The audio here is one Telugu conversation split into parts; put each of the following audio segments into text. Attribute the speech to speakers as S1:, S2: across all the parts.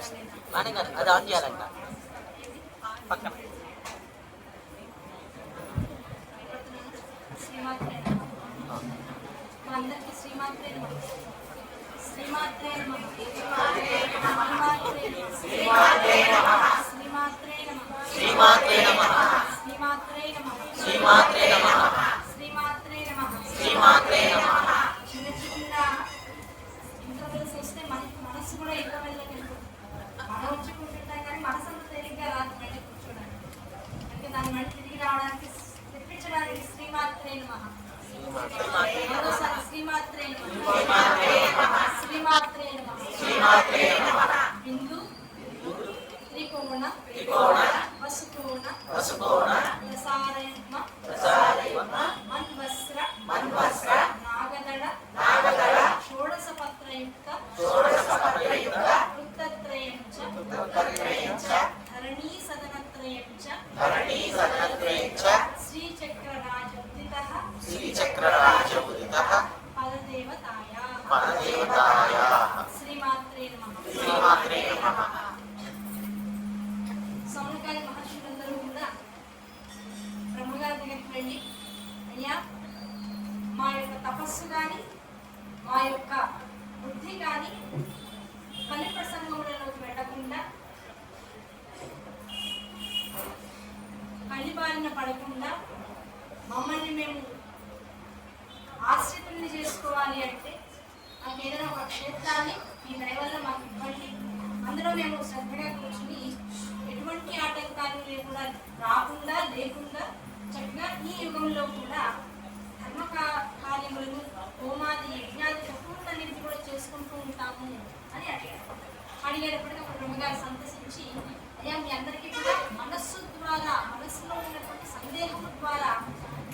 S1: అది ఆన్ చేయాలంట పక్కన.
S2: అందరికీ శ్రీమాత్రే నమః. శ్రీమాత్రే నమః.
S1: శ్రీమాత్రే నమః.
S2: శ్రీమాత్రే నమః.
S1: శ్రీమాత్రే నమః.
S2: శ్రీమాత్రే నమః.
S1: శ్రీమాత్రే నమః.
S2: శ్రీమాత్రే నమః.
S1: శ్రీమాత్రే నమః.
S2: చిన్న చిన్న ఇంటర్వ్యూస్ వస్తే మనకి మనసు కూడా ఎక్కువ వెళ్ళగలుగుతుంది. మనం వచ్చి కూర్చుంటాం కానీ మనసు అంత తేలిగ్గా రాదు మళ్ళీ కూర్చోడానికి. అంటే దాన్ని మళ్ళీ తిరిగి రావడానికి తెప్పించడానికి శ్రీమాత్రే నమః. మరోసారి శ్రీమాత్రే నమః. శ్రీమాత్రే నమః. శ్రీమాత్రే నమః. బిందు త్రికోణ వసుకోణ ప్రసారయత్మ మన్వస్ర నాగదళ షోడశపత్రయుక్త వృత్తత్రయం చ ధరణీ సదనత్రయం చ శ్రీచక్రరాజోదితః పదదేవతాయాః. శ్రీమాత్రే నమః. సౌనకాది మహర్షులందరూ కూడా బ్రహ్మగారి దగ్గరికి వెళ్ళి, అయ్యా మా యొక్క తపస్సు కానీ మా యొక్క బుద్ధి కానీ కలి ప్రసంగములలోకి వెళ్ళకుండా, కలిబారిన పడకుండా మమ్మల్ని మేము ఆశ్రితుల్ని చేసుకోవాలి అంటే మాకు ఏదైనా ఒక క్షేత్రాన్ని మీ దయ వల్ల మాకు ఇవ్వండి. అందులో మేము శ్రద్ధగా కూర్చుని ఎటువంటి ఆటంకాలు రాకుండా లేకుండా చక్కగా ఈ యుగంలో కూడా ధర్మ కార్యములను హోమాది యజ్ఞాది చతుర్లన్నింటినీ కూడా చేసుకుంటూ ఉంటాము అని అడిగేటప్పటికీ ఒక బ్రహ్మగారు సంతసించి, అయ్యా మీ అందరికీ కూడా మనస్సులో ఉన్నటువంటి సందేహము ద్వారా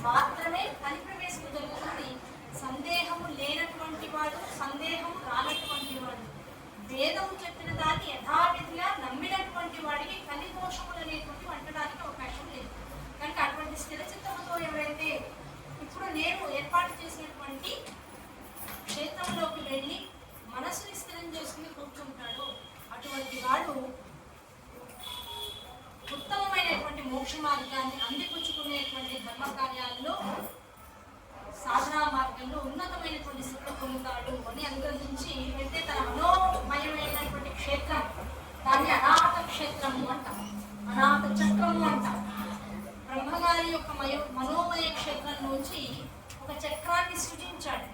S2: మాత్రమే పరిప్రవేశం జరుగుతుంది. సందేహము లేనటువంటి వాడు, సందేహము రానటువంటి వాడు, వేదము చెప్పిన దాన్ని యథావిధిగా నమ్మినటువంటి వాడికి కలిదోషములు అనేటువంటి వంటడానికి అవకాశం లేదు. కనుక అటువంటి స్థిరచిత్తముతో ఎవరైతే ఇప్పుడు నేను ఏర్పాటు చేసినటువంటి క్షేత్రంలోకి వెళ్ళి మనసుని స్థిరం చేసుకుని కూర్చుంటాడో అటువంటి వాడు ఉత్తమమైనటువంటి మోక్ష మార్గాన్ని అందిపుచ్చుకునేటువంటి ధర్మ కార్యాల్లో సాధనా మార్గంలో ఉన్నతమైనటువంటి స్థితిని పొందుతాడు అని అనుగ్రహించి వెళ్తే తన మనోమయమైనటువంటి క్షేత్రం, దాన్ని అనాహత క్షేత్రము అంటాం, అనాహత చక్రము అంటాం. బ్రహ్మగారి యొక్క మనోమయ క్షేత్రం నుంచి ఒక చక్రాన్ని సృజించాడు.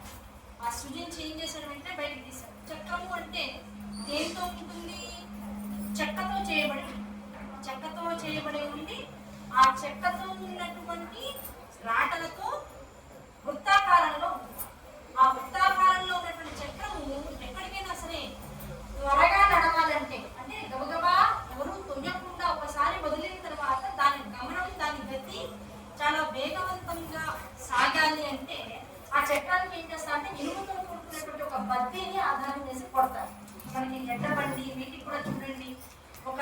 S2: ఆ సృజించి ఏం చేశాడు అంటే బయటకు తీశాడు. చక్రము అంటే దేంతో ఉంటుంది? చెక్కతో చేయబడి ఉండి ఆ చెక్కతో ఉన్నటువంటి రాటలతో వృత్తాకారంలో ఉంది. ఆ వృత్తాకారంలో ఉన్నటువంటి చక్రము ఎక్కడికైనా సరే త్వరగా నడవాలంటే, అంటే గబగబా ఎవరు తొయ్యకుండా ఒకసారి వదిలిన తర్వాత దాని గమనం, దాని గతి చాలా వేగవంతంగా సాగాలి అంటే ఆ చక్రానికి ఏం చేస్తారంటే ఇనుముతో కూడుకున్నటువంటి ఒక బద్దీని ఆధారం చేసి కొడతారు. మనకి ఎడ్డబండి వీటికి కూడా చూడండి, ఒక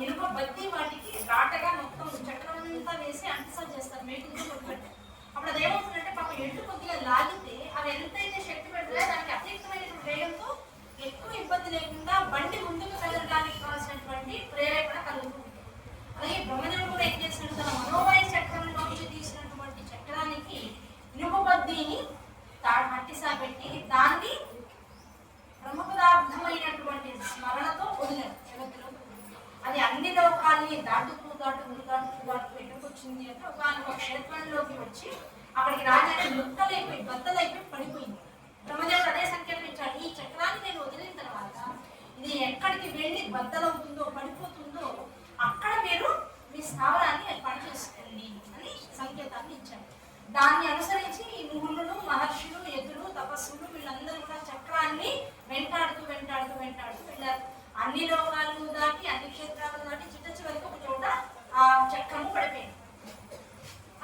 S2: ఇనుప బద్దీ వాటికి రాటగా మొత్తం చక్రం అంతా వేసి అంటిసా చేస్తారు, మేకులతో కొట్టుకుంటారు. అప్పుడు అదేమవుతుందంటే పాపం ఎడ్డు కొద్దిగా లాగితే అవి ఎంతైతే శక్తి పెడతాయో దానికి అతీతమైనటువంటి వేగంతో ఎక్కువ ఇబ్బంది లేకుండా బండి ముందుకు కదలడానికి కావాల్సినటువంటి ప్రేరేపణ కలుగుతుంది. అలాగే బ్రహ్మదేవుడు కూడా ఏం చేసినట్టు తన మనోమయ చక్రంలోంచి తీసినటువంటి చక్రానికి ఇనుప బద్దీని అట్టిసా పెట్టి దాన్ని బ్రహ్మ పదార్థమైనటువంటి స్మరణతో వదిలారు జగత్తులో. అది అన్ని లోకాల్ని దాటుతూ ఎట్టుకొచ్చింది అంటే ఒక క్షేత్రంలోకి వచ్చి అక్కడికి రాగానే ముక్కలైపోయి బద్దలైపోయి పడిపోయింది. బ్రహ్మదేవుడు అదే సంకల్పించాడు, ఈ చక్రాన్ని నేను వదిలిన తర్వాత ఇది ఎక్కడికి వెళ్ళి బద్దలవుతుందో పడిపోతుందో అక్కడ మీరు మీ స్థావరాన్ని ఏర్పాటు చేసుకోండి అని సంకేతాన్ని ఇచ్చాడు. దాన్ని అనుసరించి ఈ మునులు, మహర్షులు, యతులు, తపస్సులు వీళ్ళందరూ కూడా చక్రాన్ని వెంటాడుతూ వెళ్ళారు. అన్ని లోకాలు దాటి, అన్ని క్షేత్రాలు దాటి చిట్ట చివరికి ఒక చోట ఆ చక్రము పడిపోయింది.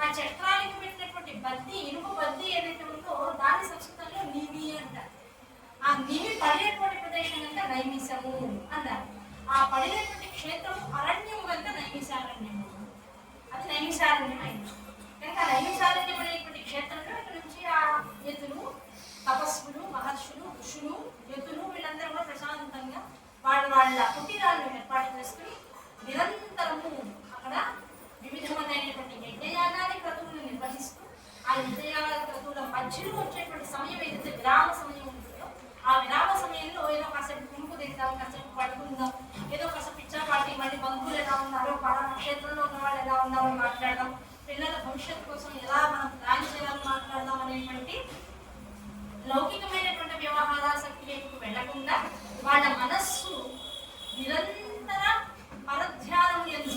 S2: ఆ చక్రానికి పెట్టినటువంటి బద్దీ, ఇనుప బద్దీ ఏదైతే ఉందో దాని సంస్కృతంలో నీవి అంటారు. ఆ నీవి పడినటువంటి ప్రదేశం కనుక నైమిషము అన్నారు. ఆ పడినటువంటి క్షేత్రము అరణ్యము కనుక నైమిషారణ్యము, అది నైమిషారణ్యం అయింది. కనుక నైమిషారణ్యం అనేటువంటి క్షేత్రంలో ఇక్కడ నుంచి ఆ యతులు, తపస్సులు, మహర్షులు, ఋషులు, యతులు వీళ్ళందరూ కూడా ప్రశాంతంగా వాళ్ళ వాళ్ళ కుటీరాలను ఏర్పాటు చేసుకుని నిరంతరము అక్కడ వివిధమైనటువంటి యజ్ఞయాగాది క్రతువులను నిర్వహిస్తూ ఆ యజ్ఞయాగాది క్రతువుల మధ్యలో వచ్చేటువంటి సమయం ఏదైతే విరామ సమయం ఉంటుందో ఆ విరామ సమయంలో ఏదో కాసేపు కుంకు తింటాం, కాసేపు పడుకుందాం, ఏదో కాసేపు పిచ్చాపాటి, మళ్ళీ బంధువులు ఎలా ఉన్నారో, పలానా క్షేత్రంలో ఉన్న వాళ్ళు ఎలా ఉన్నారో మాట్లాడదాం, పిల్లల భవిష్యత్తు కోసం ఎలా మనం ప్లాన్ చేయాలని మాట్లాడదాం అనేటువంటి లౌకికమైనటువంటి వ్యవహారాసక్తి వైపు వెళ్లకుండా వాళ్ళ మనస్సు నిరంతర పరధ్యానం ఎందు,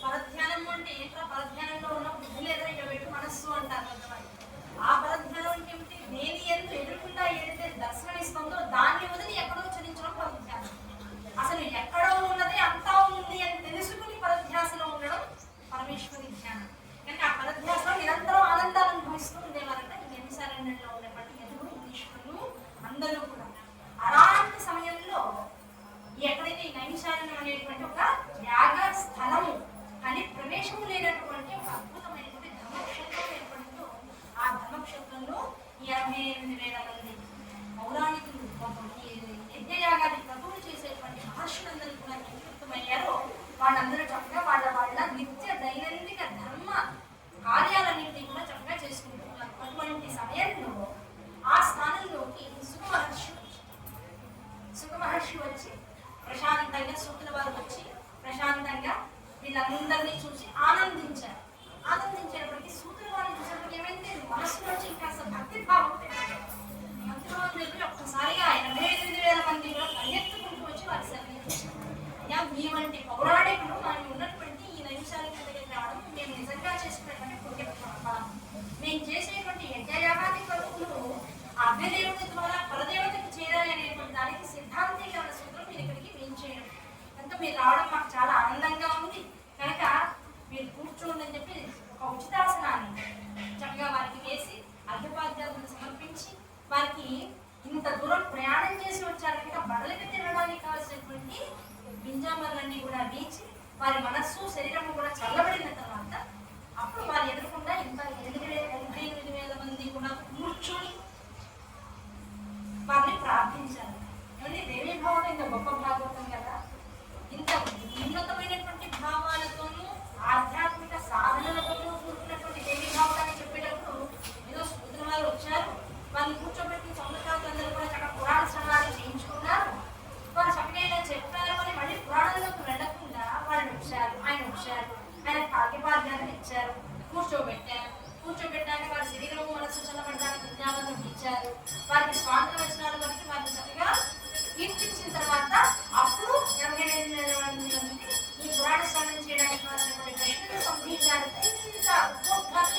S2: పరధ్యానం అంటే ఏంటో, పరధ్యానంలో ఉన్న బుద్ధి లేదా ఇక పెట్టు మనస్సు అంటారు కొంతమంది. ఆ పరధ్యానం అంటే ఏమిటి? దేని ఎందు ఎదురుకుండా ఏదైతే దర్శనమిస్తుందో దాన్ని వదిలి ఎక్కడో చలించడం పరధ్యానం. అసలు ఎక్కడో ఉన్నది అంతా ఉంది అని తెలుసుకుని పరధ్యాసలో ఉండడం పరమేశ్వరి ధ్యానం. కానీ ఆ పరధ్యాసలో నిరంతరం ఆనందాన్ని అనుభవిస్తూ ఉండేవారంట ఈ నైమిసారణ్యంలో ఉన్నటువంటి యదువులు, ఈశ్వరులు అందరూ కూడా. అలాంటి సమయంలో ఎక్కడైతే ఈ నైమిసారణ్యం అనేటువంటి ఒక యాగ స్థలము కానీ ప్రవేశము లేనటువంటి ఒక అద్భుతమైనటువంటి ధర్మక్షేత్రం ఏర్పడిందో ఆ ధర్మక్షేత్రంలో 28,000 మంది పౌరాణికులు, యజ్ఞయాగాది క్రతువులు చేసేటువంటి మహర్షులందరూ కూడా నివృత్తమయ్యారో వాళ్ళందరూ చక్కగా వాళ్ళ నిత్య దైనందిక ధర్మ కార్యాలన్నింటినీ కూడా చక్కగా చేసుకుంటున్నారు. అటువంటి సమయంలో ఆ స్థానంలోకి సుఖమహర్షి వచ్చి ప్రశాంతంగా, సూతుల వారు వచ్చి ప్రశాంతంగా వీళ్ళందరినీ చూసి ఆనందించారు. ఆనందించేటప్పటికీ సూతుల వారిని చూసేటప్పటికి ఏమైంది, మనసులోంచి ఇంకా భక్తిభావం పెరిగి ఒక్కసారిగా 28,000 మంది కూడా పరిగెత్తుకుంటూ వచ్చి వారి సన్నిధించారు. మీ వంటి పౌరాణికులు మనం ఉన్నటువంటి ఈ నైమిషారణ్యం దగ్గరికి రావడం మేము నిజంగా చేసుకునేటువంటి పుణ్యఫలం. మేము చేసేటువంటి యజ్ఞయాగాది క్రతువులు అగ్నిదేవుడి ద్వారా పరదేవతకి చేరాలి అనేటువంటి దానికి సిద్ధాంతీకరణ సూత్రం మీరు ఇక్కడికి మేము చేయడం కనుక మీరు రావడం మాకు చాలా ఆనందంగా ఉంది. కనుక మీరు కూర్చోండి అని చెప్పి ఒక ఉచితాసనాన్ని చక్కగా వారికి వేసి అర్ఘ్యపాద్యాలను సమర్పించి వారికి ఇంత దూరం ప్రయాణం చేసి వచ్చారు కనుక బడలికి తినడానికి కావాల్సినటువంటి గింజామర్లన్నీ కూడా వీచి వారి మనస్సు శరీరము కూడా చల్లబడిన తర్వాత అప్పుడు వారు ఎదుర్కొండా ఇంకా 28,000 మంది కూడా కూర్చొని వారిని ప్రార్థించారు. ఏమంటే దేవీ భావన ఇంత గొప్ప భాగవతం కదా, ఇంత ఉన్నతమైనటువంటి భావాలతోనూ ఆధ్యాత్మిక సాధనలతోనూ కూడుకున్నటువంటి దేవీ భావనాన్ని చెప్పేటప్పుడు ఏదో సూత్రుల వారు వచ్చారు, వారిని కూర్చోబెట్టి సంవత్సరాలందరూ కూడా చక్కగా పురాణ శ్రవణాలు చేయించుకున్నారు, వారు చక్కగా ఇలా చెప్పారు అని మళ్ళీ పురాణంలోకి వెళ్లకుండా వాళ్ళు వచ్చారు, ఆయన కాకిపాద్యాన్ని ఇచ్చారు, కూర్చోబెట్టాక వారి శరీరము మనసు చల్లబడడానికి విజ్ఞానం ఇచ్చారు, వారికి స్వాతంత్ర వచనాల వరకు వారిని చక్కగా కీర్తించిన తర్వాత అప్పుడు 28,000 మంది ఈ పురాణ శ్రవణం చేయడానికి వారినటువంటి ప్రశ్నలు సంధించారు.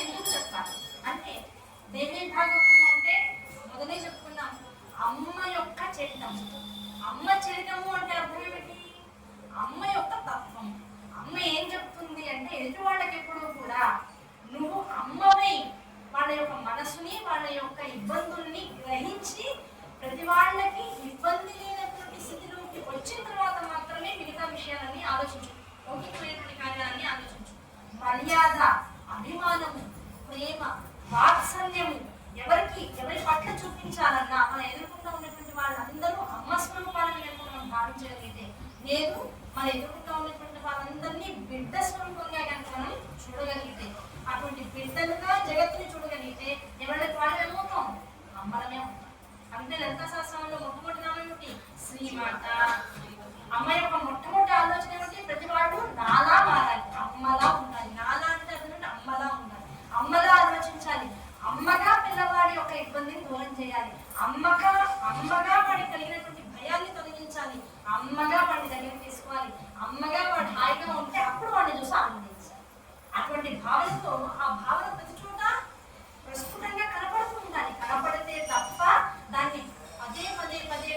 S2: ఎందుకు చెప్తారు అంటే దేవీ భాగవతం అంటే మొదలే చెప్పుకున్నాం అమ్మ యొక్క చరితం. అమ్మ చరితము అంటే అర్థం ఏమిటి? అమ్మ యొక్క తత్వం. అమ్మ ఏం చెప్తుంది అంటే ఎదుటి వాళ్ళకి ఎప్పుడూ కూడా నువ్వు అమ్మవై వాళ్ళ యొక్క మనసుని, వాళ్ళ యొక్క ఇబ్బందుల్ని గ్రహించి ప్రతి వాళ్ళకి ఇబ్బంది లేనటువంటి స్థితిలోకి వచ్చిన తర్వాత మాత్రమే మిగతా విషయాలన్నీ ఆలోచించు, లౌకికమైనటువంటి కార్యాలన్నీ ఆలోచించు. మర్యాద, అభిమానము, ప్రేమ, వాత్సల్యము ఎవరి పట్ల చూపించాలన్నా మన ఎదుర్కొంటూ ఉన్నటువంటి వాళ్ళందరూ అమ్మ స్వరూపాలను కనుక మనం భావించగలిగితే, లేదు మన ఎదుర్కొంటూ ఉన్నటువంటి వాళ్ళందరినీ బిడ్డ స్వరూపంగా కనుక మనం చూడగలిగితే, అటువంటి బిడ్డలుగా జగత్తుని చూడగలిగితే ఎవరికి వాళ్ళు ఏమవుతాం? అమ్మలమే అవుతాం. అంటే లలితా సహస్రంలో మొట్టమొదటి నామం ఏమిటి? శ్రీమాత. అమ్మ యొక్క మొట్టమొదటి ఆలోచన ఏమిటి? ప్రతి వాళ్ళు నాలా మారాలి, అమ్మలా ఉండాలి. నాలా అంటే అర్థం అమ్మలా ఉండాలి, అమ్మలా ఆలోచించాలి, అమ్మగా పిల్లవాడి యొక్క ఇబ్బందిని దూరం చేయాలి, అమ్మగా వాడికి కలిగినటువంటి భయాన్ని తొలగించాలి, అమ్మగా వాడిని దగ్గర తీసుకోవాలి, అమ్మగా వాడు హాయిగా ఉంటే అప్పుడు వాడిని చూసి ఆనందించాలి. అటువంటి భావనతో ఆ భావన ప్రతి చోట ప్రస్ఫుటంగా కనపడుతూ ఉండాలి. కనపడితే తప్ప దాన్ని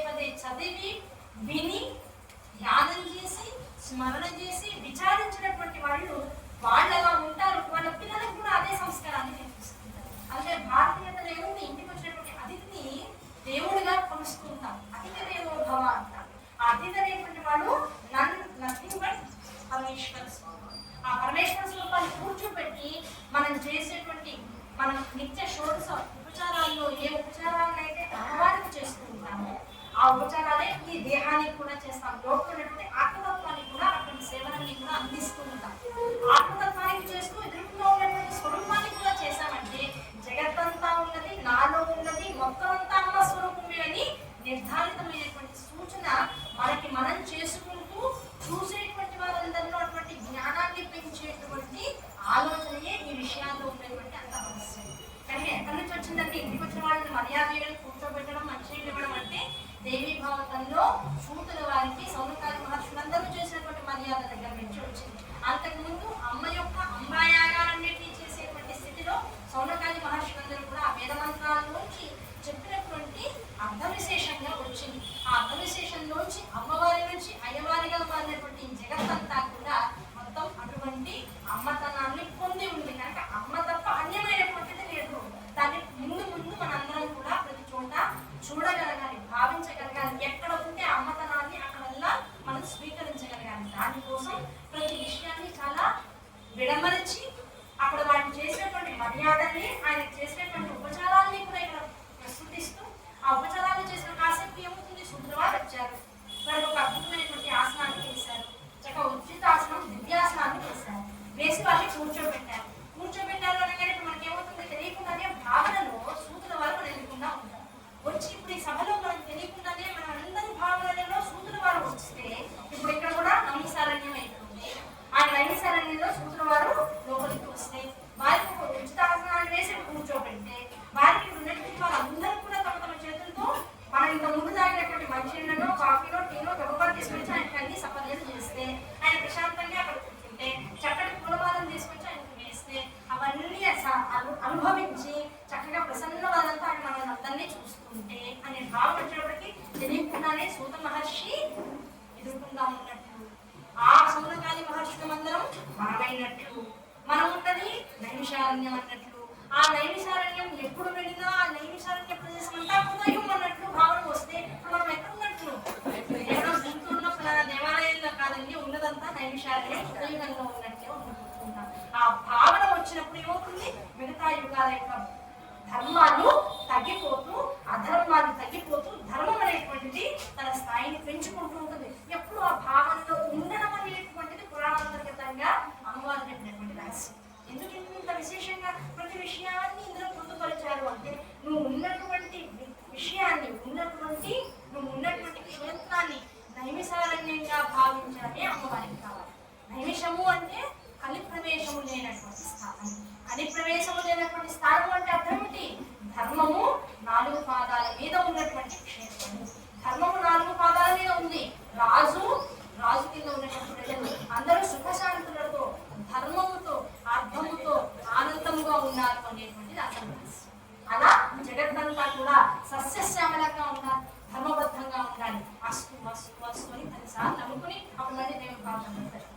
S2: పదే చదివి విని ధ్యానం చేసి స్మరణ చేసి విచారించినటువంటి వాళ్ళు వాళ్ళలా ఉంటారు. వాళ్ళ పిల్లలకు కూడా అదే సంస్కారాన్ని నేర్పిస్తుంటారు. అంటే భారతీయతలో ఏముంది, ఇంటికి వచ్చినటువంటి అతిథిని దేవుడిగా కొలుస్తుంటాం, అతిథి దేవో భవ అంటారు. ఆ అతిథి అనేటువంటి వాడు నథింగ్ బట్ పరమేశ్వర స్వరూపం. ఆ పరమేశ్వర స్వరూపాన్ని కూర్చోబెట్టి మనం చేసేటువంటి మనం నిత్య షోడశ ఉపచారాల్లో ఏ ఉపచారాలను అయితే అమ్మవారికి చేస్తూ ఉంటామో ఆ ఉపచారాలే ఈ దేహానికి కూడా చేస్తాం. లోపల ఉన్నటువంటి ఆత్మతత్వానికి కూడా అటువంటి సేవలని కూడా అందిస్తూ ఉంటాం. ఆత్మతత్వానికి చేస్తూ ఎదురుగా ఉన్నటువంటి స్వరూపానికి కూడా చేశామంటే జగత్తంతా ఉన్నది, నాలో ఉన్నది, మొత్తం అంతా అమ్మ స్వరూపమే అని నిర్ధారితమైనటువంటి సూచన మనకి మనం చేసుకుంటూ చూసేటువంటి వారందరిలో అటువంటి జ్ఞానాన్ని పెంచేటువంటి ఆలోచనయే ఈ విషయాల్లో ఉండేటువంటి అంత అవసరం. కానీ ఎక్కడి నుంచి వచ్చిందంటే ఇంటికి వచ్చిన వాళ్ళని మర్యాద కూర్చోబెట్టడం, మంచినీళ్ళు ఇవ్వడం అంటే దేవీ భావతంలో సూతుల వారికి సౌనకాది మహర్షులందరూ చేసినటువంటి మర్యాద దగ్గర నుంచి వచ్చింది. అంతకుముందు అమ్మ యొక్క అంబాయాగాలన్నిటినీ చేసేటువంటి స్థితిలో సౌనకాది మహర్షులందరూ కూడా ఆ వేద మంత్రాల్లోంచి చెప్పినటువంటి అర్థ విశేషంగా వచ్చింది. ఆ అర్థ విశేషంలోంచి అమ్మవారి నుంచి అయ్యవారిగా మారినటువంటి జగత్తంతా కూడా మొత్తం అటువంటి అమ్మతనాన్ని పొంది ఉంది. కనుక అమ్మ తప్ప అన్యమైనటువంటిది లేదు. దాన్ని ముందు ముందు మనందరం కూడా ప్రతి చోట చూడగలగాలి, భావించగలగాలి. ఎక్కడ ఉంటే అమ్మతనాన్ని అక్కడల్లా మనం స్వీకరించగలగాలి. దానికోసం ప్రతి విషయాన్ని చాలా విడమరిచి అక్కడ వాళ్ళు చేసినటువంటి మర్యాదల్ని, ఆయన చేసినటువంటి ఉపచారాల్ని కూడా ఇక్కడ ప్రస్తుతిస్తూ ఆ ఉపచారాలు చేసిన కాసేపు ఏమవుతుంది, శుద్రవారు వచ్చారు, వారికి ఒక అద్భుతమైనటువంటి ఆసనాన్ని వేశారు, చక్క ఉచితాసనం దివ్యాసనాన్ని వేశారు, వేసి వాళ్ళని కూర్చోబెట్టారు. అనగానే ఇప్పుడు మనకి ఏమవుతుంది, తెలియకుండానే భావనలో సూతుల వారు మనం ఎదుర్కొంటా ఉంటారు. వచ్చి ఇప్పుడు ఈ సభలో మనకు తెలియకుండానే మన అందరి భావనలలో సూతుల వారు వస్తే ఇప్పుడు ఇక్కడ కూడా నైమిసారణ్యం అయిపోతుంది. ఆ నైమిసారణ్యంలో సూతుల వారు లోపలికి వస్తే వారికి ఒక ఉచితాసనాన్ని వేసి కూర్చోబెడితే వారికి ఉన్నటువంటి వాళ్ళందరూ కూడా తమ తమ చేతులతో మనం ఇంత ముందు తాగినటువంటి మంచినీళ్ళలో, కాఫీలో, టీలో గొప్పగా తీసుకొచ్చి ఆయనకి అన్ని సపర్యలు చేస్తే ఆయన ప్రశాంతంగా అక్కడ కూర్చుంటే చక్కటి పూలమాలను తీసుకొచ్చి ఆయనకు వేస్తే అవన్నీ అనుభవించి చక్కగా ప్రసన్న వాళ్ళంతా ఆయన మనల్ని అందరినీ చూస్తుంటే అనే భావం వచ్చేటప్పటికి తెలియకుండానే సూత మహర్షి ఎదుర్కొందా ఉన్నట్లు, ఆ సౌనకాది మహర్షులందరం మనమైనట్లు, మనం ఉన్నది నైమిషారణ్యం అన్నట్లు, ఆ నైమిషారణ్యం ఎప్పుడు వెళ్ళినా ఆ నైమిషారణ్య ప్రదేశం అంతా హృదయం అన్నట్లు భావన వస్తే మనం ఎక్కడ ఉన్నట్లు, ఏదో గుంటూరులో దేవాలయంలో కాదండి, ఉన్నదంతా నైమిషారణ్యం హృదయంలో ఉన్నట్లే అనుకుంటున్నాం. ఆ భావన వచ్చినప్పుడు ఏమవుతుంది, మిగతా యుగాల యొక్క ధర్మాలు తగ్గిపోతూ అధర్మాలు తగ్గిపోతూ ధర్మం అనేటువంటిది తన స్థాయిని పెంచుకుంటూ ఉంటుంది. ఎప్పుడు ఆ భావనలో ఉండడం అనేటువంటిది పురాణాంతర్గతంగా అమ్మవారు చెప్పినటువంటి రహస్యం. ఎందుకు ఇంత విశేషంగా ప్రతి విషయాన్ని ఇందులో పొందుపరిచారు అంటే నువ్వు ఉన్నటువంటి విషయాన్ని, నువ్వు ఉన్నటువంటి క్షేత్రాన్ని నైమిషారణ్యంగా భావించాలే అమ్మవారికి కావాలి. నైమిషము అంటే కలిప్రవేశము లేనటువంటి స్థానం. కలిప్రవేశము లేనటువంటి స్థానం అంటే అర్థం ఏంటి, ధర్మము 4 పాదాల మీద ఉన్నటువంటి క్షేత్రము. ధర్మము 4 పాదాల మీద ఉంది. రాజు కింద ఉన్నటువంటి ప్రజలు అందరూ సుఖశాంతులతో, ధర్మముతో, అర్థముతో ఆనందముగా ఉన్నారు అనేటువంటిది అర్థం. అలా జగత్తంతా కూడా సస్యశ్యామలంగా ఉండాలి, ధర్మబద్ధంగా ఉండాలి. అస్తు వస్తు వస్తు అని 10 సార్లు నమ్ముకుని అప్పుడు మళ్ళీ దేవుడు బాగుంటారు.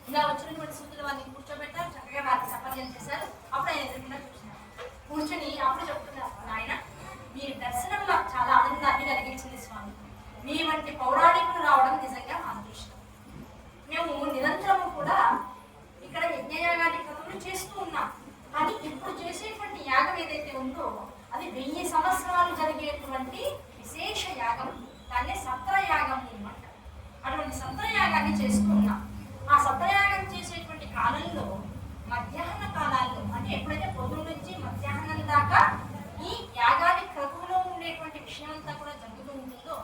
S2: ఇలా వచ్చినటువంటి సూతులు వారిని కూర్చోబెట్టారు, చక్కగా వారికి సపర్యం చేశారు. అప్పుడు ఆయన ఎదురుకుండా కూర్చున్నారు. కూర్చొని అప్పుడు చెప్తున్నారు, ఆయన మీ దర్శనం నాకు చాలా ఆనందాన్ని కలిగించింది స్వామి. మీ వంటి పౌరాణికులు రావడం నిజంగా మా అదృష్టం. మేము నిరంతరము కూడా ఇక్కడ యజ్ఞయాగాది క్రతువులు చేస్తూ ఉన్నాం. కానీ ఇప్పుడు చేసేటువంటి యాగం ఏదైతే ఉందో అది 1000 సంవత్సరాలు జరిగేటువంటి విశేష యాగం. దాన్ని సత్రయాగం అంటారు. అటువంటి సత్రయాగాన్ని చేస్తూ ఉన్నాం. ఆ సత్రయాగం చేసేటువంటి కాలంలో మధ్యాహ్న కాలాల్లో, అంటే ఎప్పుడైతే పొద్దున్న నుంచి మధ్యాహ్నం దాకా ఈ యాగాది క్రతువులో ఉండేటువంటి విషయం అంతా కూడా జరుగుతూ ఉంటుందో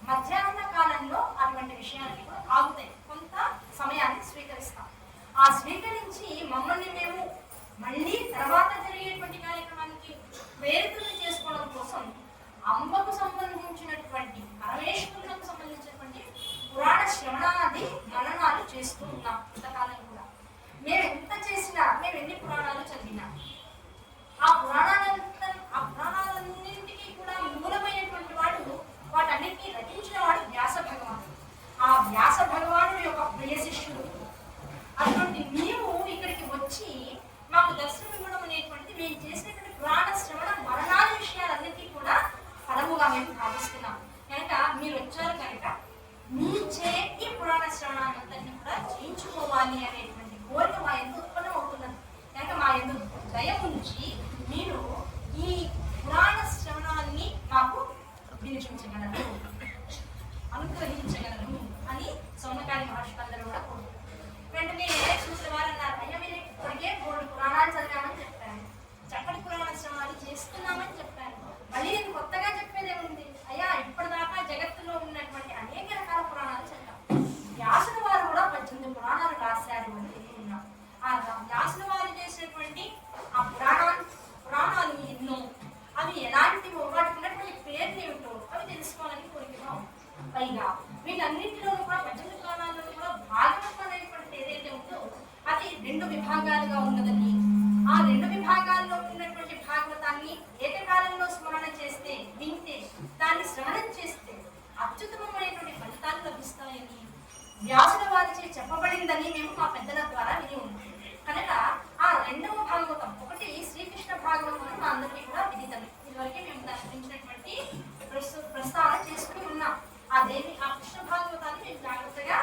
S2: మధ్యాహ్న కాలంలో అటువంటి విషయాన్ని కూడా ఆగుతాయి. కొంత సమయాన్ని స్వీకరిస్తాం. ఆ స్వీకరించి మమ్మల్ని మేము మళ్ళీ తర్వాత జరిగేటువంటి కార్యక్రమానికి ప్రేరితులు చేసుకోవడం కోసం అంబకు సంబంధించినటువంటి, పరమేశ్వరులకు సంబంధించినటువంటి పురాణ శ్రవణాది మననాలు చేస్తూ ఉన్నాం. ఇంతకాలం కూడా మేము ఎంత చేసినా, మేము ఎన్ని పురాణాలు చదివినా ఆ పురాణాలన్నింటికీ కూడా మూలమైనటువంటి వాడు, వాటన్నిటినీ రచించిన వాడు వ్యాస భగవానుడు. ఆ వ్యాస భగవానుడు యొక్క ప్రియ శిష్యుడు. అటువంటి నీవు ఇక్కడికి వచ్చి మాకు దర్శనం ఇవ్వడం అనేటువంటిది మేము చేసినటువంటి పురాణ శ్రవణ మరణాల విషయాలన్నింటినీ కూడా ఫలముగా మేము భావిస్తున్నాం. కనుక మీరు వచ్చారు కనుక మీచే ఈ పురాణ శ్రవణాలందరినీ కూడా చేయించుకోవాలి అనేటువంటి కోరిక మా ఎందుకు ఉత్పన్నం అవుతున్నది. కనుక మా ఎందుకు దయ ఉంచి మీరు ఈ పురాణ శ్రవణాన్ని మాకు వినిపించగలరు, అనుగ్రహించగలరు అని సౌనకాది మహర్షులు అందరూ కూడా కోరుతారు. వెంటనే చూసిన వారు అన్నారు, అయ్యా మీరు ఇప్పటికే 3 పురాణాలు చదివామని చెప్పాను, చక్కటి పురాణ శ్రవణాలు చేస్తున్నామని చెప్పాను, మళ్ళీ నేను కొత్తగా చెప్పేదే ఉంది. అయ్యా ఇప్పటిదాకా జగత్తులో ఉన్నటువంటి అనేక రకాల పురాణాలు చదివాం, వ్యాసుల వారు కూడా 18 పురాణాలు రాశారు అని తెలియన్నాం. ఆ వ్యాసుల వారు చేసినటువంటి ఆ పురాణాలు ఎన్నో, అవి ఎలాంటివో, వాటికి ఉన్నటువంటి పేర్లు ఏమిటో అవి తెలుసుకోవాలని కోరికగా ఉంది. పైగా వీటన్నింటిలోనూ కూడా 18 పురాణాల్లో కూడా భాగవతం అనేటువంటి ఏదైతే ఉందో అది 2 విభాగాలుగా ఉన్నదని, ఆ 2 విభాగాల్లో ఉన్నటువంటి భాగవతాన్ని ఏకకాలంలో స్మరణ చేస్తే, వింటే, దాన్ని శ్రవణం చేస్తే అత్యుత్తమమైనటువంటి ఫలితాలు లభిస్తాయని వ్యాసుల వారిచే చెప్పబడిందని మేము మా పెద్దల ద్వారా విని ఉన్నాం. కనుక ఆ 2వ భాగవతం, ఒకటి శ్రీకృష్ణ భాగవతం అని మా అందరికీ కూడా విదితమే. ఇదివరకే మేము దాని గురించినటువంటి ప్రస్తావన చేసుకుని ఉన్నాం. ఆ కృష్ణ భాగవతాన్ని మేము జాగ్రత్తగా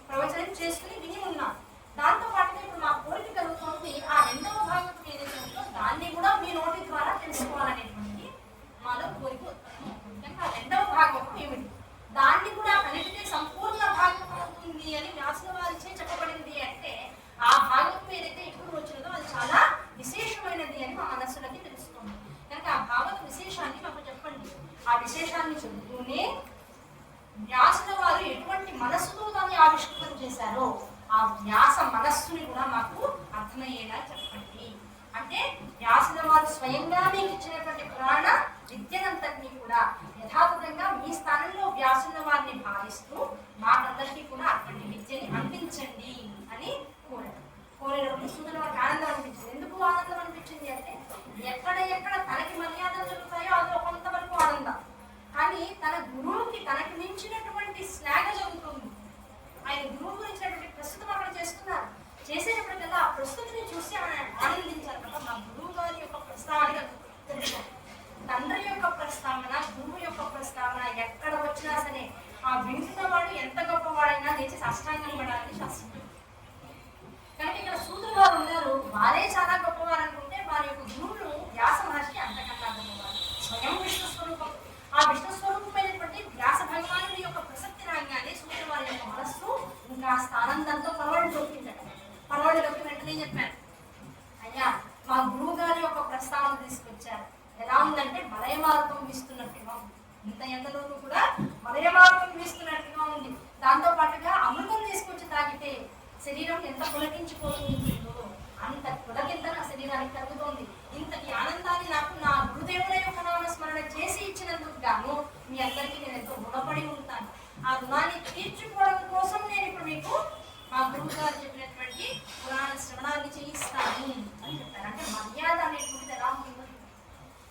S2: ప్రవచనం చేసుకుని విని ఉన్నాం. దాంతో పాటుగా ఇప్పుడు మా కోరిక కలుగుతుంది, ఆ 2వ భాగవతం ఏదైతే ఉందో దాన్ని కూడా మీ నోటి ద్వారా తెలుసుకోవాలనేటువంటి మాలో కోరిక. కనుక ఆ 2వ భాగవతం ఏమిటి, దాన్ని కూడా కలిపితే సంపూర్ణ భాగవతం అవుతుంది అని వ్యాసుల వారిచే చెప్పబడింది అంటే, ఆ భాగవతం ఏదైతే ఇప్పుడు వచ్చినదో అది చాలా విశేషమైనది అని మా మనస్సులకి తెలుస్తుంది. కనుక ఆ భాగవత విశేషాన్ని మాకు చెప్పండి. ఆ విశేషాన్ని చెబుతూనే వ్యాసుల వారు ఎటువంటి మనస్సుతో దాన్ని ఆవిష్కృతం చేశారో ఆ వ్యాస మనస్సుని కూడా మాకు అర్థమయ్యేలా చెప్పండి. అంటే వ్యాసుల వారు స్వయంగా మీకు ఇచ్చినటువంటి పురాణ విద్యనంతటినీ కూడా యథాతథంగా మీ స్థానంలో వ్యాసుల వారిని భావిస్తూ మాకందరికీ కూడా అటువంటి విద్యని అందించండి అని కోరేటప్పుడు సూచన వారికి ఆనందం అనిపించింది. ఎందుకు ఆనందం అనిపించింది అంటే, ఎక్కడ తనకి మర్యాదలు జరుగుతాయో అందులో కొంతవరకు ఆనందం, కానీ తన గురువుకి తనకి మించినటువంటి శ్లాఘ జరుగుతుంది. ఆయన గురువు గురించినటువంటి ప్రస్తుతం అక్కడ చేస్తున్నారు. చేసేటప్పటికల్లా ఆ ప్రస్తుతిని చూసి ఆయన ఆనందించారు కదా. మా గురువు గారి యొక్క ప్రస్తావన తెలుసుకోండి, తండ్రి యొక్క ప్రస్తావన, గురువు యొక్క ప్రస్తావన ఎక్కడ వచ్చినా సరే ఆ వింటున్నవాడు ఎంత గొప్పవాడైనా లేచి సాష్టాంగం పడాలని శాస్త్రం. కనుక ఇక్కడ సూత్రులు వారు ఉన్నారు, వారే చాలా గొప్పవారు అనుకుంటే వారి యొక్క గురువులు వ్యాస మహర్షి అంతకన్నా గొప్పవారు, స్వయం విష్ణు స్వరూపం. ఆ విష్ణు స్వరూపమైనటువంటి వ్యాస భగవానుడి యొక్క ప్రసక్తి రాగానే సూత్రుల వారి యొక్క మనస్సు ఇంకా స్థానంతో పరవడిలోకి వెంటనే చెప్పారు, అయ్యా మా గురువు గారి యొక్క ప్రస్తావన తీసుకొచ్చారు. ఎలా ఉందంటే మలయమారుతం వీస్తున్నట్టుగా ఉంది, ఇంత ఎండలోనూ కూడా మలయమారుతం వీస్తున్నట్టుగా ఉంది. దాంతో పాటుగా అమృతం తీసుకొచ్చి తాగితే శరీరం ఎంత పులకించిపోతుందో అంత పులకింత నా శరీరానికి కలుగుతోంది. ఇంతటి ఆనందాన్ని నాకు నా గురుదేవుల యొక్క నామస్మరణ చేసి ఇచ్చినందుకు గాను మీ అందరికీ నేను ఎంతో రుణపడి ఉంటాను. ఆ రుణాన్ని తీర్చుకోవడం కోసం నేను ఇప్పుడు మీకు మా గురువు గారు చెప్పినటువంటి పురాణ శ్రవణాన్ని చేయిస్తాను అని చెప్పారు. అంటే మర్యాద అనేటువంటిది ఎలా ఉంటుందో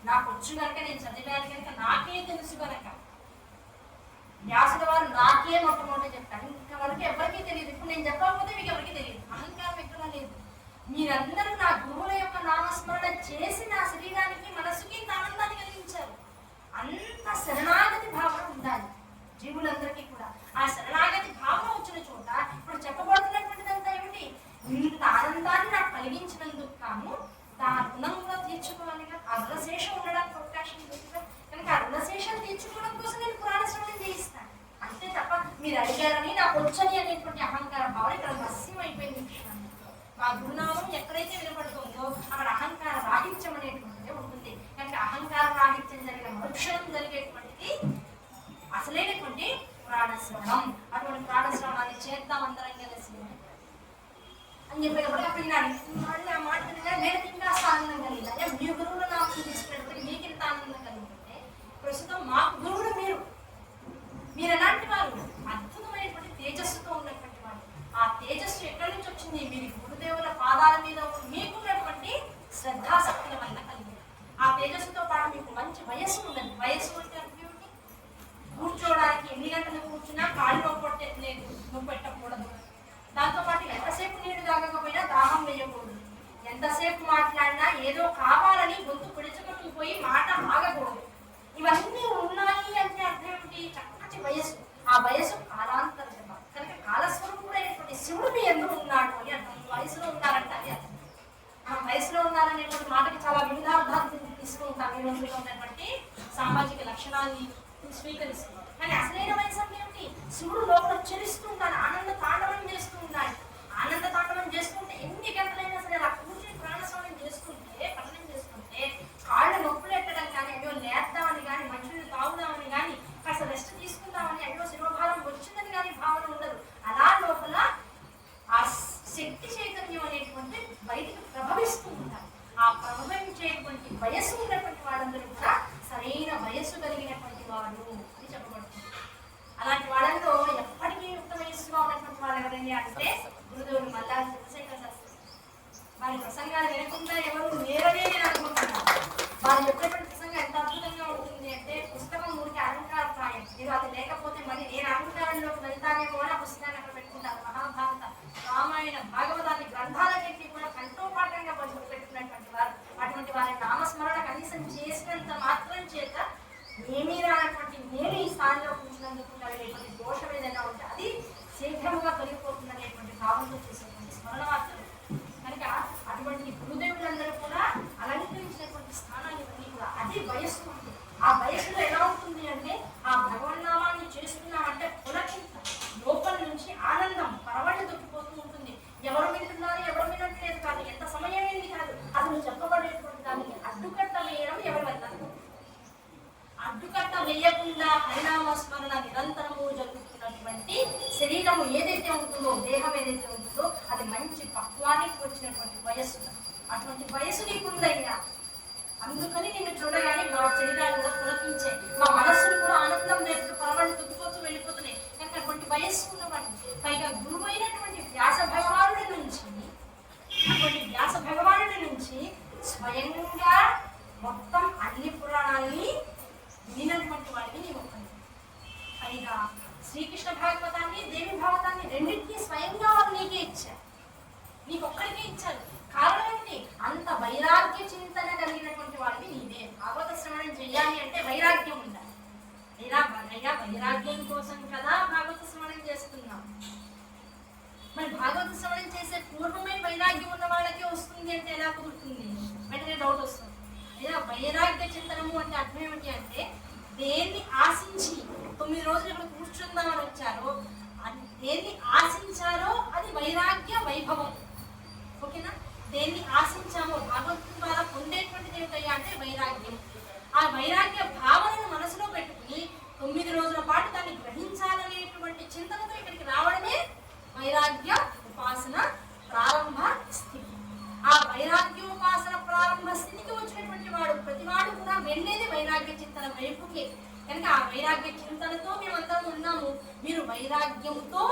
S2: నాకు వచ్చు కనుక, నేను చదివాను కనుక, నాకే తెలుసు కనుక. వ్యాసుల వారు నాకే మొట్టమొదటి చెప్పారు, ఇంతవరకు ఎవరికీ తెలియదు. ఇప్పుడు నేను చెప్పకపోతే మీకు ఎవరికి తెలియదు. అహంకారం ఎక్కడ లేదు. మీరందరూ నా గురువుల యొక్క నామస్మరణ చేసి నా శరీరానికి మనస్సుకి ఇంత ఆనందాన్ని కలిగించారు. అంత శరణాగతి భావన ఉండాలి జీవులందరికీ కూడా. ఆ శరణాగతి భావన వచ్చిన చోట ఇప్పుడు చెప్పబడుతున్నటువంటిదంతా ఏమిటి, ఇంత ఆనందాన్ని నాకు కలిగించినందుకు కాను దాని రుణం కూడా తీర్చుకోవాలిగా. ఆ రుణశేషం ఉండడానికి అవకాశం లేదు కనుక ఆ రుణశేషం తీర్చుకోవడం కోసం నేను పురాణ శ్రవణం చేయిస్తాను అంతే తప్ప మీరు అడిగారని నాకు వచ్చని అనేటువంటి అహంకార భావన ఇక్కడ నస్యం అయిపోయింది. మా గురునామం ఎక్కడైతే వినపడుతుందో అక్కడ అహంకార రాహిత్యం అనేటువంటిదే ఉంటుంది. కనుక అహంకార రాహిత్యం జరిగిన మరుక్షణం జరిగేటువంటిది అసలైనటువంటి పురాణ శ్రవణం. అటువంటి పురాణ శ్రవణాన్ని చేద్దాం అందరం కలిసి అని చెప్పేటప్పుడు అప్పుడు మళ్ళీ ఆ మాట నేను ఇంకా ఆనందం కలిగింది. అదే మీ గురువులు నాకు తీసుకునేటప్పటికి మీకు ఇంత ఆనందం కలిగిందంటే, ప్రస్తుతం మాకు గురువులు మీరు ఎలాంటి వారు, అద్భుతమైనటువంటి తేజస్సుతో ఉన్నటువంటి వారు. ఆ తేజస్సు ఎక్కడి నుంచి వచ్చింది, మీరు గురుదేవుల పాదాల మీద మీకున్నటువంటి శ్రద్ధాశక్తుల వల్ల కలిగింది. ఆ తేజస్సుతో పాటు మీకు మంచి వయస్సు ఉన్నది. వయస్సు అంటే అర్థమేమిటి, కూర్చోవడానికి ఎన్ని గంటలు కూర్చున్నా కాళ్ళు నొప్పి పెట్టకూడదు. దాంతోపాటు ఎంతసేపు నీళ్లు తాగకపోయినా దాహం వేయకూడదు. ఎంతసేపు మాట్లాడినా ఏదో కావాలని గొంతు పిడుచుకుంటుపోయి మాట ఆగకూడదు. ఇవన్నీ ఉన్నాయి అంటే అర్థం ఏమిటి, చక్కటి వయస్సు. ఆ వయస్సు కాలాంతరం కనుక కాలస్వరూపుడైనటువంటి శివుడు మీ ఎందుకు ఉన్నాడు అని అర్థం. వయసులో ఉన్నారంటే అది అర్థం. ఆ వయసులో ఉన్నారనేటువంటి మాటకి చాలా వివిధార్థాలు తీసుకుంటాం ఈ రోజుల్లో ఉన్నటువంటి సామాజిక లక్షణాలు. లక్షణాన్ని స్వీకరిస్తుంది. కానీ అసలైన వయసు అంటే ఏమిటి? శివుడు లోపల చెలిస్తూ ఉంటాడు, ఆనంద తాండవం చేస్తూ ఉన్నాడు. ఆనంద తాండవం చేస్తుంటే ఎన్ని గంటలైనా సరే అలా కూర్చొని ప్రాణస్వామ్యం చేస్తుంటే, పఠనం చేస్తుంటే కాళ్ళు నొప్పులు ఎట్టడం కానీ, అయ్యో లేద్దామని కానీ, మనుషుల్ని తాగుదామని కానీ, కాస్త రెస్ట్ తీసుకుందామని, అయ్యో శిరోభారం వచ్చిందని కానీ భావన ఉండదు. అలా లోపల ఆ శక్తి చైతన్యం అనేటువంటి బయటకు ప్రభవిస్తూ ఉంటారు. ఆ ప్రభవించేటువంటి వయస్సు ఉన్నటువంటి వాళ్ళందరూ కూడా సరైన వయస్సు కలిగినటువంటి వాడు అని చెప్పబడుతుంది. అలాంటి వాళ్ళలో ఎప్పటికీ యుక్త వయస్సుగా ఉన్నటువంటి వాళ్ళు ఎవరండి అంటే గురుదేవుడు మల్లాది చంద్రశేఖర శాస్త్రి. వారి ప్రసంగాలు వినకుండా ఎవరు నేరనే నేను అనుకుంటున్నాను. వారు చెప్పేటువంటి ప్రసంగం ఎంత అద్భుతంగా ఉంటుంది అంటే, పుస్తకం ఊరికి అలంకారప్రాయం. మీరు అది లేకపోతే మరి నేను అలంకారంలోకి వెళ్తానేమో అని ఆ పుస్తకాన్ని అక్కడ పెట్టుకుంటారు. మహాభారత, రామాయణ, భాగవతాన్ని గ్రంథాలన్నింటినీ కూడా కంఠోపాఠంగా పెట్టుకున్నటువంటి వారు. అటువంటి వారి నామస్మరణ కనీసం చేసినంత మాత్రం చేత ఏమీ రానటువంటి నేను ఈ స్థానంలో కూర్చున్నందుకు కలిగేటువంటి దోషం ఏదైనా ఉంటే అది శీఘ్రంగా తొలగిపోతుంది అనేటువంటి భావంతో చేసేటువంటి స్మరణ మాత్రం. కనుక అటువంటి గురుదేవులందరూ కూడా అలంకరించినటువంటి స్థానాన్ని కూడా అది వయస్సు ఉంటుంది. ఆ వయస్సులో ఎలా ఉంటుంది అంటే, ఆ భగవన్నామాన్ని చేస్తున్నామంటే పులకింత లోపల నుంచి ఆనందం పరవళ్ళు దొక్కిపోతూ ఉంటుంది. ఎవరు వింటున్నారు, ఎవరు వినట్లేదు కాదు, ఎంత సమయం అయింది కాదు, అసలు చెప్పబడేటువంటి దానికి అడ్డుకట్ట వేయడం ఎవరి వల్ల? అడ్డుకట్ట వేయకుండా హరినామస్మరణ నిరంతరము జరుగుతున్నటువంటి శరీరము ఏదైతే ఉంటుందో, దేహం ఏదైతే ఉంటుందో అది మంచి పక్వానికి వచ్చినటువంటి వయస్సు. అటువంటి వయసు నీకుందయ్యా, అందుకని నిన్ను చూడగానే మా శరీరాలు కూడా పులకించే, మా మనస్సులు కూడా ఆనందం రేపు పరవాళ్ళు తొక్కిపోతూ వెళ్ళిపోతున్నాయి. కనుక అటువంటి వయస్సు ఉన్నవాడు. పైగా గురువైనటువంటి వ్యాస భగవానుడి నుంచి స్వయంగా మొత్తం అన్ని పురాణాలని వినినటువంటి వాడిని నీ ఒక్కని. పైగా శ్రీకృష్ణ భాగవతాన్ని, దేవి భాగవతాన్ని రెండింటినీ స్వయంగా వాళ్ళు నీకే ఇచ్చారు, నీకొక్కడికే ఇచ్చారు. కారణం ఏంటి? అంత వైరాగ్య చింతన కలిగినటువంటి వాడిని నీవే. భాగవత శ్రవణం చెయ్యాలి అంటే వైరాగ్యం ఉండాలి. వైరాగ్యం కోసం కదా భాగవత శ్రవణం చేస్తున్నాం. మరి భాగవత శ్రవణం చేసే పూర్వమే వైరాగ్యం ఉన్న వాళ్ళకే వస్తుంది అంటే ఎలా కుదురుతుంది? వెంటనే డౌట్ వస్తుంది. లేదా వైరాగ్య చింతనము అంటే అర్థం ఏమిటి అంటే, దేన్ని ఆశించి 9 రోజులు ఇక్కడ కూర్చుందామని వచ్చారో, దేన్ని ఆశించారో అది వైరాగ్య వైభవం. ఓకేనా? దేన్ని ఆశించామో భగవంతుని ద్వారా పొందేటువంటిది ఏమిటయ్యా అంటే వైరాగ్యం. ఆ వైరాగ్య భావనను మనసులో పెట్టుకుని 9 రోజుల పాటు దాన్ని గ్రహించాలనేటువంటి చింతనతో ఇక్కడికి రావడమే వైరాగ్య ఉపాసన ప్రారంభ స్థితి. ఆ వైరాగ్యోపాసన ప్రారంభ స్థితికి వచ్చినటువంటి వాడు ప్రతివాడు కూడా వెళ్ళేది వైరాగ్య చింతన వైపుకి. కనుక ఆ వైరాగ్య చింతనతో మేమందరం ఉన్నాము. మీరు వైరాగ్యంతో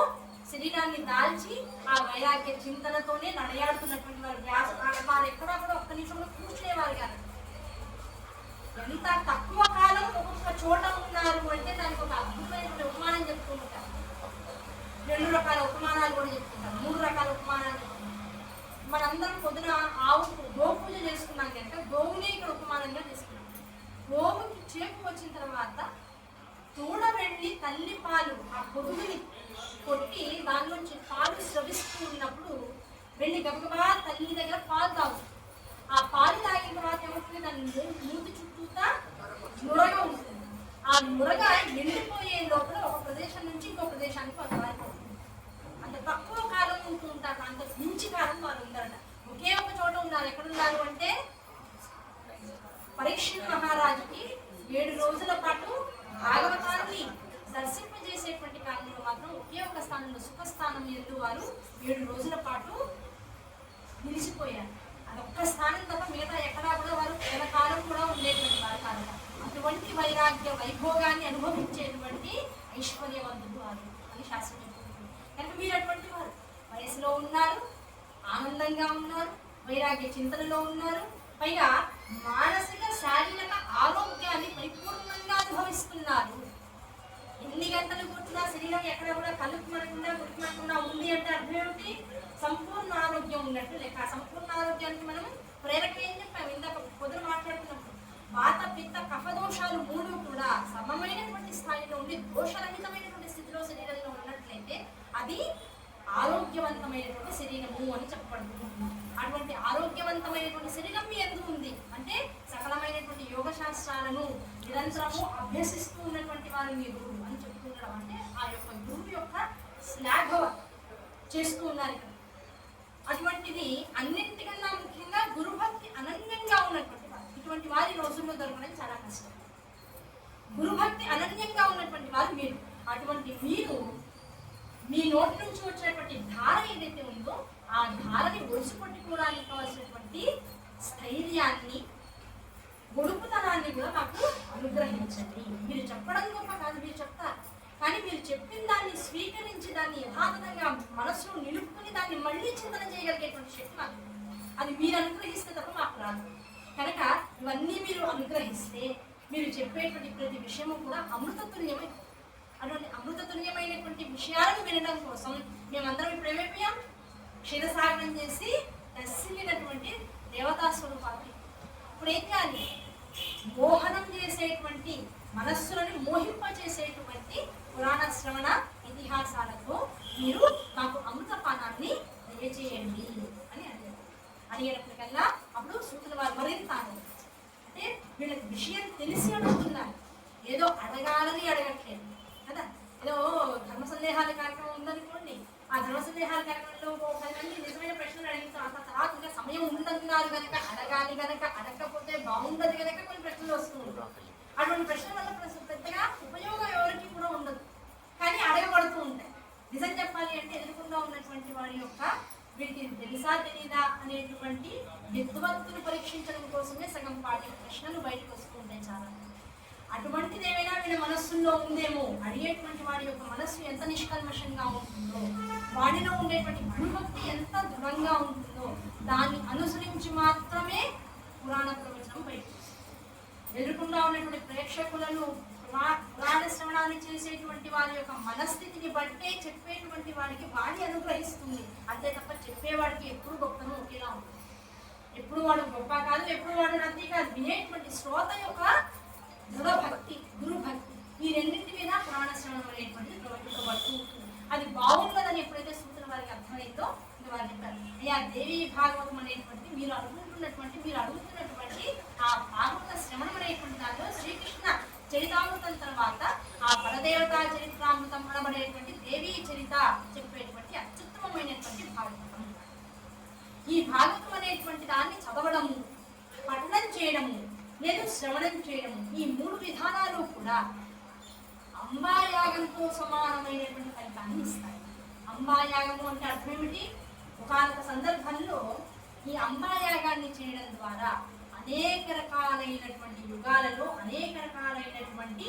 S2: శరీరాన్ని దాల్చి ఆ వైరాగ్య చింతనతోనే నడయాడుతున్నటువంటి వారు. వారు ఎక్కడా కూడా ఒక్క నిమిషంలో కూర్చునేవారు కాదు. ఎంత తక్కువ కాలం ఒక్కొక్క చోట ఉన్నారు అంటే దానికి ఒక అద్భుతమైనటువంటి ఉపమానం చెప్తూ ఉంటారు. 2 రకాల ఉపమానాలు కూడా చెప్తుంటారు, 3 రకాల ఉపమానాలు చెప్తుంటారు. మనందరం పొద్దున ఆవుకు గోపూజ చేసుకున్నాం కనుక గోవునే ఇక్కడ ఉపమానంగా తీసుకున్నాం. గోవుకి చేపు వచ్చిన తర్వాత తోడ వెళ్ళి తల్లి పాలు ఆ పొదుగుని కొట్టి దానిలోంచి పాలు స్రవిస్తూ ఉన్నప్పుడు వెళ్ళి గబగబా తల్లి దగ్గర పాలు తాగుతుంది. ఆ పాలు తాగిన తర్వాత ఏమవుతుంది? దాని మూతి చుట్టూతా నురగ ఉంటుంది. ఆ నురగ ఎండిపోయే లోపల ఒక ప్రదేశం నుంచి ఇంకో ప్రదేశానికి వాళ్ళు మారిపోతుంది. అంత తక్కువ కాలం ఉంటూ ఉంటారు, అంత మించి కాలం వాళ్ళు ఉండారట. ఒకే ఒక చోట ఉన్నారు. ఎక్కడున్నారు అంటే పరీక్షిత్ మహారాజుకి 7 రోజుల పాటు భాగవతాన్ని దర్శింపజేసేటువంటి కాలంలో మాత్రం ఒకే ఒక స్థానంలో సుఖస్థానం ఎందు వారు 7 రోజుల పాటు నిలిచిపోయారు. అదొక్క స్థానం తప్ప మిగతా ఎక్కడా కూడా వారు కాలం కూడా ఉండేటువంటి వారు కాదు. అటువంటి వైరాగ్య వైభోగాన్ని అనుభవించేటువంటి ఐశ్వర్యవంతుడు వారు అని శాస్త్రం చెప్తుంది. కనుక మీరు అటువంటి వారు వయసులో ఉన్నారు, ఆనందంగా ఉన్నారు, వైరాగ్య చింతనలో ఉన్నారు, పైగా మానసిక శారీరక ఆరోగ్యాన్ని పరిపూర్ణంగా అనుభవిస్తున్నారు. ఎన్ని గంటలు కూర్చున్నా శరీరం ఎక్కడ కూడా కలుపుమనకుండా ఉంది అంటే అర్థం ఏమిటి? సంపూర్ణ ఆరోగ్యం ఉన్నట్టు లెక్క. సంపూర్ణ ఆరోగ్యానికి మనం ప్రేరక ఏం చెప్పాము ఇందాక పొద్దున మాట్లాడుతున్నప్పుడు, వాత పిత్త కఫ దోషాలు 3 కూడా సమమైనటువంటి స్థాయిలో ఉండి దోషరహితమైనటువంటి స్థితిలో శరీరంలో ఉన్నట్లయితే అది ఆరోగ్యవంతమైనటువంటి శరీరము అని చెప్పబడుతుంది. అటువంటి ఆరోగ్యవంతమైనటువంటి శరీరం మీ ఎందుకు ఉంది అంటే సకలమైనటువంటి యోగ శాస్త్రాలను నిరంతరము అభ్యసిస్తూ ఉన్నటువంటి వారు మీ గురువు అని చెప్తుండడం అంటే ఆ యొక్క గురువు యొక్క శ్లాఘవ చేస్తూ ఉన్నారు ఇక్కడ. అటువంటిది అన్నింటికన్నా ముఖ్యంగా గురుభక్తి అనన్యంగా ఉన్నటువంటి వారు. ఇటువంటి వారి రోజుల్లో దొరకడం చాలా కష్టం. గురుభక్తి అనన్యంగా ఉన్నటువంటి వారు మీరు. అటువంటి మీరు మీ నోటి నుంచి వచ్చినటువంటి ధార ఏదైతే ఉందో ఆ ధారని ఒడిసిపట్టుకోవడానికి కావాల్సినటువంటి స్థైర్యాన్ని, గొడుపుతనాన్ని కూడా మాకు అనుగ్రహించండి. మీరు చెప్పడం గొప్ప కాదు, మీరు చెప్తారు, కానీ మీరు చెప్పిన దాన్ని స్వీకరించి దాన్ని యథాతథంగా మనసులో నిలుపుకుని దాన్ని మళ్ళీ చింతన చేయగలిగేటువంటి శక్తి మాకు. అది మీరు అనుగ్రహిస్తే తప్ప మాకు రాదు. కనుక ఇవన్నీ మీరు అనుగ్రహిస్తే మీరు చెప్పేటువంటి ప్రతి విషయము కూడా అమృతతుల్యమై, అటువంటి అమృతతుల్యమైనటువంటి విషయాలను వినడం కోసం మేమందరం ఇప్పుడు ఏమైపోయాం, క్షీరసాగరం చేసి దర్శించినటువంటి దేవతా స్వరూపాలు. ఇప్పుడు ఏం చేయాలి, మోహనం చేసేటువంటి మనస్సులను మోహింపచేసేటువంటి పురాణ శ్రవణ ఇతిహాసాలతో మీరు మాకు అమృతపానాన్ని దయచేయండి అని అడిగారు. అడిగేటప్పటికల్లా అప్పుడు సూతుల వారు మరింత అంటే వీళ్ళకి విషయం తెలిసి అడుగుతున్నారు, ఏదో అడగాలని అడగట్లేదు కదా. ఏదో ధర్మ సందేహాల కార్యక్రమం ఉందనుకోండి, ఆ ధర్మ సందేహాల కార్యక్రమంలో 10 మంది నిజమైన ప్రశ్నలు అడిగిన తర్వాత ఇంకా సమయం ఉందన్నారు కనుక అడగాలి, కనుక అడగకపోతే బాగుండదు కనుక కొన్ని ప్రశ్నలు వస్తూ ఉంటాయి. అటువంటి ప్రశ్నల వల్ల పెద్దగా ఉపయోగం ఎవరికి కూడా ఉండదు, కానీ అడగబడుతూ ఉంటాయి. నిజం చెప్పాలి అంటే ఎదుర్కొండా ఉన్నటువంటి వాడి యొక్క వీటికి తెలుసా తెలీదా అనేటువంటి విద్వత్తును పరీక్షించడం కోసమే సగం పాటి ప్రశ్నలు బయటకు వస్తూ ఉంటాయి చాలా. అటువంటిది ఏమైనా వీళ్ళ మనస్సుల్లో ఉందేమో, అడిగేటువంటి వాడి యొక్క మనస్సు ఎంత నిష్కల్మషంగా ఉంటుందో, వాడిలో ఉండేటువంటి గురుభక్తి ఎంత దృఢంగా ఉంటుందో దాన్ని అనుసరించి మాత్రమే పురాణ ప్రవచనం బయటకు. ఎదుర్కొండా ఉన్నటువంటి ప్రేక్షకులను పురాణ శ్రవణాన్ని చేసేటువంటి వారి యొక్క మనస్థితిని బట్టే చెప్పేటువంటి వాడికి వాడి అనుగ్రహిస్తుంది. అంతే తప్ప చెప్పేవాడికి ఎప్పుడు గొప్పతనం ఒకేలా ఉంటుంది. ఎప్పుడు వాడు గొప్ప కాదు, ఎప్పుడు వాడు రద్దీ కాదు. వినేటువంటి శ్రోత యొక్క దృఢభక్తి, గురుభక్తి, ఈ రెండింటి మీద పురాణ శ్రవణం అనేటువంటిది ప్రవర్తించబడుతూ ఉంటుంది. అది బాగుండదని ఎప్పుడైతే సూత్రం వారికి అర్థమైందో ఇంకా వారు చెప్పారు, అయ్యా దేవి భాగవతం అనేటువంటి మీరు అడుగుతున్నటువంటి ఆ భాగవత శ్రవణం అనేటువంటి దానిలో శ్రీకృష్ణ చరితామృతం తర్వాత ఆ పరదేవతా చరిత్రామృతం అనబడేటువంటి దేవీ చరిత చెప్పేటువంటి అత్యుత్తమమైనటువంటి భాగవతం. ఈ భాగవతం అనేటువంటి దాన్ని చదవడము, పఠనం చేయడము లేదు శ్రవణం చేయడము, ఈ 3 విధానాలు కూడా అంబాయాగంతో సమానమైనటువంటి ఫలితాన్ని ఇస్తాయి. అంబాయాగము అంటే అర్థం ఏమిటి, ఒకానొక సందర్భంలో ఈ అంబాయాగాన్ని చేయడం ద్వారా అనేక రకాలైనటువంటి యుగాలలో అనేక రకాలైనటువంటి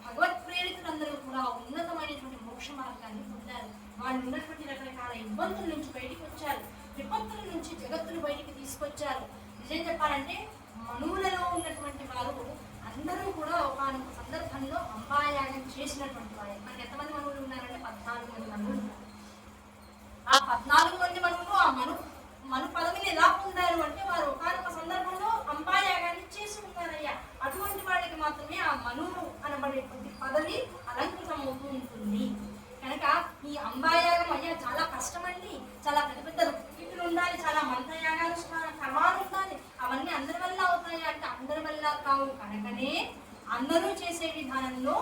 S2: భగవత్ ప్రేరితులందరూ కూడా ఉన్నతమైనటువంటి మోక్ష మార్గాన్ని పొందారు. వాళ్ళు ఉన్నటువంటి రకరకాల ఇబ్బందుల నుంచి బయటికి వచ్చారు, విపత్తుల నుంచి జగత్తును బయటికి తీసుకొచ్చారు. నిజం చెప్పాలంటే మనువులలో ఉన్నటువంటి వారు అందరూ కూడా ఒకనొక సందర్భంలో అంబాయాగం చేసినటువంటి వారు. మనకి ఎంతమంది మనువులు ఉన్నారంటే 14 మంది మనువులు ఉన్నారు. ఆ 14 మంది మనువులు ఆ మను పదవిని ఎలా పొందారు అంటే వారు ఒకనొక సందర్భంలో అంబాయాగాన్ని చేసి ఉన్నారయ్యా. అటువంటి వాళ్ళకి మాత్రమే ఆ మనువు అనబడేటువంటి పదవి అలంకృతమవుతూ ఉంటుంది. కనుక ఈ అంబాయాగం అయ్యా చాలా కష్టమండి, చాలా పెద్ద పెద్ద రుక్మితులు ఉండాలి, చాలా మంత్రయాగాలు కర్మాలు ఉండాలి, అవన్నీ అందరి వల్ల అవుతాయి అంటే అందరి వల్ల కావు. కనుకనే అందరూ చేసే విధానంలో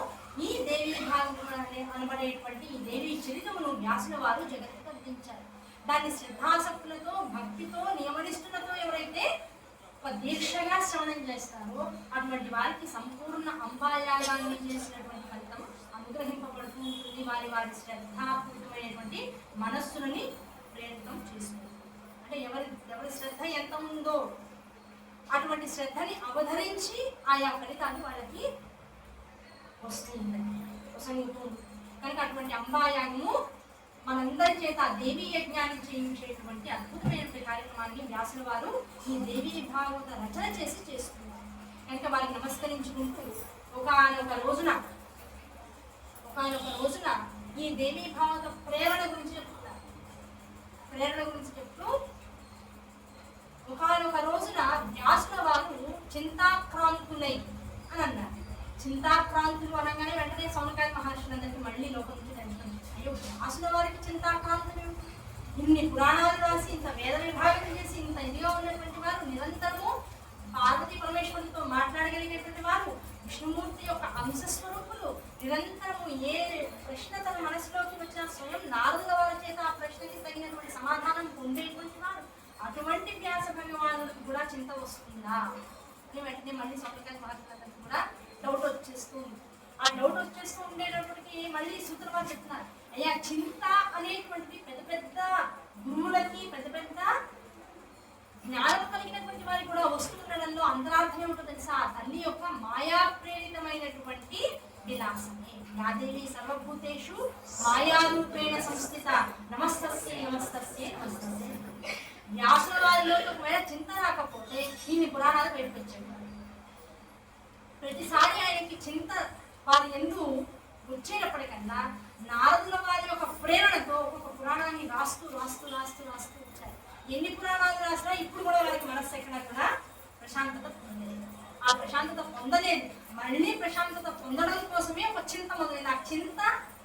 S2: ఈ దేవీ భాగవతం అనబడేటువంటి ఈ దేవీ చరితమును వ్యాసుల వారు జగత్తుకు అందించారు. దాన్ని శ్రద్ధాసక్తులతో భక్తితో నియమనిష్ఠులతో ఎవరైతే ఒక దీక్షగా శ్రవణం చేస్తారో అటువంటి వారికి సంపూర్ణ అంబాయాగాన్ని చేసినటువంటి ఫలితం అనుగ్రహింపబడుతూ ఉంటుంది. వారి శ్రద్ధాపూరితమైనటువంటి మనస్సులని ప్రేరితం చేస్తుంది. అంటే ఎవరి శ్రద్ధ ఎంత ఉందో అటువంటి శ్రద్ధని అవధరించి ఆయా ఫలితాన్ని వాళ్ళకి వస్తూ ఉంటాయి, వసంగుతూ ఉంటుంది. కనుక అటువంటి అంబాయాగము మనందరి చేత దేవీ యజ్ఞాన్ని చేయించేటువంటి అద్భుతమైనటువంటి కార్యక్రమాన్ని వ్యాసుల వారు ఈ దేవీ భాగవత రచన చేసి చేస్తున్నారు. కనుక వారికి నమస్కరించుకుంటూ ఒకనొక రోజున ఈ దేవీ భాగవత ప్రేరణ గురించి చెప్తున్నారు. ప్రేరణ గురించి చెప్తూ ఒకనొక రోజున వ్యాసుల వారు చింతాక్రాంతులై అని అన్నారు. చింతాక్రాంతులు అనగానే వెంటనే సౌనకాయ మహర్షులందరికీ మళ్ళీ లోకం నుంచి టెన్షన్, అయ్యో వ్యాసుల వారికి చింతాక్రాంతులు, ఇన్ని పురాణాలు రాసి ఇంత వేద విభాగం చేసి ఇంత ఇదిగా ఉన్నటువంటి వారు, నిరంతరము పార్వతీ పరమేశ్వరులతో మాట్లాడగలిగినటువంటి వారు, విష్ణుమూర్తి యొక్క అంశ స్వరూపులు. నిరంతరము ఏ ప్రశ్న తన మనసులోకి వచ్చినా స్వయం నారదుల వారి చేత ఆ ప్రశ్నకి తగినటువంటి సమాధానం పొందేటువంటి వారు. అటువంటి వ్యాస భగవానుడికి కూడా చింత వస్తుందా అని వెంటనే మళ్ళీ సౌకర్యాన్ని మహర్షులందరికీ కూడా డౌట్ వచ్చేస్తుంది. ఆ డౌట్ వచ్చేస్తూ ఉండేటప్పటికి మళ్ళీ సూత్ర వారు చెప్తున్నారు, అయ్యా చింత అనేటువంటిది పెద్ద పెద్ద గురువులకి పెద్ద పెద్ద జ్ఞానం కలిగినటువంటి వారికి కూడా వస్తుండడంలో అంతరార్థం ఏమిటో తెలుసా? తల్లి యొక్క మాయా ప్రేరితమైనటువంటి విలాసమే. యాదేవి సర్వభూతేషు మాయారూపేణ సంస్థిత నమస్తస్యే నమస్తస్యే నమస్తస్యే. వ్యాసుల వారిలో ఒకవేళ చింత రాకపోతే ఇన్ని పురాణాలు బయటకు వచ్చాడు. ప్రతిసారి ఆయనకి చింత వారి ఎందు వచ్చేటప్పటికన్నా నారదుల వారి యొక్క ప్రేరణతో ఒక్కొక్క పురాణాన్ని రాస్తూ రాస్తూ రాస్తూ రాస్తూ వచ్చారు. ఎన్ని పురాణాలు రాసినా ఇప్పుడు కూడా వారికి మనస్సు ఎక్కడ కూడా ప్రశాంతత పొందలేదు. ఆ ప్రశాంతత పొందలేదు. మళ్ళీ ప్రశాంతత పొందడం కోసమే ఒక చింత మొదలైంది. ఆ చింత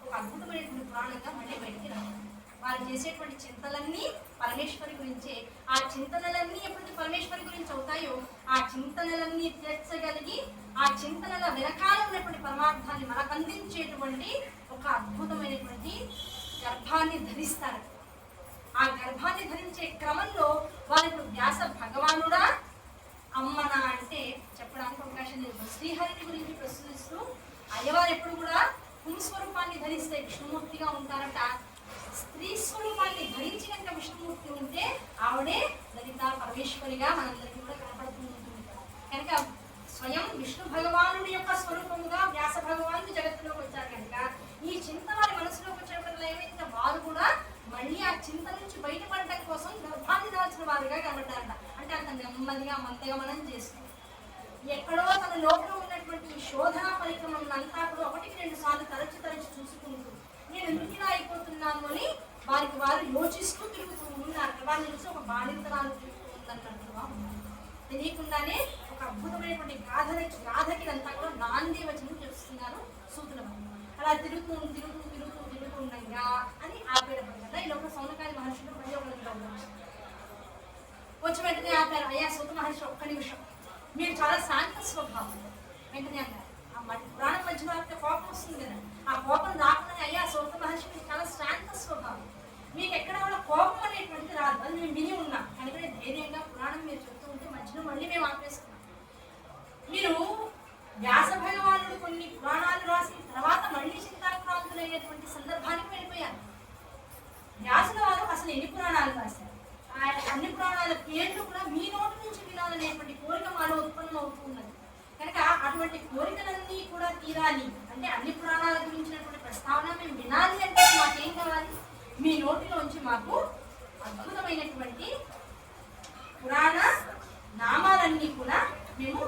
S2: ఒక అద్భుతమైనటువంటి పురాణంగా మళ్ళీ బయటికి రావాలి. వారు చేసేటువంటి చింతలన్నీ పరమేశ్వరి గురించే. ఆ చింతనలన్నీ ఎప్పుడైతే పరమేశ్వరి గురించి అవుతాయో ఆ చింతనలన్నీ తీర్చగలిగి ఆ చింతనల వెనకాల ఉన్నటువంటి పరమార్థాన్ని మనకు అందించేటువంటి ఒక అద్భుతమైనటువంటి గర్భాన్ని ధరిస్తారు. ఆ గర్భాన్ని ధరించే క్రమంలో వారు ఇప్పుడు వ్యాస భగవానుడా అమ్మన అంటే చెప్పడానికి అవకాశం లేదు. శ్రీహరిని గురించి ప్రశ్నిస్తూ అయ్యవారు ఎప్పుడు కూడా పుంస్వరూపాన్ని ధరిస్తే విష్ణుమూర్తిగా ఉంటారట. స్త్రీ స్వరూపాన్ని ధరించినాక విష్ణుమూర్తి ఉంటే ఆవిడే లలిత పరమేశ్వరిగా మనందరికీ కూడా కనపడుతూ ఉంటుంది. కనుక స్వయం విష్ణు భగవానుడి యొక్క స్వరూపముగా వ్యాస భగవానుడు జగత్తులోకి వచ్చారు. కనుక ఈ చింత వారి మనసులోకి వచ్చేటప్పుడు ఏమైతే వారు కూడా మళ్ళీ ఆ చింత నుంచి బయటపడటం కోసం గర్భాన్ని దాల్చిన వారుగా కనబడ్డారట. అంటే అంత నెమ్మదిగా మంతగా మనం చేస్తాం. ఎక్కడో తన లోపల ఉన్నటువంటి శోధన పరిక్రమంతా కూడా 1-2 సార్లు తరచి తరచి చూసుకుంటూ నేను ఎందుకు ఇలా అయిపోతున్నాను అని వారికి వారు యోచిస్తూ తిరుగుతూ ఉన్నారు. వాళ్ళని చూసి ఒక బాధితురాలు తిరుగుతూ ఉందన్నట్టుగా ఉన్నారు. తెలియకుండానే ఒక అద్భుతమైనటువంటి గాథకి అంతా కూడా నాంది వచనం చేస్తున్నారు సూతుల వారు. అలా తిరుగుతూ తిరుగుతూ తిరుగుతూ తిరుగుతూ ఉండగా అని ఆపేటప్పుడు ఇలా ఒక సౌనకాది మహర్షులు మళ్ళీ ఒకరు వచ్చి వెంటనే ఆపారు. అయ్యా సూత మహర్షి ఒక్క నిమిషం, మీరు చాలా శాంత స్వభావం. వెంటనే అన్నారు, ఆ పురాణం మధ్యలో కోపం వస్తుంది కదా, ఆ కోపం రాకుండా అయ్యా సూత మహర్షి మీరు చాలా శాంత స్వభావం, మీకు ఎక్కడ కూడా కోపం అనేటువంటిది రాదు. అది మేము విని ఉన్నాం కనుక ధైర్యంగా పురాణం మీరు చెప్తూ ఉంటే మధ్యలో మళ్ళీ మేము ఆపేస్తున్నాం. మీరు వ్యాస భగవానుడు కొన్ని పురాణాలు రాసిన తర్వాత మళ్ళీ చింతాక్రాంతులైనటువంటి సందర్భానికి వెళ్ళిపోయారు. వ్యాసుల వారు అసలు ఎన్ని పురాణాలు రాశారు, ఆయన అన్ని పురాణాల పేర్లు కూడా మీ నోటి నుంచి వినాలనేటువంటి కోరిక మాలో ఉత్పన్నం అవుతూ ఉన్నది. కనుక అటువంటి కోరికలన్నీ కూడా తీరాలి అంటే అన్ని పురాణాల గురించినటువంటి ప్రస్తావన మేము వినాలి అంటే మాకేం కావాలి? మీ నోటిలోంచి మాకు అద్భుతమైనటువంటి పురాణ నామాలన్నీ కూడా మేము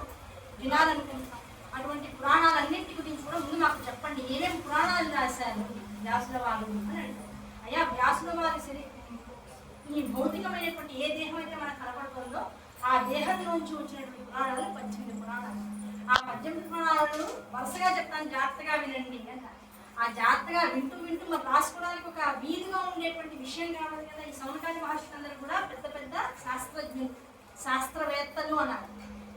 S2: వినాలనుకుంటున్నాం. అటువంటి పురాణాలన్నింటి గురించి కూడా ముందు మాకు చెప్పండి, ఏమేమి పురాణాలు రాశారు వ్యాసుల వారు అని అంటారు. అయ్యా వ్యాసుల వారి ఈ భౌతికమైనటువంటి ఏ దేహం అయితే మనకు కనపడుతుందో ఆ దేహంలోంచి వచ్చినటువంటి పురాణాలు 18 పురాణాలు. ఆ 18 పురాణాలను వరుసగా చెప్తాను, జాగ్రత్తగా వినండి అంట. ఆ జాగ్రత్తగా వింటూ వింటూ మరి రాసుకోవడానికి ఒక వీలుగా ఉండేటువంటి విషయం కావాలి కదా. ఈ సౌనకాది మహర్షులందరూ కూడా పెద్ద పెద్ద శాస్త్రజ్ఞులు, శాస్త్రవేత్తలు అన్నారు.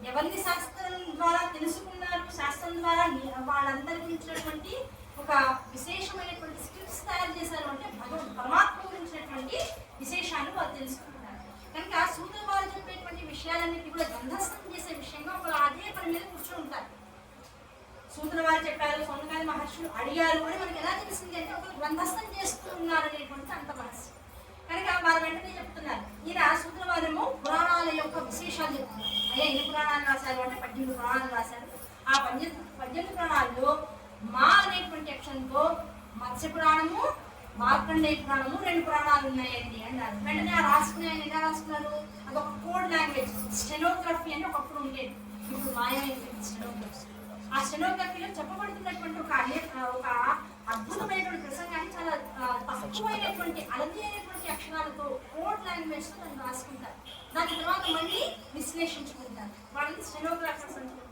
S2: ఎవరిని శాస్త్రం ద్వారా తెలుసుకున్నారు, శాస్త్రం ద్వారా వాళ్ళందరి గురించినటువంటి ఒక విశేషమైనటువంటి స్క్రిప్ట్స్ తయారు చేశారు అంటే పరమాత్మ గురించినటువంటి విశేషాలు వారు తెలుసుకుంటున్నారు. కనుక సూతుల వారు చెప్పేటువంటి విషయాలన్నిటి కూడా గ్రంథస్థం చేసే విషయంగా ఒక అదే పని మీద కూర్చొని ఉంటారు. సూతుల వారు చెప్పారు, సౌనకాది మహర్షులు అడిగారు అని మనకి ఎలా తెలిసింది అంటే ఒక గ్రంథస్థం చేస్తూ ఉన్నారు అనేటువంటి అంత మనస్సు. కనుక వారు వెంటనే చెప్తున్నారు, ఈయన సూతుల వారేమో పురాణాల యొక్క విశేషాలు చెప్తున్నారు. అయ్యా ఎన్ని పురాణాలు రాశారు అంటే 18 పురాణాలు రాశారు. ఆ 18 పురాణాల్లో మా అనేటువంటి అక్షరంతో మత్స్య పురాణము, మార్కండేయ పురాణము 2 పురాణాలు ఉన్నాయండి అన్నారు. వెంటనే ఆ రాసుకునే ఆయన ఎలా రాసుకున్నారు? అదొక కోడ్ లాంగ్వేజ్, స్టెనోగ్రఫీ అని ఒకప్పుడు ఉండేది, ఇప్పుడు మాయమైనటువంటి స్టెనోగ్రఫీ. ఆ స్టెనోగ్రఫీలో చెప్పబడుతున్నటువంటి ఒక అద్భుతమైనటువంటి ప్రసంగాన్ని చాలా తక్కువైనటువంటి అలది అయినటువంటి అక్షరాలతో కోడ్ లాంగ్వేజ్తో దాన్ని రాసుకుంటారు. దాని తర్వాత మళ్ళీ విశ్లేషించుకుంటారు. వాళ్ళని స్టెనోగ్రాఫర్స్ అంటారు.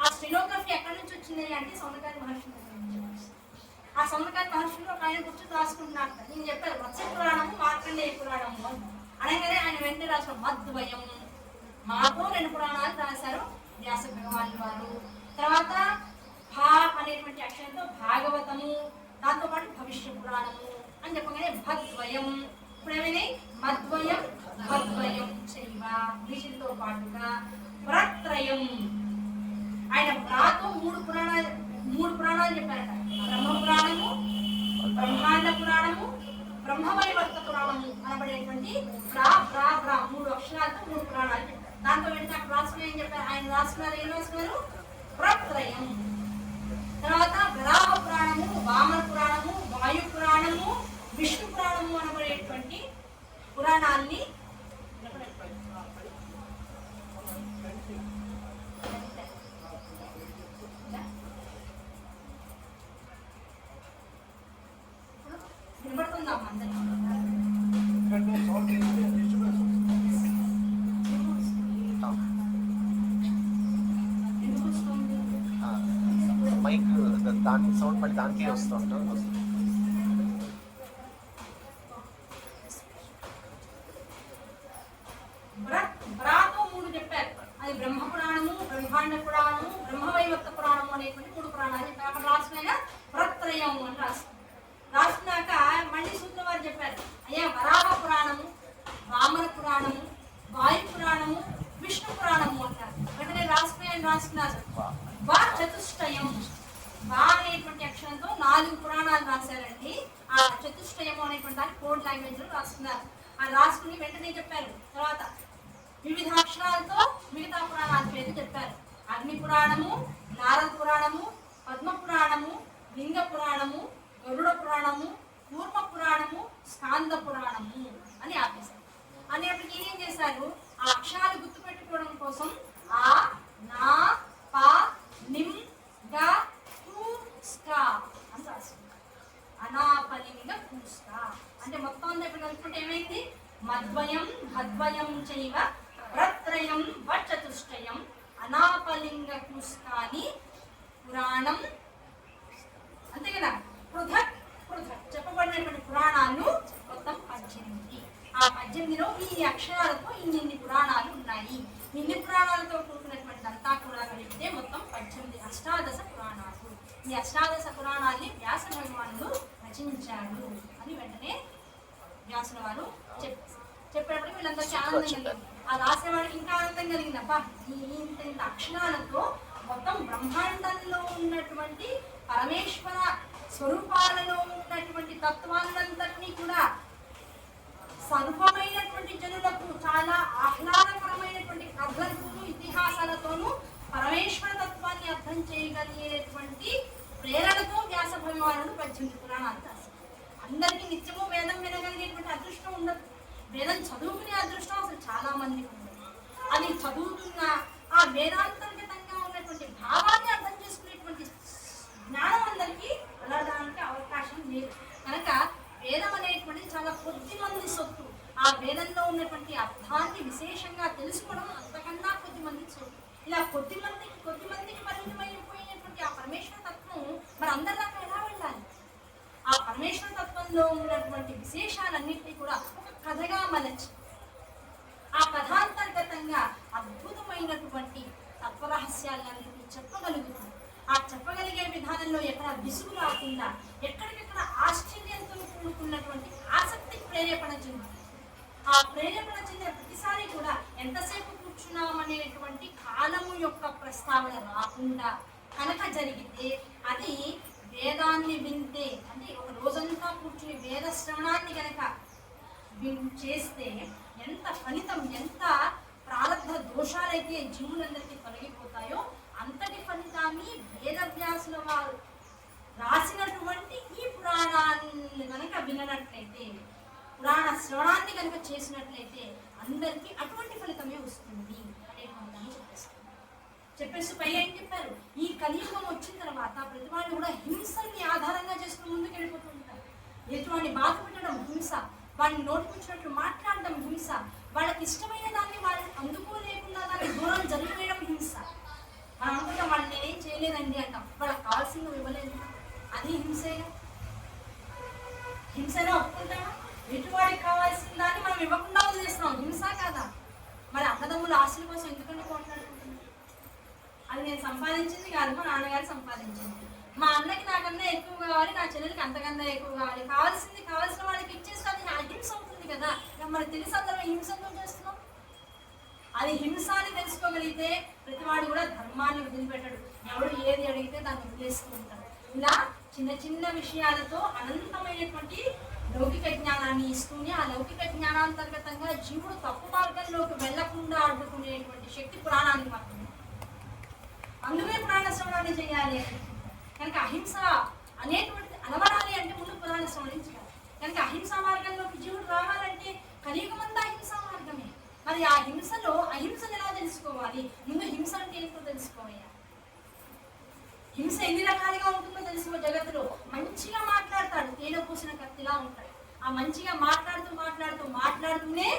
S2: ఆ స్టెనోగ్రఫీ ఎక్కడి నుంచి వచ్చింది అంటే సౌనకాది మహర్షుల నుంచి. ఆ సౌనకాది మహర్షులు ఒక ఆయన కూర్చొని రాసుకుంటున్నారు. నేను చెప్పాను మత్స్య పురాణము, మార్కండేయ పురాణము అనగానే ఆయన వెంటనే రాసిన మద్వయం, మాతో 2 పురాణాలు రాశారు వ్యాస భగవాన్ వారు. తర్వాత భా అనేటువంటి అక్షరంతో భాగవతము, దాంతో పాటు భవిష్య పురాణము అని చెప్పగానే భద్వయం. ఇప్పుడు ఏమైనాయి? మద్వయం భద్వయం చైవ. వీటితో పాటుగా వ్రత్రయం. ఆయన వ్రాతో మూడు పురాణాలు చెప్పారట. బ్రహ్మ పురాణము, బ్రహ్మాండ పురాణము, బ్రహ్మవైవర్త పురాణము అనబడేటువంటి మూడు అక్షరాలతో మూడు పురాణాలు చెప్పారు. దాంతో వెంటనే అక్కడ రాసుకుని ఏం చెప్పారు? ఆయన రాసుకున్నారు, ఏం రాసుకున్నారు? వ్రత్రయం. తర్వాత వరాహ పురాణము, వామన పురాణము, వాయు పురాణము, విష్ణు పురాణము అనబడేటువంటి పురాణాన్ని వినబడుతుందా అందరికీ?
S3: మైక్ దాని సౌండ్ మళ్ళీ దానికే వస్తుంటాం.
S2: బ్రాతో మూడు చెప్పారు. అది బ్రహ్మ పురాణము, బ్రహ్మాండ పురాణము, బ్రహ్మవైవర్త పురాణము అనేటువంటి మూడు పురాణాలు చెప్పారు. అక్కడ రాసిన వ్రత్రయం అని రాసుకున్నాక మళ్ళీ సూత్ర వారు చెప్పారు, అయ్యా వరాహ పురాణము, వామన పురాణము, వాయు పురాణము, విష్ణు పురాణము అంటారు. వెంటనే రాసుకున్నారు వా చతుష్టయం. వా అనేటువంటి అక్షరంతో 4 పురాణాలు రాశారండి. ఆ చతుష్టయం అనేటువంటి దాన్ని కోడ్ లాంగ్వేజ్ లో రాసుకున్నారు. ఆ రాసుకుని వెంటనే చెప్పారు తర్వాత వివిధ అక్షరాలతో మిగతా పురాణాల పేరు చెప్పారు. అగ్ని పురాణము, నారద పురాణము, పద్మ పురాణము, లింగ పురాణము, గరుడ పురాణము, కూర్మ పురాణము, స్కాంద పురాణము అని ఆపేశారు. అనేప్పటికీ ఏం చేశారు? ఆ అక్షరాలు గుర్తుపెట్టుకోవడం కోసం ఆ, నా, పా, నిమ్, గా, కు, స్కా అని రాసుకున్నారు. అనాపలింగ కూస్కా అంటే మొత్తం అంతా ఇప్పుడు కలుపుకుంటే ఏమైంది? మద్వయం భద్వయం చైవ వ్రత్రయం వచతుష్టయం అనాపలింగ కూస్కాని పురాణం. అంతే కదా? పృథక్ చెప్పబడినటువంటి పురాణాలు మొత్తం 18. ఆ 18లో ఈ అక్షరాలతో ఇన్ని పురాణాలు ఉన్నాయి. ఇన్ని పురాణాలతో కూడుకున్నటువంటి అంతా కూడా కలిపితే మొత్తం 18 అష్టాదశ పురాణాలు. ఈ అష్టాదశ పురాణాన్ని వ్యాస భగవానుడు రచించాడు అని వెంటనే వ్యాసుల వారు చెప్పేటప్పుడు వీళ్ళందరికీ ఆనందం కలిగింది. ఆ రాసేవాడికి ఇంకా ఆనందం కలిగింది. అబ్బా ఇంత అక్షరాలతో మొత్తం బ్రహ్మాండంలో ఉన్నటువంటి పరమేశ్వర స్వరూపాలలో ఉన్నటువంటి తత్వాలందరినీ కూడా సర్వమైనటువంటి జనులకు చాలా ఆహ్లాదకరమైనటువంటి కథలతోనూ ఇతిహాసాలతోనూ పరమేశ్వర తత్వాన్ని అర్థం చేయగలిగేటువంటి ప్రేరణతో వ్యాస భగవానుడు 18 పురాణాలు రాశారు. అందరికీ నిత్యము వేదం వినగలిగేటువంటి అదృష్టం ఉండదు. వేదం చదువుకునే అదృష్టం అసలు చాలా మందికి ఉండదు. అది చదువుతున్న ఆ వేదాంతర్గతంగా ఉన్నటువంటి భావాన్ని అర్థం చేసుకునేటువంటి జ్ఞానం అందరికీ వెళ్ళడానికి అవకాశం లేదు. కనుక వేదం అనేటువంటిది చాలా కొద్ది మంది సొత్తు. ఆ వేదంలో ఉన్నటువంటి అర్థాన్ని విశేషంగా తెలుసుకోవడం అంతకన్నా కొద్ది మంది సొత్తు. ఇలా కొద్ది మందికి పరిమితమైపోయినటువంటి ఆ పరమేశ్వర తత్వం మరి అందరి దాకా ఎలా వెళ్ళాలి? ఆ పరమేశ్వర తత్వంలో ఉన్నటువంటి విశేషాలన్నింటినీ కూడా ఒక కథగా మలచి ఆ కథాంతర్గతంగా అద్భుతమైనటువంటి తత్వరహస్యాలన్నింటినీ చెప్పగలుగుతుంది. ఆ చెప్పగలిగే విధానంలో ఎక్కడ విసుగు రాకుండా ఎక్కడికెక్కడ ఆశ్చర్యంతో కూడుకున్నటువంటి ఆసక్తి ప్రేరేపణ చెందుతుంది. ఆ ప్రేరేపణ చెందిన ప్రతిసారి కూడా ఎంతసేపు కూర్చున్నామనేటువంటి కాలము యొక్క ప్రస్తావన రాకుండా కనుక జరిగితే అది వేదాన్ని వింటే అంటే ఒక రోజంతా కూర్చుని వేద శ్రవణాన్ని కనుక చేస్తే ఎంత ఫలితం, ఎంత ప్రారంభ దోషాలైతే జీవులందరికీ తొలగిపోతాయో అంతటి ఫలితాన్ని వేదవ్యాసుల వారు రాసినటువంటి ఈ పురాణాన్ని కనుక విననట్లయితే, పురాణ శ్రవణాన్ని కనుక చేసినట్లయితే అందరికీ అటువంటి ఫలితమే వస్తుంది అనేటువంటి చెప్పేసి పై ఏం చెప్పారు? ఈ కలియుగం వచ్చిన తర్వాత ప్రతి వాళ్ళు కూడా హింసల్ని ఆధారంగా చేసుకుని ముందుకు వెళ్ళిపోతుంటారు. ఎటువంటి బాధ పెట్టడం హింస, వాడిని నోటికొచ్చినట్లు మాట్లాడడం హింస, వాళ్ళకి ఇష్టమైన దాన్ని వాళ్ళు అందుకోలేకుండా దాన్ని దూరం జరిగిపోయడం హింస. మనం అనుకుంటాం వాళ్ళు నేనేం చేయలేదండి అంటాం, వాళ్ళకి కావాల్సింది ఇవ్వలేదు, అది హింసేగా. హింసనే ఒప్పుకుంటామా? ఎటువాడికి కావాల్సిన దాన్ని మనం ఇవ్వకుండా వదిలేస్తున్నాం, హింస కాదా? మరి అన్నదమ్ముల ఆస్తుల కోసం ఎందుకంటే పోట్లాడుకుంటున్నాం? అది నేను సంపాదించింది కాదు, మా నాన్నగారు సంపాదించింది. మా అన్నకి నాకన్నా ఎక్కువ కావాలి, నా చెల్లెలకి అంతకన్నా ఎక్కువ కావాలి. కావాల్సిన వాళ్ళకి ఇచ్చేస్తే అది అహింస అవుతుంది కదా. మనకు తెలిసి అందరం హింసతో చేస్తున్నాం. అది హింస అని తెలుసుకోగలిగితే ప్రతివాడు కూడా ధర్మాన్ని వదిలిపెట్టాడు. ఎవడు ఏది అడిగితే దాన్ని వదిలేస్తూ ఉంటాడు. ఇలా చిన్న చిన్న విషయాలతో అనంతమైనటువంటి లౌకిక జ్ఞానాన్ని ఇస్తూనే ఆ లౌకిక జ్ఞానాంతర్గతంగా జీవుడు తప్పు మార్గంలోకి వెళ్లకుండా అడ్డుకునేటువంటి శక్తి పురాణానికి మాత్రమే. అందుకే పురాణ శ్రవణాన్ని చేయాలి. కనుక అహింస అనేటువంటి అలవడాలి అంటే ముందు పురాణ శ్రవణం చేయాలి. కనుక అహింసా మార్గంలోకి జీవుడు రావాలంటే కలియుగమంతా అహింసా మార్గమే. మరి ఆ హింసను ఎలా తెలుసుకోవాలి? ముందు హింస అంటే ఏంటో తెలుసుకోవాలి. హింస ఎన్ని రకాలుగా ఉంటుందో తెలుసుకో. జగత్తులో మంచిగా మాట్లాడతాడు, తేనె పూసిన కత్తిలా ఉంటాడు. ఆ మంచిగా మాట్లాడుతూనే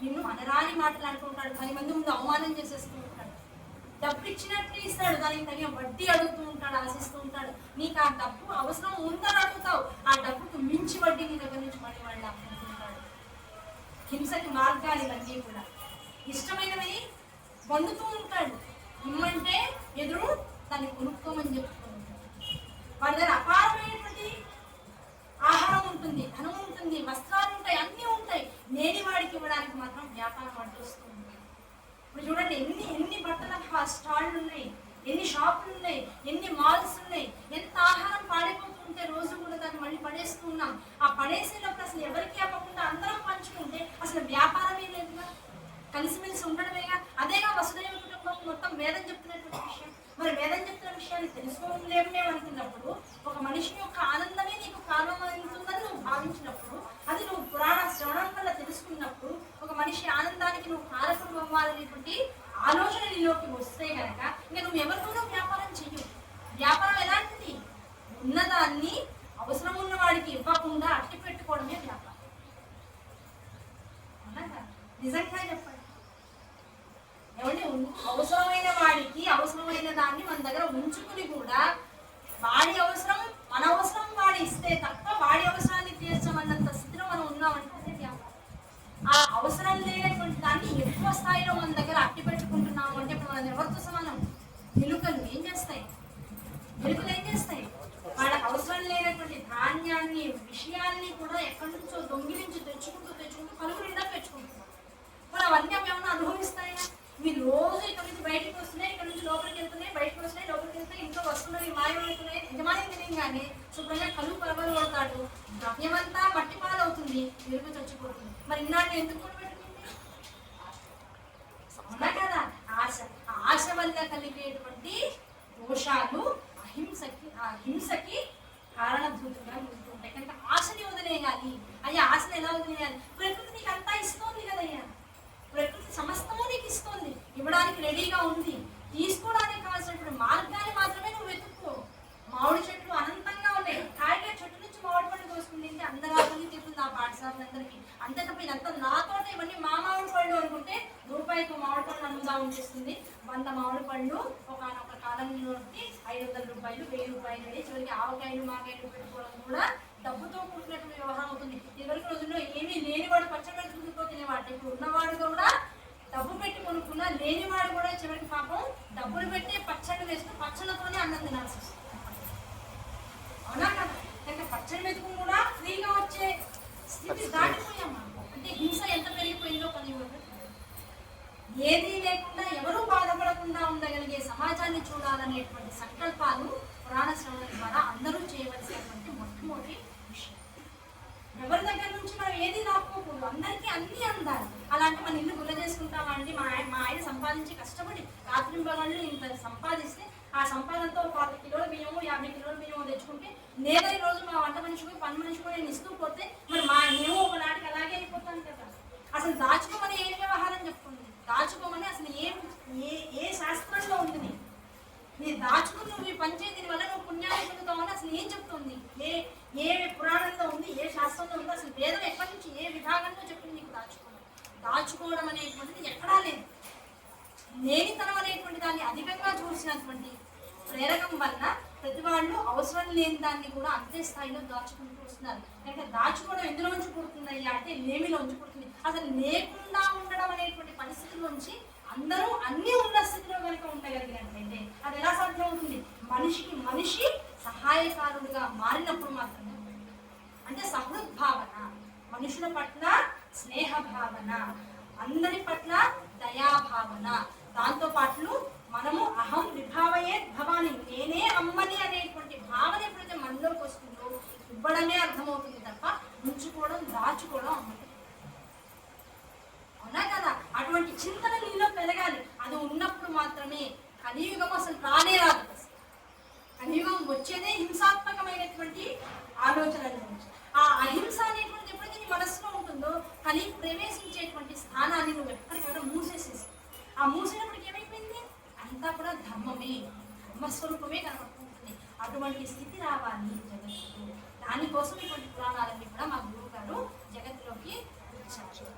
S2: నిన్ను అనరాని మాట్లాడుతుంటాడు. 10 మంది ముందు అవమానం చేసేస్తూ ఉంటాడు. డబ్బు ఇచ్చినట్టు ఇస్తాడు, దానికి తగిన వడ్డీ అడుగుతూ ఉంటాడు, ఆశిస్తూ ఉంటాడు. నీకు ఆ డబ్బు అవసరం ఉందని అడుగుతావు, ఆ డబ్బుకు మించి వడ్డీ నీ దగ్గర నుంచి పడి వాళ్ళు అమ్ముతుంటాడు. హింసకి మార్గాలు ఇవన్నీ కూడా. ఇష్టమైనవి పొందుతూ ఉంటాడు, ఇమ్మంటే ఎదురు దాన్ని కొనుక్కోమని చెప్తూ ఉంటాడు. వాడి దగ్గర అపారమైనటువంటి ఆహారం ఉంటుంది, ధనం ఉంటుంది, వస్త్రాలు ఉంటాయి, అన్నీ ఉంటాయి. లేని వాడికి ఇవ్వడానికి మాత్రం వ్యాపారం అడ్డొస్తూ ఉంటుంది. ఇప్పుడు చూడండి, ఎన్ని బట్టల స్టాళ్ళు ఉన్నాయి, ఎన్ని షాపులు ఉన్నాయి, ఎన్ని మాల్స్ ఉన్నాయి. ఎంత ఆహారం పాడైపోతుంటే రోజు కూడా దాన్ని మళ్ళీ పడేస్తూ ఉన్నాం. ఆ పడేసేటప్పుడు అసలు ఎవరికి అవ్వకుండా అందరం పంచుకుంటే అసలు వ్యాపారమే లేదుగా, కలిసిమెలిసి ఉండడమేగా. అదేగా వసుదైవ కుటుంబం మొత్తం వేదం చెప్తున్నటువంటి విషయం. మరి వేదం చెప్తున్న విషయాన్ని తెలుసుకోలేమే అనుకున్నప్పుడు, ఒక మనిషి యొక్క ఆనందమే నీకు కారణమవుతుందని నువ్వు భావించినప్పుడు, అది నువ్వు పురాణ శ్రవణం వల్ల తెలుసుకున్నప్పుడు, ఒక మనిషి ఆనందానికి నువ్వు కారకుడు అవ్వాలనేటువంటి ఆలోచన నీలోకి వస్తే కనుక ఇంకా నువ్వు ఎవరితోనూ వ్యాపారం చెయ్యవు. వ్యాపారం ఎలాంటిది? ఉన్నదాన్ని అవసరం ఉన్న వాడికి ఇవ్వకుండా అట్టి పెట్టుకోవడమే వ్యాపారం. నిజంగా చెప్పండి, ఏమంటే అవసరమైన వాడికి అవసరమైన దాన్ని మన దగ్గర ఉంచుకుని కూడా వాడి అవసరం మన అవసరం వాడి ఇస్తే తప్ప వాడి అవసరాన్ని తీర్చమన్నంత స్థితిలో మనం ఉన్నామంటే వ్యాపారం. ఆ అవసరం లేనటువంటి దాన్ని ఎక్కువ స్థాయిలో మన దగ్గర అట్టి పెట్టుకుంటున్నాము అంటే ఇప్పుడు మనం ఎవరితో సమానం? ఎలుకలు ఏం చేస్తాయి? వాళ్ళకి అవసరం లేనటువంటి ధాన్యాన్ని, విషయాన్ని కూడా ఎక్కడి నుంచో దొంగిలించి తెచ్చుకుంటూ కలుగు నిండా తెచ్చుకుంటున్నాం. మరి అవన్నీ ఏమైనా అనుభవిస్తాయా? మీరు రోజు ఇక్కడ నుంచి బయటకు వస్తున్నాయి, ఇక్కడ నుంచి లోపలికి వెళ్తున్నాయి, బయటకు వస్తున్నాయి, లోపలికి వెళ్తున్నాయి, ఇంట్లో వస్తున్నవి మాయమవుతున్నాయి. యజమాని తెలియగానే శుభ్రంగా కలుగు పరవలు కొడతాడు, ద్రవ్యమంతా మట్టి పాలవుతుంది, వెలుగు చచ్చిపోతుంది. మరి ఇన్నాళ్ళు ఎందుకు కొనిపెట్టుకుంది? అవునా కదా? ఆశ వల్ల కలిగేటువంటి దోషాలు హింసకి కారణభూతంగా ఉంటుంటాయి. కనుక ఆశని వదిలేయాలి. అయ్యా ఆశను ఎలా వదిలేయాలి? ప్రకృతి నీకు అంతా ఇస్తోంది కదయ్యా, ప్రకృతి సమస్తము నీకు ఇస్తోంది, ఇవ్వడానికి రెడీగా ఉంది. తీసుకోవడానికి కావాల్సినటువంటి మార్గాన్ని మాత్రమే నువ్వు వెతుక్కో. మామిడి చెట్లు అనంతంగా ఉన్నాయి, హాయిగా చెట్టు నుంచి మామిడి పళ్ళు కోసుకుని అందరూ ఆకలి తీరుతుంది ఆ పాఠశాలందరికీ. అంతే తప్ప ఇదంతా నాతో ఇవన్నీ మా మామిడి పళ్ళు అనుకుంటే రూపాయికి మామిడి పళ్ళు అమ్ముదా ఉంటుంది. 100 మామిడి పళ్ళు ఒక కాలంలోకి 500 రూపాయలు, 1000 రూపాయలు, చివరికి ఆవకాయలు మాకాయలు పెట్టుకోవడం కూడా డబ్బుతో కూడినటువంటి వ్యవహారం అవుతుంది. ఇదివరకు రోజుల్లో ఏమీ లేనివాడు పచ్చడి పెట్టుకుంటూ తినేవాడు. ఇప్పుడు ఉన్నవాడు కూడా డబ్బు పెట్టి కొనుక్కున్నా, లేనివాడు కూడా చివరికి పాపం డబ్బులు పెట్టి పచ్చడి వేస్తూ పచ్చళ్ళతోనే అన్నం తినాల్సి వస్తుంది. అవునా కదా? అంటే పచ్చడి పెట్టుకుని కూడా ఫ్రీగా వచ్చే స్థితి దాటిపోయామా? అంటే హింస ఎంత పెరిగిపోయిందో కలియుగంలో. ఏదీ లేకుండా ఎవరూ బాధపడకుండా ఉండగలిగే సమాజాన్ని చూడాలనేటువంటి సంకల్పాలు పురాణ శ్రవణం ద్వారా అందరూ చేయవలసినటువంటి మొట్టమొదటి విషయం. ఎవరి దగ్గర నుంచి మనం ఏది లాక్కోకూడదు, అందరికీ అన్నీ అందాలి. అలాంటి మన ఇల్లు గుల్ల చేసుకుంటామండి. మా ఆయన సంపాదించి కష్టపడి రాత్రింబగళ్ళు ఇంత సంపాదిస్తే ఆ సంపాదనతో 40 కిలోల బియ్యము, 50 కిలోల బియ్యము తెచ్చుకుంటే లేదా ఈ రోజు మా వంట మనిషికి పని మనిషికి నేను ఇస్తూ పోతే మరి మేము ఒకనాటికి అలాగే అయిపోతాను కదా. అసలు దాచుకోమని ఏ వ్యవహారం చెప్తుంది? దాచుకోమని అసలు ఏ శాస్త్రంలో ఉంది? నీ దాచుకుని నువ్వు ఈ పనిచేయ దీనివల్ల నువ్వు పుణ్యాన్ని పొందుతావని అసలు ఏం చెప్తుంది? ఏ పురాణంలో ఉంది, ఏ శాస్త్రంలో ఉంది? అసలు వేదం ఎక్కడి నుంచి ఏ విభాగంలో చెప్పింది నీకు దాచుకోవడం అనేటువంటిది ఎక్కడా లేదు. లేనితనం అనేటువంటి దాన్ని అధికంగా చూసినటువంటి ప్రేరకం వల్ల ప్రతి వాళ్ళు అవసరం లేని దాన్ని కూడా అంతే స్థాయిలో దాచుకుంటూ వస్తున్నారు. కనుక దాచుకోవడం ఎందులో నుంచి పుడుతుందయ్యా అంటే లేమిలోంచి పుడుతుంది. అసలు లేకుండా ఉండడం అనేటువంటి పరిస్థితుల నుంచి అందరూ అన్నీ ఉన్న స్థితిలో కనుక ఉండగలిగినట్లయితే అది ఎలా దాంతో పాటు మనము అహం విభావయే భవాని, నేనే అమ్మని అనేటువంటి భావన ఎప్పుడైతే మనలోకి వస్తుందో ఇవ్వడమే అర్థమవుతుంది తప్ప ఉంచుకోవడం దాచుకోవడం అమ్మని. అవునా కదా? అటువంటి చింతన నీలో పెరగాలి. అది ఉన్నప్పుడు మాత్రమే కలియుగం అసలు రానే రాదు. కలియుగం వచ్చేదే హింసాత్మకమైనటువంటి ఆలోచనల నుంచి. ఆ అహింస అనేటువంటి ఎప్పుడైతే నీ మనసులో ఉంటుందో కలి ప్రవేశించేటువంటి స్థానాన్ని నువ్వు ఎక్కడికైనా మూసేసేసి, ఆ మూసినప్పటికి ఏమైపోయింది? అంతా కూడా ధర్మమే, ధర్మస్వరూపమే కనబడుతుంటుంది. అటువంటి స్థితి రావాలి జగత్తులో. దానికోసం ఇటువంటి పురాణాలన్నీ కూడా మా గురువు గారు జగత్తులోకి వచ్చారు.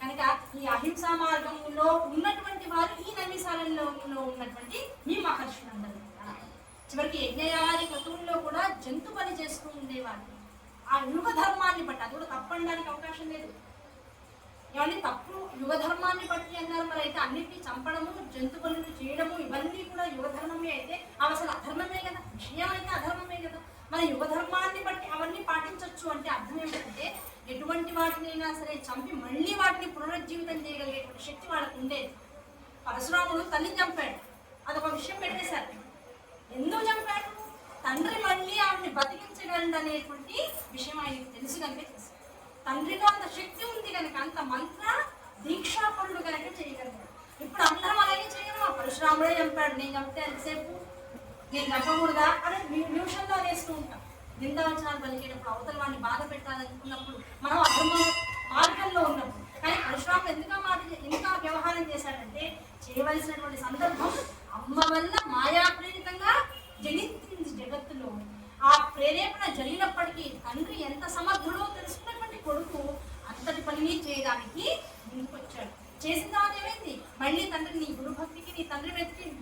S2: కనుక ఈ అహింసా మార్గంలో ఉన్నటువంటి వారు ఈ నైమిషారణ్యంలో ఉన్నటువంటి మీ మహర్షులందరూ కూడా చివరికి యజ్ఞయాగాది క్రతువుల్లో కూడా జంతు పని చేస్తూ ఉండేవారు. ఆ యుగ ధర్మాన్ని బట్టి, అది కూడా తప్పనడానికి అవకాశం లేదు. ఇవన్నీ తప్పు యుగ ధర్మాన్ని బట్టి అన్నారు. మరి అయితే అన్నిటినీ చంపడము, జంతు పనులు చేయడము ఇవన్నీ కూడా యుగ ధర్మమే అయితే అవి అసలు అధర్మమే కదా, విషయం అయితే అధర్మమే కదా. మరి యుగ ధర్మాన్ని బట్టి అవన్నీ పాటించవచ్చు అంటే అర్థం ఏమిటంటే ఎటువంటి వాటినైనా సరే చంపి మళ్ళీ వాటిని పునరుజ్జీవితం చేయగలిగేటువంటి శక్తి వాళ్ళకు ఉండేది. పరశురాముడు తల్లిని చంపాడు, అదొక విషయం పెట్టేశారు. ఎందుకు చంపాడు? తండ్రి మళ్ళీ ఆవిడని బతికించగలడు అనేటువంటి విషయం ఆయనకు తెలుసు కనుక చేశాడు. తండ్రిలో అంత శక్తి ఉంది కనుక, అంత మంత్ర దీక్షాపరుడు కనుక చేయగలిగాడు. ఇప్పుడు అందరం అలాగే చేయగలం. పరశురాముడే చంపాడు, నేను చంపితే ఎంతసేపు, నేను చంపకూడదా అని నిమిషంలో వేస్తూ ఉంటాం. నిందవచనాలు పలికేటప్పుడు, అవతల వాడిని బాధ పెట్టాలనుకున్నప్పుడు, మనం అధర్మ మార్గంలో ఉన్నప్పుడు. కానీ పరశురాముడు ఎందుకు వ్యవహారం చేశాడంటే చేయవలసినటువంటి సందర్భం అమ్మ వల్ల మాయా ప్రేరితంగా జనించింది జగత్తులో. ఆ ప్రేరేపణ జరిగినప్పటికీ తండ్రి ఎంత సమర్థుడో తెలుసుకున్నటువంటి కొడుకు అంతటి పనిని చేయడానికి ముందుకొచ్చాడు. చేసిన తర్వాత ఏమైంది? మళ్ళీ తండ్రి నీ గురు భక్తికి, నీ తండ్రి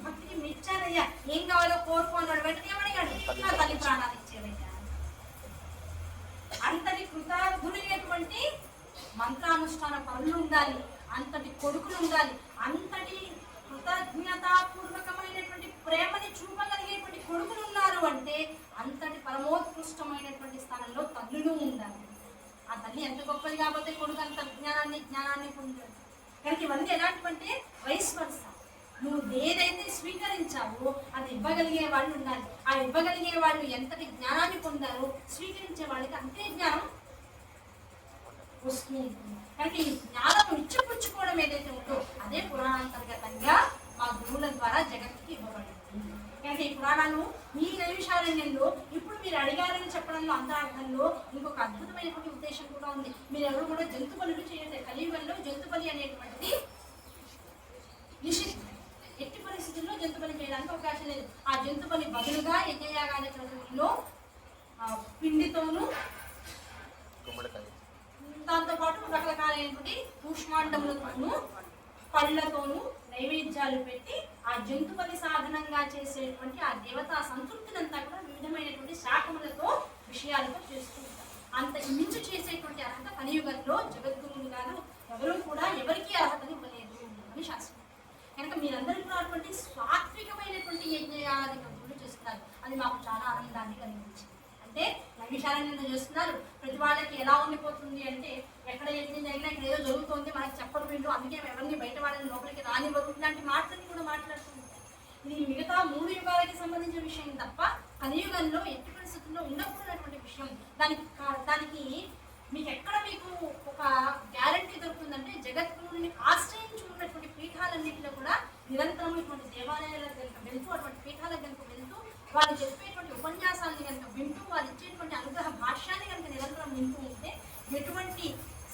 S2: భక్తికి మెచ్చానయ్యా, ఏం కావాలో కోరుకో అన్నాడు. వెంటనే ఏమడిగాడు? నా తల్లి ప్రాణాలు ఇచ్చేవయ్యా. అంతటి కృతజ్ఞుడైనటువంటి మంత్రానుష్ఠాన పనులు ఉండాలి, అంతటి కొడుకులు ఉండాలి, అంతటి కృతజ్ఞతాపూర్వకమైనటువంటి ప్రేమని చూపగలిగేటువంటి కొడుకులు ఉన్నారు అంటే అంతటి పరమోత్కృష్టమైనటువంటి స్థానంలో తల్లులు ఉండాలి. ఆ తల్లి ఎంత గొప్పది కాబట్టి కొడుకు అంత జ్ఞానాన్ని పొందాడు. కనుక ఇవన్నీ ఎలాంటివంటే వైస్ వర్స. నువ్వు ఏదైతే స్వీకరించావో అది ఇవ్వగలిగే వాళ్ళు ఉండాలి. ఆ ఇవ్వగలిగే వాళ్ళు ఎంతటి జ్ఞానాన్ని పొందారో స్వీకరించే వాళ్ళకి అంతే జ్ఞానం వస్తూ ఉంటుంది. కనుక ఈ జ్ఞానం ఇచ్చిపుచ్చుకోవడం ఏదైతే ఉందో అదే పురాణాంతర్గతంగా మా గురువుల ద్వారా జగత్తుకి ఇవ్వబడింది. కనుక ఈ పురాణాలు ఈ నైమిషారణ్యంలో ఇప్పుడు మీరు అడిగారని చెప్పడంలో అంతరార్థంలో ఇంకొక అద్భుతమైనటువంటి ఉద్దేశం కూడా ఉంది. మీరు ఎవరు కూడా జంతు బలులు చేయలేదు. కలియుగంలో జంతు బలి అనేటువంటిది నిషిద్ధం. ఎట్టి పరిస్థితుల్లో జంతు బలి చేయడానికి అవకాశం లేదు. ఆ జంతు బలి బదులుగా యజ్ఞయాగాల క్రతువుల్లో పిండితోనూ దాంతోపాటు రకరకాలైనటువంటి కూష్మాండములతోనూ పళ్ళతోనూ నైవేద్యాలు పెట్టి ఆ జంతు బలి సాధనంగా చేసేటువంటి ఆ దేవతా సంతృప్తినంతా కూడా వివిధమైనటువంటి శాఖములతో విషయాలతో చేస్తూ ఉంటారు. అంత మించు చేసేటువంటి అర్హత కలియుగంలో జగద్గురువులు గారు ఎవరూ కూడా ఎవరికీ అర్హతని ఇవ్వలేదు అని శాస్త్రం. కనుక మీరందరూ కూడా అటువంటి సాత్వికమైనటువంటి యజ్ఞయాది క్రతువులు చేస్తున్నారు. అది మాకు చాలా ఆనందాన్ని కలిగించింది. అంటే నైమిషారణ్యంలో చేస్తున్నారు. ప్రతి వాళ్ళకి ఎలా ఉండిపోతుంది అంటే ఎక్కడ యజ్ఞం జరిగినా ఇక్కడ ఏదో జరుగుతుంది, మనకి చెప్పరు వీళ్ళు, అందుకే ఎవరిని బయట వాళ్ళని లోపలికి రానివ్వరు, ఇలాంటి మాటలని కూడా మాట్లాడుతూ ఉంటారు. ఇది మిగతా 3 యుగాలకి సంబంధించిన విషయం తప్ప కలియుగంలో ఎట్టి పరిస్థితుల్లో ఉండకూడనటువంటి విషయం. దానికి మీకు ఒక గ్యారంటీ దొరుకుతుందంటే జగద్గురువుని ఆశ్రయించుకున్నటువంటి పీఠాలన్నింటిలో కూడా నిరంతరం ఇటువంటి దేవాలయాలకు కనుక వెళ్తూ, అటువంటి పీఠాలకు కనుక వెళ్తూ, వాళ్ళు చెప్పేటువంటి ఉపన్యాసాలని కనుక వింటూ, వాళ్ళు ఇచ్చేటువంటి అనుగ్రహ భాష్యాన్ని కనుక నిరంతరం వింటూ ఉంటే ఎటువంటి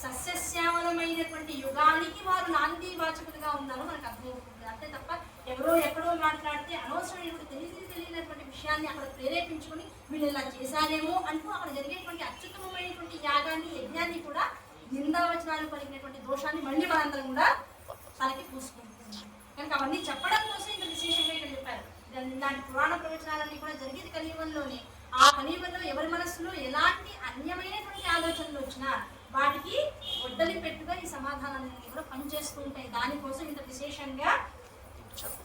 S2: సస్యశ్యామలమైనటువంటి యుగానికి వారు నాంది వాచకులుగా ఉన్నారో మనకు అర్థమవుతుంది. అంతే తప్ప ఎవరో ఎక్కడో మాట్లాడితే అనవసరమైనటువంటి తెలియనటువంటి విషయాన్ని అక్కడ ప్రేరేపించుకొని వీళ్ళు ఇలా చేశారేమో అంటూ అక్కడ జరిగేటువంటి అత్యుత్తమమైనటువంటి యాగాన్ని, యజ్ఞాన్ని కూడా నిందావచనాలు పలికినటువంటి దోషాన్ని మళ్ళీ మనందరం కూడా తనకి పూసుకుంటుంది. కనుక అవన్నీ చెప్పడం కోసం ఇంత విశేషంగా ఇక్కడ చెప్పారు. ఇలాంటి పురాణ ప్రవచనాలన్నీ కూడా జరిగేది కలియుగంలోనే. ఆ కలియుగంలో ఎవరి మనస్సులో ఎలాంటి అన్యమైనటువంటి ఆలోచనలు వచ్చినా వాటికి ఒడ్డలి పెట్టుగా ఈ సమాధానాలన్నీ కూడా పనిచేస్తూ ఉంటాయి. దానికోసం ఇంత విశేషంగా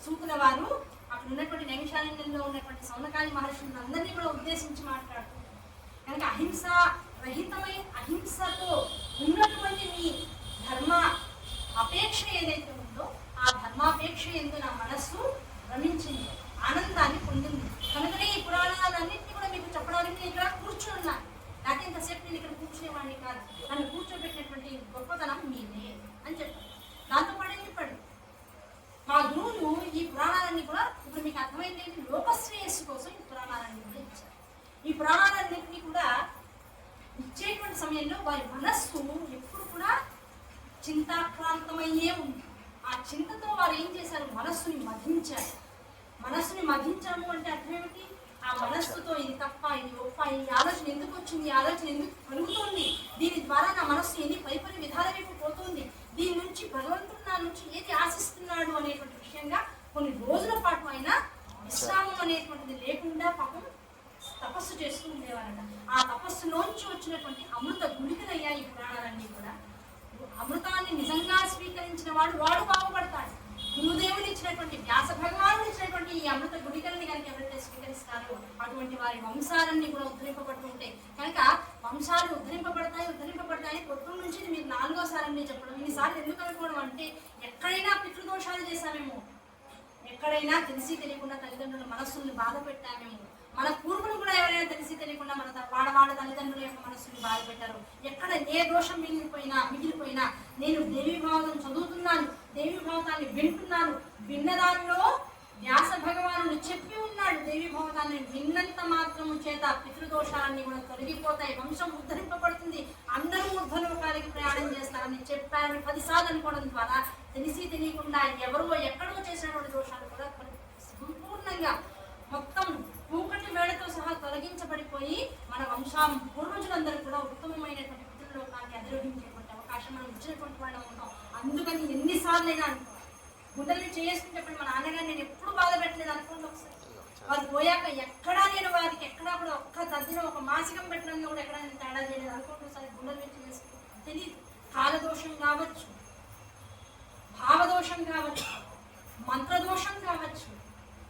S2: సూతుల వారు అక్కడ ఉన్నటువంటి నైమిషారణ్యంలో ఉన్నటువంటి సౌనకాది మహర్షులను అందరినీ కూడా ఉద్దేశించి మాట్లాడుతున్నారు. కనుక అహింసతో ఉన్నటువంటి మీ ధర్మ అపేక్ష ఏదైతే ఉందో ఆ ధర్మ ధర్మాపేక్ష ఎందు నా మనస్సు భ్రమించింది, ఆనందాన్ని పొందింది. కనుకనే ఈ పురాణాలన్నింటినీ కూడా మీకు చెప్పడానికి నేను ఇక్కడ కూర్చుని ఉన్నాను. లేకపోతే ఇంతసేపు నేను ఇక్కడ కూర్చునేవాడిని కాదు. నన్ను కూర్చోబెట్టినటువంటి గొప్పతనం మీదే అని చెప్పాడు. దాంతోపాటు ఏం చెప్పాడు, మా గురువులు ఈ పురాణాలన్నీ కూడా ఇప్పుడు మీకు అర్థమైంది లోకశ్రేయస్సు కోసం ఈ పురాణాలన్నీ కూడా ఇచ్చారు. ఈ పురాణాలన్నింటినీ కూడా ఇచ్చేటువంటి సమయంలో వారి మనస్సు ఎప్పుడు కూడా చింతాక్రాంతమయ్యే ఉంది. ఆ చింతతో వారు ఏం చేశారు, మనస్సుని మధించారు. మనస్సుని మధించడము అంటే అర్థం ఏమిటి, ఆ మనస్సుతో ఇది తప్ప ఇది ఒప్ప, ఈ ఆలోచన ఎందుకు వచ్చింది, ఈ ఆలోచన ఎందుకు కలుగుతుంది, దీని ద్వారా నా మనస్సు ఎన్ని పైపరి విధాల వైపు పోతుంది, దీని నుంచి భగవంతుడు నా నుంచి ఏది ఆశిస్తున్నాడు అనేటువంటి విషయంగా కొన్ని రోజుల పాటు అయినా విశ్రామం అనేటువంటిది లేకుండా పాపం తపస్సు చేస్తూ ఉండేవారట. ఆ తపస్సులోంచి వచ్చినటువంటి అమృత గుళికలయ్యాయి ఈ పురాణాలన్నీ కూడా. అమృతాన్ని నిజంగా స్వీకరించిన వాడు బాగుపడతాడు. గురుదేవులు ఇచ్చినటువంటి వ్యాస భగవానుడు ఇచ్చినటువంటి ఈ అమృత గుళికల్ని కనుక ఎవరైతే స్వీకరిస్తారో అటువంటి వారి వంశాలన్నీ కూడా ఉద్ధరింపబడుతుంటాయి. కనుక వంశాలు ఉద్ధరింపబడతాయి పొద్దున్న నుంచి మీరు 4వ సారి చెప్పడం. ఇన్నిసార్లు ఎందుకు అనుకోవడం అంటే, ఎక్కడైనా పితృదోషాలు చేశామేమో, ఎక్కడైనా తెలిసి తెలియకుండా తల్లిదండ్రుల మనస్సుల్ని బాధ పెట్టామేమో, మన పూర్వులు కూడా ఎవరైనా తెలిసి తెలియకుండా మన వాళ్ళ తల్లిదండ్రుల యొక్క మనస్సుని బాధ పెట్టారు. ఎక్కడ ఏ దోషం మిగిలిపోయినా నేను దేవి భావతం చదువుతున్నాను, దేవి భావతాన్ని వింటున్నాను, విన్నదానిలో వ్యాస భగవానుడు చెప్పి ఉన్నాడు, దేవి భావతాన్ని విన్నంత మాత్రము చేత పితృదోషాలన్నీ కూడా తొలగిపోతాయి, వంశం ఉద్ధరింపబడుతుంది, అందరూ ఊర్ధ్వలోకాలకి ప్రయాణం చేస్తారని చెప్పారని 10 సార్లు అనుకోవడం ద్వారా తెలిసి తెలియకుండా ఎవరో ఎక్కడో చేసినటువంటి దోషాలు కూడా సంపూర్ణంగా మొత్తం పూకటి వేళతో సహా తొలగించబడిపోయి మన పూర్వజులందరూ కూడా ఉత్తమమైనటువంటి పితృలోకాన్ని అధిరోహించేటువంటి అవకాశం మనం ఇచ్చినటువంటి వాళ్ళం ఉంటాం. అందుకని ఎన్నిసార్లైనా గుండెల్ని చేసుకునేటప్పుడు మా నాన్నగారు నేను ఎప్పుడు బాధ పెట్టలేదు అనుకోండి. ఒకసారి వారు పోయాక ఎక్కడా నేను వారికి ఎక్కడా కూడా ఒక్క తద్దిన ఒక మాసికం పెట్టడంలో కూడా ఎక్కడా నేను తేడా చేయలేదు అనుకోండి. ఒకసారి గుండెలు చేసుకుంటాం. తెలియదు, కాలదోషం కావచ్చు, భావదోషం కావచ్చు, మంత్రదోషం కావచ్చు,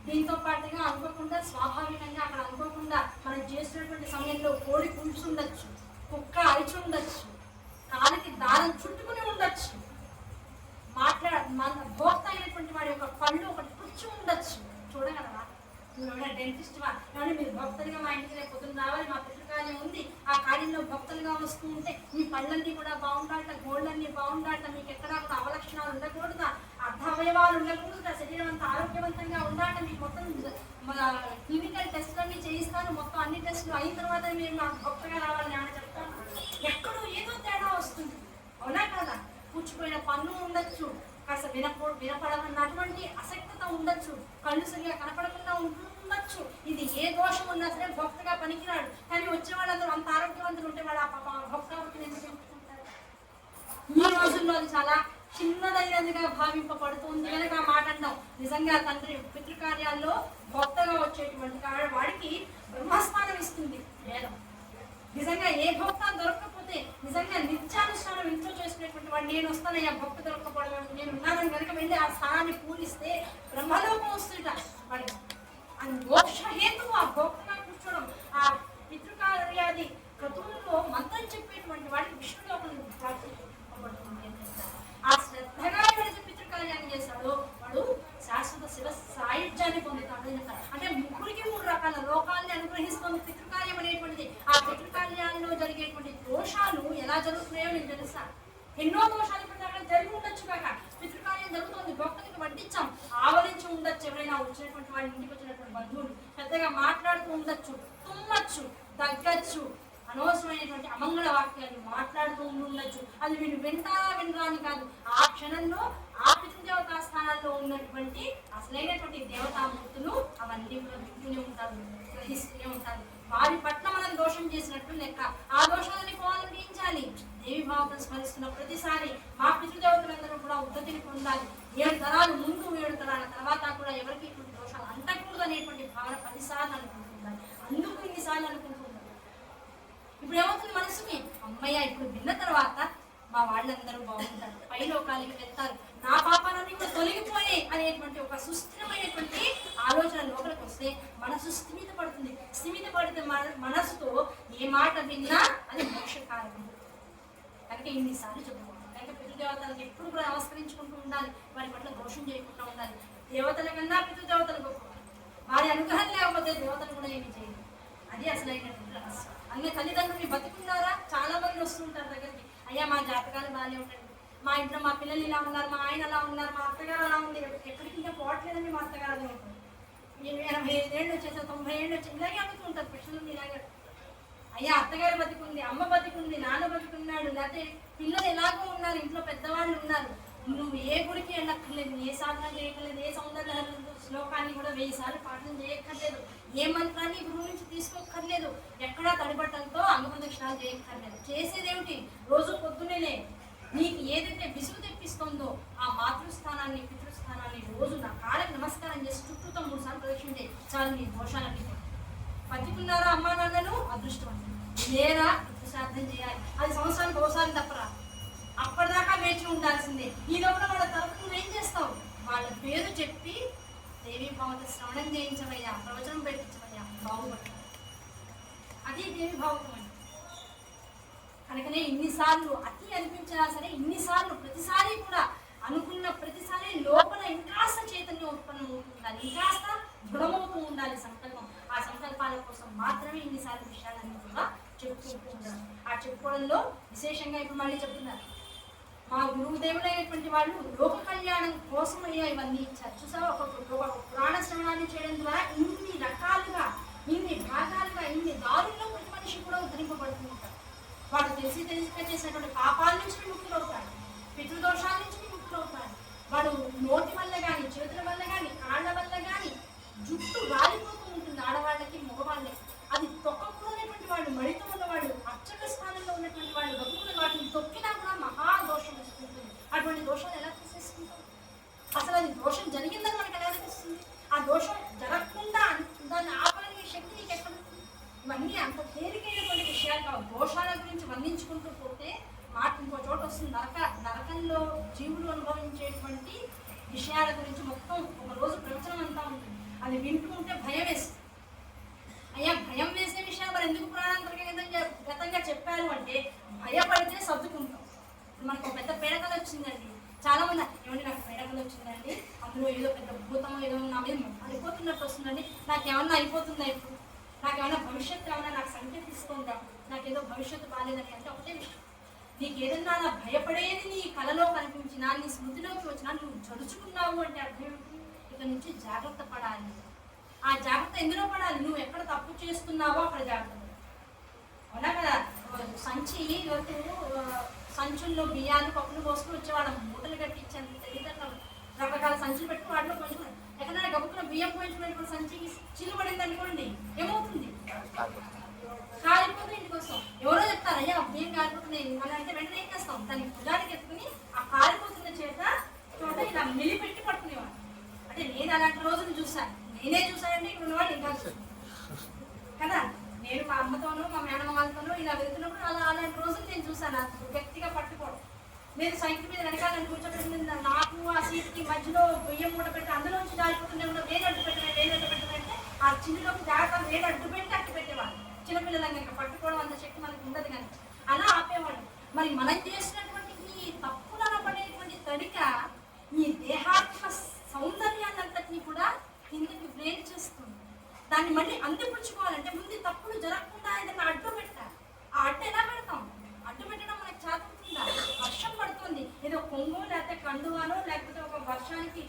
S2: దీంతో పాటుగా అనుకోకుండా స్వాభావికంగా అక్కడ అనుకోకుండా మనం చేసినటువంటి సమయంలో కోడి కూర్చుండొచ్చు, ఉండొచ్చు, కుక్క అరిచి ఉండొచ్చు, కాలికి దారం చుట్టుకుని ఉండొచ్చు, మన భోక్త అయినటువంటి వాడి యొక్క పళ్ళు ఒకటి పుచ్చి ఉండొచ్చు. చూడగలరా? మీరు డెంటిస్ట్ కానీ మీరు భక్తులుగా మా ఇంటికి రేపు పొద్దున్న రావాలి, మా పితృకార్యం ఉంది, ఆ కార్యంలో భక్తులుగా వస్తూ ఉంటే మీ పళ్ళన్నీ కూడా బాగుండాలట, గోళ్ళన్నీ బాగుండాలట, మీకు ఎక్కడా కూడా అవలక్షణాలు ఉండకూడదు, అర్ధావయవాలు ఉండకూడదు, శరీరం అంతా ఆరోగ్యవంతంగా ఉండాలట, మీకు మొత్తం క్లినికల్ టెస్టులన్నీ చేయిస్తాను, మొత్తం అన్ని టెస్టులు అయిన తర్వాత మీరు నాకు భక్తగా రావాలని ఆయన చెప్తాను. ఎక్కడో ఏదో తేడా వస్తుంది, అవునా కదా? కూర్చుపోయిన పన్ను ఉండొచ్చు, కాస్త వినపడమన్నటువంటి అసక్తత ఉండొచ్చు, కళ్ళు సరిగా కనపడకుండా ఉండొచ్చు. ఇది ఏ దోషం ఉన్నా సరే భక్తగా పనికిరాడు. కానీ వచ్చే వాళ్ళందరూ అంత ఆరోగ్యవంతులు ఉంటే వాళ్ళు ఆ భక్తవతిని ఎందుకు ఎంచుకుంటారు? ఈ రోజుల్లో అది చాలా చిన్నదైనదిగా భావింపబడుతుంది కనుక ఆ మాట అంటాం. నిజంగా తండ్రి పితృకార్యాల్లో భక్తగా వచ్చేటువంటి వాడికి బ్రహ్మస్థానం ఇస్తుంది వేదం. నిజంగా ఏ భక్త దొరకకపోతే నిజంగా నిత్యానుష్ఠానం ఇంట్లో చేసుకునేటువంటి వాడు, నేను వస్తానయ్యా భక్త దొరకపోవడం, నేను ఉన్నానని కనుక వెళ్ళి ఆ స్థానాన్ని పూరిస్తే బ్రహ్మలోకం వస్తుంట వాడికి. అది మోక్ష హేతువు ఆ భక్తగా కూర్చోవడం. ఆ పితృకార్యాది క్రతువుల్లో మంత్రం చెప్పేటువంటి వాడికి విష్ణులోకం ఆ శ్రద్ధగా ఎవరైతే పితృకార్యాన్ని చేశాడో వాడు శాశ్వత శివ సాయుధ్యాన్ని పొందుతాడు. అంటే 3 రకాల లోకాన్ని అనుగ్రహిస్తుంది పితృకార్యం అనేటువంటిది. ఆ పితృకార్యాల్లో జరిగేటువంటి దోషాలు ఎలా జరుగుతున్నాయో నేను తెలుసా. ఎన్నో దోషాలు ఇప్పుడు అక్కడ జరిగి ఉండొచ్చు కాక పితృకార్యం జరుగుతుంది, భక్తులకు వడ్డించాం, ఆవరించి ఉండొచ్చు, ఎవరైనా వచ్చినటువంటి వాళ్ళ ఇంటికి వచ్చినటువంటి బంధువులు పెద్దగా మాట్లాడుతూ ఉండొచ్చు, తుమ్మచ్చు, తగ్గచ్చు, అనవసరమైనటువంటి అమంగళ వాక్యాలు మాట్లాడుతూ ఉండొచ్చు. అది వీళ్ళు వినరా అని కాదు, ఆ క్షణంలో ఆ పితృదేవతా స్థానాల్లో ఉన్నటువంటి అసలైనటువంటి దేవతామూర్తులు అవన్నీ కూడా వింటూనే ఉంటారు, గ్రహిస్తూనే ఉంటారు. వారి పట్ల మనం దోషం చేసినట్టు లెక్క. ఆ దోషాలని పోవాలని ఏం చేయాలి? దేవి భావతం స్మరిస్తున్న ప్రతిసారి మా పితృదేవతలందరూ కూడా ఉద్ధతిని పొందాలి. 7 తరాలు ముందు 7 తరాల తర్వాత కూడా ఎవరికి ఇటువంటి దోషాలు అంటకూడదు అనేటువంటి భావన 10 సార్లు అనుకుంటున్నారు. అందుకు ఇన్నిసార్లు అనుకుంటున్నారు. ఇప్పుడు ఏమవుతుంది మనసుకి, అమ్మయ్య ఇప్పుడు విన్న తర్వాత మా వాళ్ళందరూ బాగుంటారు, పై లోకాలకి వెళ్తారు, నా పాపాలన్నీ కూడా తొలగిపోయాయి అనేటువంటి ఒక సుస్థిరమైనటువంటి ఆలోచన లోపలికి వస్తే మనసు స్థిమితపడుతుంది. స్థిమితపడితే మనసుతో ఏ మాట విన్నా అది మోక్షకారకం. కనుక ఇన్నిసార్లు చెప్పుకుంటాం. కనుక పితృదేవతలకు ఎప్పుడు కూడా నమస్కరించుకుంటూ ఉండాలి, వారి పట్ల దోషం చేయకుండా ఉండాలి. దేవతల కన్నా పితృదేవతలు గొప్ప, వారి అనుగ్రహం లేకపోతే దేవతలు కూడా ఏమి చేయదు. అది అసలైనటువంటి రహస్యం. అన్ని తల్లిదండ్రులు బతికున్నారా, చాలా మంది వస్తుంటారు దగ్గరికి, అయ్యా మా జాతకాలు బాగానే ఉంటాయి, మా ఇంట్లో మా పిల్లలు ఇలా ఉన్నారు, మా ఆయన అలా ఉన్నారు, మా అత్తగారు అలా ఉంది, ఎక్కడికి ఇంకా పోవట్లేదని మా అత్తగారు అదే ఉంటుంది. 85 ఏళ్ళు వచ్చేసా, 90 ఏళ్ళు వచ్చి ఇలాగే అడుగుతూ ఉంటారు ప్రశ్నలు. ఇలాగే అయ్యా అత్తగారు బతికుంది, అమ్మ బతికుంది, నాన్న బతికున్నాడు, లేకపోతే పిల్లలు ఎలాగో ఉన్నారు, ఇంట్లో పెద్దవాళ్ళు ఉన్నారు, నువ్వు ఏ గుడికి వెళ్ళక్కర్లేదు, ఏ సాధన చేయక్కర్లేదు, ఏ సౌందర్య శ్లోకాన్ని కూడా 1000 సార్లు పాఠం చేయక్కర్లేదు, ఏ మంత్రాన్ని గురువు నుంచి తీసుకోక్కర్లేదు, ఎక్కడా తడిబట్టలతో అంగప్రదక్షిణాలు చేయక్కర్లేదు. చేసేదేమిటి, రోజు పొద్దునే నీకు ఏదైతే విసుగు తెప్పిస్తుందో ఆ మాతృస్థానాన్ని పితృస్థానాన్ని రోజు నా కాళ్ళకి నమస్కారం చేసి చుట్టూతో 3 సార్లు ప్రదక్షిణ చేయి, చాలు నీ దోషాలన్నీ. బతికున్నారా అమ్మా నాన్నలు, అదృష్టవంతులు. లేరా శ్రాద్ధం చేయాలి, అది సంవత్సరానికి ఒకసారి తప్పరా, అప్పటిదాకా వేచి ఉండాల్సిందే. ఈ లోపల వాళ్ళ తరపున నువ్వేం చేస్తావు, వాళ్ళ పేరు చెప్పి దేవీ భావత శ్రవణం చేయించవయ్యా, ప్రవచనం పెట్టించవయ్యా, బాగుపడతారు. అది దేవి భావతం అంటే. కనుకనే ఇన్నిసార్లు అతి అనిపించినా సరే, ఇన్నిసార్లు ప్రతిసారి కూడా అనుకున్న ప్రతిసారి లోపల ఇంకాస్త చైతన్యం ఉత్పన్నం అవుతుండాలి, ఇంకాస్త దృఢమవుతూ ఉండాలి సంకల్పం. ఆ సంకల్పాల కోసం మాత్రమే ఇన్నిసార్లు విషయాలన్నీ కూడా చెప్పుకుంటూ ఉండాలి. ఆ చెప్పుకోవడంలో విశేషంగా ఇప్పుడు మళ్ళీ చెప్తున్నారు, మా గురువుదేవులైనటువంటి వాళ్ళు లోక కళ్యాణం కోసం అయ్యా ఇవన్నీ ఇచ్చారు. చూసావా, ఒక పురాణ శ్రవణాన్ని చేయడం ద్వారా ఇన్ని రకాలుగా, ఇన్ని భాగాలుగా, ఇన్ని దారుల్లో ప్రతి మనిషి కూడా ఉద్ధరింపబడుతూ ఉంటారు. వాడు తెలిసి చేసినటువంటి పాపాల నుంచి విముక్తులవుతాడు, పితృదోషాల నుంచి విముక్తులవుతాడు. వాడు నోటి వల్ల కానీ, చేతుల వల్ల కానీ, కాళ్ళ వల్ల కానీ జుట్టు రాలిపోతూ ఉంటుంది ఆడవాళ్ళకి మగవాళ్ళకి. అది తొక్కకూడనటువంటి వాళ్ళు, మడితో ఉన్నవాళ్ళు, అర్చక స్థానంలో ఉన్నటువంటి వాళ్ళు బతుకున్న వాటిని తొక్కినా కూడా మహాదోషం వస్తుంటుంది. అటువంటి దోషాలు ఎలా తీసేసుకుంటాం, అసలు అది దోషం జరిగిందని మనకు ఎలా తెలుస్తుంది, ఆ దోషం జరగకుండా దాన్ని ఆపగలిగే శక్తి నీకు ఎక్కడ ఉంటుంది. ఇవన్నీ అంత తేలికైనటువంటి విషయాలు కావు. దోషాల గురించి వర్ణించుకుంటూ పోతే మాట ఇంకో చోట వస్తుంది. నరకంలో జీవులు అనుభవించేటువంటి విషయాల గురించి మొత్తం ఒక రోజు ప్రవచనం అంతా ఉంటుంది. అది వింటూ ఉంటే భయం వేస్తుంది. అయ్యా భయం వేసే విషయాలు మరి ఎందుకు పురాణాంతర్గతంగా చెప్పారు అంటే, భయపడితే సర్దుకుంటాం. మనకు ఒక పెద్ద పేడకలు వచ్చిందండి, చాలా మంది ఏమంటే నాకు పేడకలు వచ్చిందండి, అందులో ఏదో పెద్ద భూతం ఏదో నా మీద అయిపోతున్నట్టు వస్తుందండి, నాకేమన్నా అయిపోతుందా, ఇప్పుడు నాకేమైనా భవిష్యత్తు ఏమైనా నాకు సంకేతిస్తుందా, నాకేదో భవిష్యత్తు బాగాలేదని. అంటే ఒకటే విషయం, నీకు ఏదన్నా భయపడేది నీ కలలో కనిపించినా, నీ స్మృతిలోకి వచ్చినా, నువ్వు జడుచుకున్నావు అంటే అర్థం ఇక నుంచి జాగ్రత్త పడాలి. ఆ జాగ్రత్త ఎందులో పడాలి, నువ్వు ఎక్కడ తప్పు చేస్తున్నావో అక్కడ జాగ్రత్త పడాలి. అవునా కదా, సంచుల్లో బియ్యాలు పప్పులు పోసుకుని వచ్చేవాళ్ళం, మూటలు కట్టించాను తెలియదు, రకరకాల సంచులు పెట్టి వాటిలో కొంచెం ఎక్కడైనా గబుక్కున బియ్యం పోయించుకునేటువంటి సంచికి చిల్లు పడింది అనుకోండి, ఏమవుతుంది, కాలిపోతుంది. ఇంటి కోసం ఎవరో చెప్తారు, అయ్యా బియ్యం కాలిపోతున్నాయి అని అంటే వెంటనే ఏం చేస్తాం, దానికి భుజానికి ఎత్తుకుని ఆ కాలిపోతున్న చేత చోట ఇలా మెలిపెట్టి పట్టుకునేవాడు. అంటే నేను అలాంటి రోజులు చూశాను, నేనే చూశానంటే ఇక్కడ ఉన్నవాళ్ళు ఇంకా కదా. నేను మా అమ్మతోనూ మా మేనమ్మ వాళ్ళతోనూ ఇలా వెళ్తున్నప్పుడు అలాంటి రోజులు నేను చూశాను. గట్టిగా పట్టుకోవడం, నేను సైకిల్ మీద వెనకాలని కూర్చోబెట్టింది, నాకు ఆ సీట్కి మధ్యలో బియ్యం మూట పెట్టి అందులోంచి దాడిపోతుండే కూడా వేలు అడ్డు పెట్టమంటే ఆ చిల్లులోకి జాగ్రత్త వేలు అడ్డు పెట్టి అట్టు పెట్టేవాళ్ళు. చిన్నపిల్లలంగా ఇంకా పట్టుకోవడం అంత శక్తి మనకు ఉండదు, కానీ అలా ఆపేవాళ్ళు. మరి మనం చేసినటువంటి ఈ తప్పులు అనబడేటువంటి తడిక ఈ దేహాత్మ సౌందర్యాన్నంతటినీ కూడా కిందకి బ్రేక్ చేస్తుంది. దాన్ని మళ్ళీ అందిపుచ్చుకోవాలంటే ముందు తప్పులు జరగకుండా ఏదైనా అడ్డు పెట్టాలి. ఆ అడ్డు ఎలా పెడతాం, అడ్డు పెట్టడం మనకు చేతుందా, వర్షం పడుతుంది, ఏదో కొంగు లేకపోతే కండువానో లేకపోతే ఒక వర్షానికి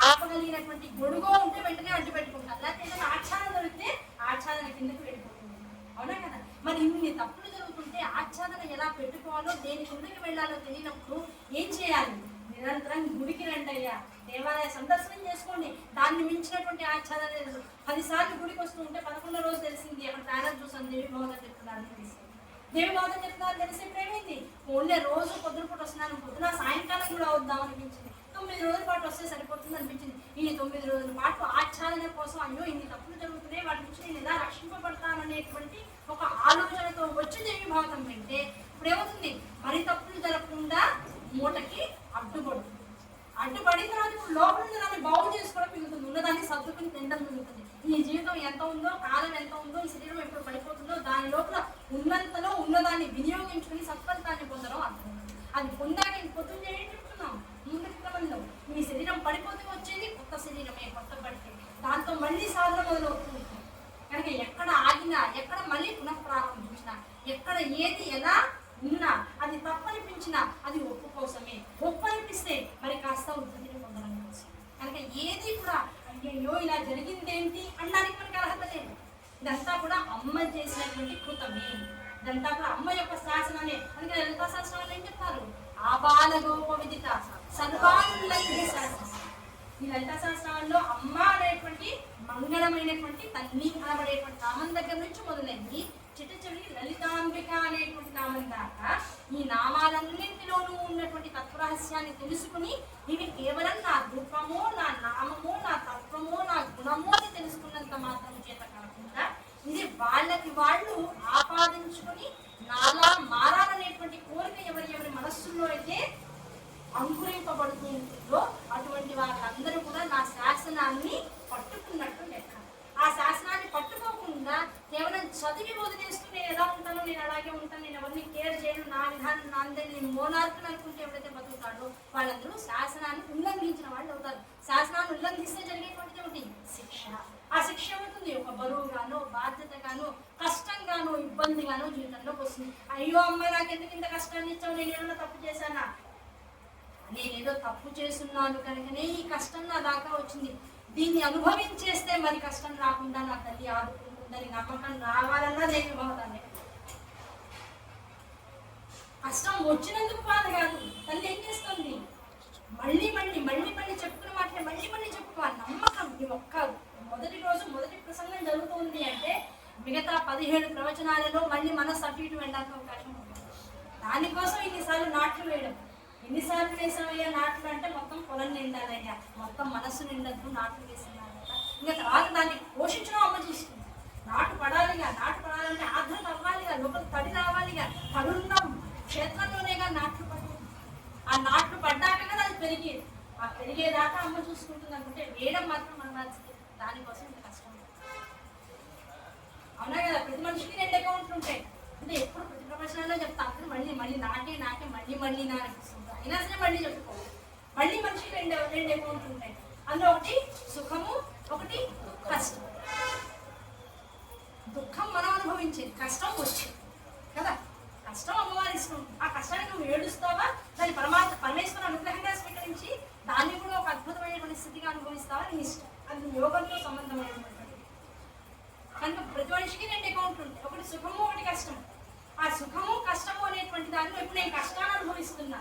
S2: ఆపగలిగినటువంటి గొడుగో ఉంటే వెంటనే అడ్డు పెట్టుకుంటాం, లేకపోతే ఏదైనా ఆచ్ఛాదన దొరికితే ఆచ్ఛాదన కిందకి వెళ్ళిపోతుంది. అవునా కదా, మరి ఇన్ని తప్పులు జరుగుతుంటే ఆచ్ఛాదన ఎలా పెట్టుకోవాలో, దేని కిందకి వెళ్ళాలో తెలియనప్పుడు ఏం చేయాలి, నిరంతరం గుడికి రండి అయ్యా, దేవాలయ సందర్శనం చేసుకోండి. దాన్ని మించినటువంటి ఆచ్ఛాదన లేదు. 10 సార్లు గుడికి వస్తూ ఉంటే 11వ రోజు తెలిసింది, అక్కడ బ్యానర్ చూసాను దేవి భవతం చెప్తున్నారు తెలిసి, దేవి భవతం చెప్తున్నారు తెలిసి ప్రేమైంది. ఓన్లీ రోజు పొద్దున పూట వస్తున్నాను, పొద్దున సాయంకాలం కూడా వద్దాం అనిపించింది. 9 రోజుల పాటు వస్తే సరిపోతుంది అనిపించింది. ఈ 9 రోజుల పాటు ఆచ్ఛాదన కోసం అయ్యో ఇన్ని తప్పులు జరుగుతున్నాయి, వాటి నుంచి నేను ఎలా రక్షింపబడతాను అనేటువంటి ఒక ఆలోచనతో వచ్చి దేవి భవతం వింటే ఇప్పుడు ఏమవుతుంది, మరి తప్పులు జరగకుండా మూటకి అడ్డుపడుతుంది. అడ్డుపడిన తర్వాత ఇప్పుడు లోపల ఉన్న దాన్ని బాగు చేసుకోవడం మిగులుతుంది, ఉన్నదాన్ని సర్దుకుని తినడం మిగులుతుంది. ఈ జీవితం ఎంత ఉందో, కాలం ఎంత ఉందో, ఈ శరీరం ఎప్పుడు పడిపోతుందో, దాని లోపల ఉన్నంతలో ఉన్నదాన్ని వినియోగించుకుని సత్ఫలితాన్ని పొందడం అర్థం. అది పొందాక పొద్దున్న ఏం చెప్తున్నాం ముందు క్రమంలో మీ శరీరం పడిపోతే వచ్చేది కొత్త శరీరమే, కొత్త పడితే దాంతో మళ్ళీ సాధన మొదలవుతుంది. కనుక ఎక్కడ ఆగినా, ఎక్కడ మళ్ళీ పునఃప్రారంభించినా, ఎక్కడ ఏది ఎలా ఉన్నా అది తప్పనిపించినా అది ఒప్పు కోసమే. ఒప్పు అనిపిస్తే మరి కాస్త ఉద్ధతిని పొందడం కోసం. కనుక ఏది కూడా అయ్యో ఇలా జరిగిందేంటి అనడానికి మనకి అర్హత లేదు. ఇదంతా కూడా అమ్మ చేసినటువంటి కృతమే, ఇదంతా కూడా అమ్మ యొక్క శాసనమే. అందుకే లలితా శాస్త్రాలు ఏం చెప్తారు? ఆబాలగోప విదిత సర్వానుల్లగ్న శాస్త్రం. ఈ లలితా శాస్త్రాల్లో అమ్మ అనేటువంటి మంగళమైనటువంటి తల్లి అనబడేటువంటి నామం దగ్గర నుంచి మొదలైంది చిట్ట చివరికి లలితాంబిక అనేటువంటి నామం దాకా ఈ నామాలన్నింటిలోనూ ఉన్నటువంటి తత్వరహస్యాన్ని తెలుసుకుని ఇవి కేవలం నా రూపమో, నా నామమో, నా తత్వమో, నా గుణమో అని తెలుసుకున్నంత మాత్రం చేత కాకుండా ఇది వాళ్ళకి వాళ్ళు ఆపాదించుకొని నాలా మారాలనేటువంటి కోరిక ఎవరి మనస్సుల్లో అయితే అంకురింపబడుతూ ఉంటుందో అటువంటి వాళ్ళందరూ కూడా నా శాసనాన్ని పట్టుకున్నట్టు లెక్క. ఆ శాసనాన్ని పట్టుకోకుండా కేవలం చదివి వదిలేస్తూ నేను ఎలా ఉంటానో నేను అలాగే ఉంటాను, నేను ఎవరిని కేర్ చేయను, నా విధానం నాందని నేను మోనార్కులు అనుకుంటే ఎవరైతే బతుకుతాడో వాళ్ళందరూ శాసనాన్ని ఉల్లంఘించిన వాళ్ళు అవుతారు. శాసనాన్ని ఉల్లంఘిస్తే జరిగేటువంటిది ఒకటి శిక్ష. ఆ శిక్ష ఏమవుతుంది? ఒక బరువుగానో, బాధ్యతగానో, కష్టంగానో, ఇబ్బందిగానో జీవితంలోకి వస్తుంది. అయ్యో అమ్మాయి నాకు ఎందుకు ఇంత కష్టాన్ని ఇచ్చావు, నేను ఏమైనా తప్పు చేశానా, నేనేదో తప్పు చేస్తున్నాను కనుకనే ఈ కష్టం నా దాకా వచ్చింది, దీన్ని అనుభవించేస్తే మరి కష్టం రాకుండా నా తల్లి ఆదుకుంటుందని నమ్మకం రావాలన్నా నేను ఇవ్వదాన్ని. కష్టం వచ్చినందుకు బాధ కాదు, తల్లి ఏం చేస్తుంది? మళ్ళీ మళ్ళీ మళ్ళీ మళ్ళీ చెప్పుకున్న మాటలే మళ్ళీ మళ్ళీ చెప్పుకోవాలి. నమ్మకం. ఈ ఒక్క మొదటి రోజు మొదటి ప్రసంగం జరుగుతుంది అంటే మిగతా 17 ప్రవచనాలలో మళ్ళీ మనసు అటు ఇటు వెళ్ళడానికి అవకాశం ఉంటుంది. దానికోసం ఇన్నిసార్లు నాట్లు వేయడం. ఎన్నిసార్లు వేసామయ్యా నాట్లు అంటే మొత్తం పొలం నిండాలయ్యా, మొత్తం మనస్సు నిండద్దు, నాట్లు వేసినారట. ఇంకా తర్వాత దాన్ని పోషించడం అమ్మ చూస్తుంది. నాటు పడాలిగా, నాటు పడాలంటే ఆర్ద్రత అవ్వాలిగా, లోపల తడి రావాలిగా, తడున్న క్షేత్రంలోనేగా నాట్లు పడుతుంది. ఆ నాట్లు పడ్డాక కదా అది పెరిగేది. ఆ పెరిగేదాకా అమ్మ చూసుకుంటుంది అనుకుంటే వేయడం మాత్రం మన బాధ్యత. దానికోసం ఇంత కష్టం. అవునా కదా? ప్రతి మనిషికి 2 అకౌంట్లు ఉంటాయి. అంటే ఎప్పుడు ప్రతి ప్రపంచంలో చెప్తాను మళ్ళీ మళ్ళీ నాకే మళ్ళీ మళ్ళీ నా అనిపిస్తుంది. అయినా సరే మళ్ళీ చెప్పుకోవాలి. మళ్ళీ మనిషికి 2 అకౌంట్లు ఉంటాయి. అందులో ఒకటి సుఖము, ఒకటి కష్టం. దుఃఖం మనం అనుభవించేది, కష్టం వచ్చేది కదా. కష్టం అమ్మవారి ఇష్టం. ఆ కష్టాన్ని నువ్వు ఏడుస్తావా, దాన్ని పరమేశ్వర అనుగ్రహంగా స్వీకరించి దాన్ని కూడా ఒక అద్భుతమైనటువంటి స్థితిగా అనుభవిస్తావా, నీ ఇష్టం. అది యోగంతో సంబంధమైనటువంటి. కనుక ప్రతి మనిషికి 2 అకౌంట్లు ఉంటాయి. ఒకటి సుఖము, ఒకటి కష్టం. ఆ సుఖము కష్టము అనేటువంటి దాంట్లో ఇప్పుడు నేను కష్టాన్ని అనుభవిస్తున్నా,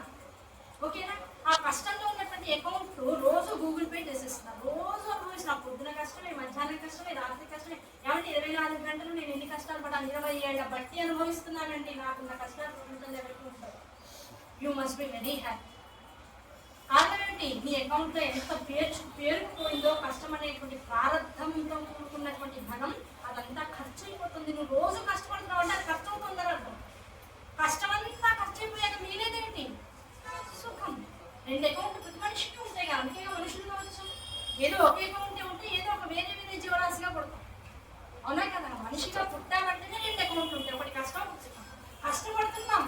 S2: ఓకేనా? ఆ కష్టంలో ఉన్నటువంటి అకౌంట్ రోజు గూగుల్ పే చేసేస్తున్నా. రోజు అనుభవిస్తున్నా. పొద్దున కష్టమే, మధ్యాహ్నం కష్టమే, రాత్రి కష్టమే. ఏమంటే 24 గంటలు నేను ఎన్ని కష్టాలు పడాలి? 20 ఏళ్ల బట్టి అనుభవిస్తున్నానండి. నాకున్న కష్టాలు ప్రపంచంలో ఎవరికి ఉంటాయి. You must be very happy. కారణం ఏంటి? నీ అకౌంట్లో ఎంత పేరుకుపోయిందో, కష్టం అనేటువంటి ప్రారంభంతో కూడుకున్నటువంటి ధనం అదంతా ఖర్చు అయిపోతుంది. నువ్వు రోజు కష్టపడుతున్నావు అంటే అది ఖర్చు అవుతుందని అర్థం. కష్టమంతా ఖర్చు అయిపోయాక మిగిలేదేంటి? సుఖం. 2 అకౌంట్లు ప్రతి మనిషికి ఉంటాయి కదా. అందుకే మనుషులు కావచ్చు. ఏదో ఒక అకౌంట్ ఉంటే ఏదో ఒక వేరే జీవరాశిగా పడతాం. అవునా కదా? మనిషిగా పుట్టామంటేనే 2 అకౌంట్లు ఉంటాయి. ఒకటి కష్టం, ఒకటి సుఖం. కష్టపడుతున్నాం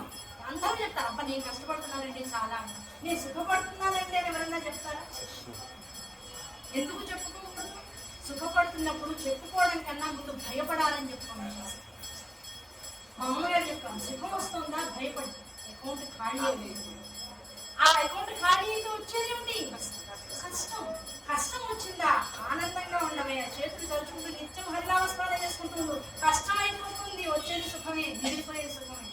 S2: అందరూ చెప్తారు, అబ్బా నేను కష్టపడుతున్నానండి చాలా అంట. నేను సుఖపడుతున్నానండి అని ఎవరన్నా చెప్తారా? ఎందుకు చెప్పుకోకూడదు? సుఖపడుతున్నప్పుడు చెప్పుకోవడం కన్నా ముందు భయపడాలని చెప్పుకోండి. మా అమ్మగారు చెప్పాను, సుఖం వస్తుందా భయపడి అకౌంట్ ఖాళీ అయ్యేది. ఆ అకౌంట్ ఖాళీ అయితే వచ్చేది ఏమిటి? కష్టం. కష్టం వచ్చిందా ఆనందంగా ఉండవే, చేతులు తలుచుకుంటూ నిత్యం హరినామస్మరణ చేసుకుంటుండు. కష్టం అయిపోతుంది, వచ్చేది సుఖమే, మిగిలిపోయేది సుఖమే.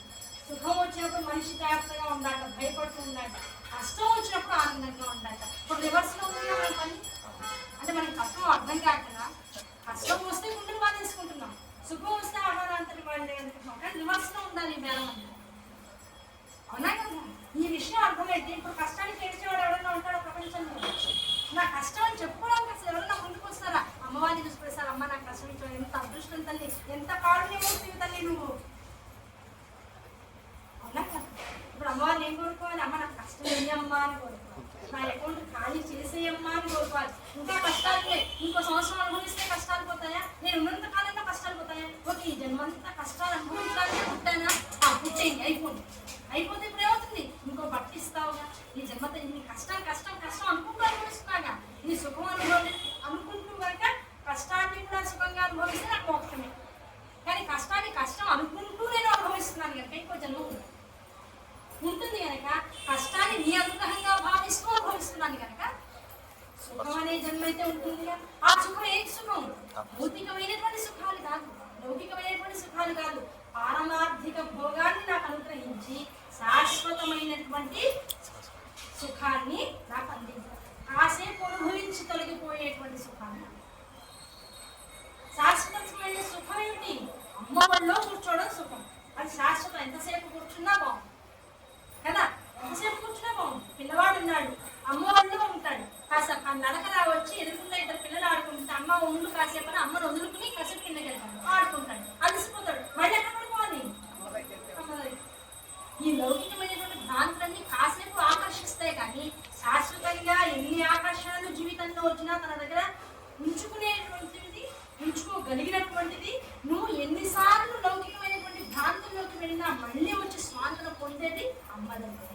S2: సుఖం వచ్చినప్పుడు మనిషి జాగ్రత్తగా ఉండాట, భయపడుతూ ఉండాట. కష్టం వచ్చినప్పుడు ఆనందంగా ఉండాట. ఇప్పుడు రివర్స్లో ఉంది మన పని. అంటే మనకి కష్టం అర్థం కాకుండా కష్టం వస్తే గుండెలు బాగా తీసుకుంటున్నాం, సుఖం వస్తే ఆహారాంతటి వాళ్ళు అనుకుంటున్నాం. కానీ రివర్స్లో ఉండాలి మేడం. అవునా కదా? ఈ విషయం అర్థమైతే ఇప్పుడు కష్టానికి ఏడ్చేవాడు ఎవరైనా ఉంటాడో ప్రపంచంలో? నా కష్టం అని చెప్పుకోవడానికి అసలు ఎవరైనా ముందుకు వస్తారా? అమ్మవారిని చూసుకొస్తారు, అమ్మ నాకు కష్టం ఇచ్చావు, ఎంత అదృష్టం తల్లి, ఎంత కారుణ్యమూర్తివి తల్లి నువ్వు. అవునా కదా? ఇప్పుడు అమ్మవారిని ఏం కోరుకోవాలి? అమ్మ నాకు కష్టం వేయమ్మా అని కోరుకోవాలి, నా అకౌంట్ ఖాళీ చేసేయమ్మా అని కోరుకోవాలి. ఇంకా కష్టాలు ఇంకో సంవత్సరం అనుభవిస్తే కష్టాలు పోతాయా? నేను ఉన్నంత కాలంలో కష్టాలు పోతాయా? ఓకే, ఈ జన్మంతా కష్టాలు అనుభవించడానికి పుట్టానా? పుట్టేయండి, అయిపోతే ఇప్పుడు ఏమవుతుంది? ఇంకో బట్టి అమ్మ ఒళ్ళో కూర్చోవడం సుఖం, అది శాశ్వతం. ఎంతసేపు కూర్చున్నా బాగుంది కదా, ఎంతసేపు కూర్చున్నా బాగుంది. పిల్లవాడు ఉన్నాడు, అమ్మ ఒళ్ళో ఉంటాడు, కాసేపు ఆ నడకరా వచ్చి ఎదుర్కొన్న ఇద్దరు పిల్లలు ఆడుకుంటే అమ్మ ఉండు కాసేపు అని అమ్మను వదులుకుని కాసేపు కిందకి వెళ్తాడు, ఆడుకుంటాడు, అలసిపోతాడు, మళ్ళీ ఎక్కడ పడుకోవాలి? ఈ లౌకికమైనటువంటి భ్రాంతులన్నీ కాసేపు ఆకర్షిస్తాయి కానీ శాశ్వతంగా ఎన్ని ఆకర్షణలు జీవితంలో వచ్చినా తన దగ్గర ఉంచుకునేటువంటిది, ఉంచుకోగలిగినటువంటిది, నువ్వు ఎన్నిసార్లు లౌకికమైనటువంటి భ్రాంతుల్లోకి వెళ్ళినా మళ్ళీ వచ్చి స్వాంతన పొందేది అమ్మ దగ్గర.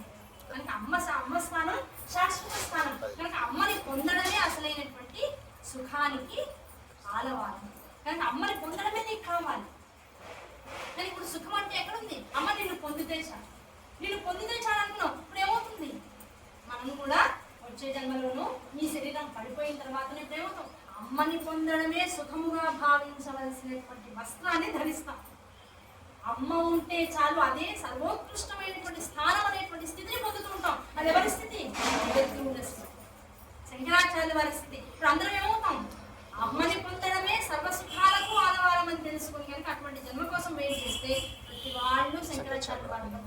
S2: కనుక అమ్మ స్థానం శాశ్వత స్థానం. కనుక అమ్మని పొందడమే అసలైనటువంటి సుఖానికి ఆలవాలం. కనుక అమ్మని పొందడమే నీకు కావాలి. కానీ ఇప్పుడు సుఖం అంటే ఎక్కడుంది? అమ్మ నిన్ను పొందితే చాలు, నిన్ను పొందితే చాలు అంటున్నావు. ఇప్పుడు ఏమవుతుంది? మనం కూడా వచ్చే జన్మలోనూ ఈ శరీరం పడిపోయిన తర్వాతనే ఏమవుతాం? అమ్మని పొందడమే సుఖముగా భావించవలసినటువంటి వస్త్రాన్ని ధరిస్తాం. అమ్మ ఉంటే చాలు, అదే సర్వోత్కృష్టమైనటువంటి స్థానం అనేటువంటి స్థితిని పొందుతూ ఉంటాం. అది ఎవరి స్థితి? జగద్గురువుల స్థితి, శంకరాచార్య వారి స్థితి. ఇప్పుడు అందరం ఏమవుతాం? అమ్మని పొందడమే సర్వసుఖాలకు ఆలవాలం అని తెలుసుకుని కనుక అటువంటి జన్మ కోసం వెయిట్ చేస్తే ప్రతి వాళ్ళు శంకరాచార్య వారు.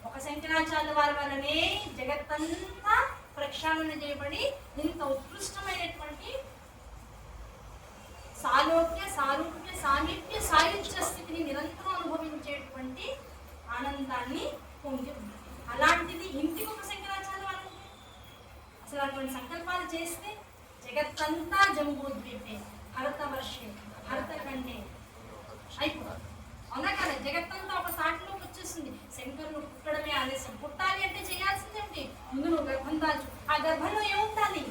S2: ఒక శంకరాచార్య వారి వల్లనే జగత్తంతా ప్రక్షాళన చేయబడి ఇంత ఉత్కృష్టమైనటువంటి సాలోక్య సారూప్య సామీప్య సాయుధ్య స్థితిని నిరంతరం అనుభవించేటువంటి ఆనందాన్ని పొంది ఉంది. అలాంటిది ఇంటికి ఒక శంకరాచార్య వారు అసలు అటువంటి సంకల్పాలు చేస్తే జగత్తంతా జంబూద్వీపే భరతవర్షే భరతఖండే అయిపోతుంది. అవునా కదా? జగత్తంతా ఒక తాటిలోకి వచ్చేస్తుంది. శంకరుడు పుట్టడమే ఆలస్యం. పుట్టాలి అంటే చేయాల్సిందేంటి? ముందు నువ్వు గర్భం దాచు. ఆ గర్భంలో ఏముండాలి?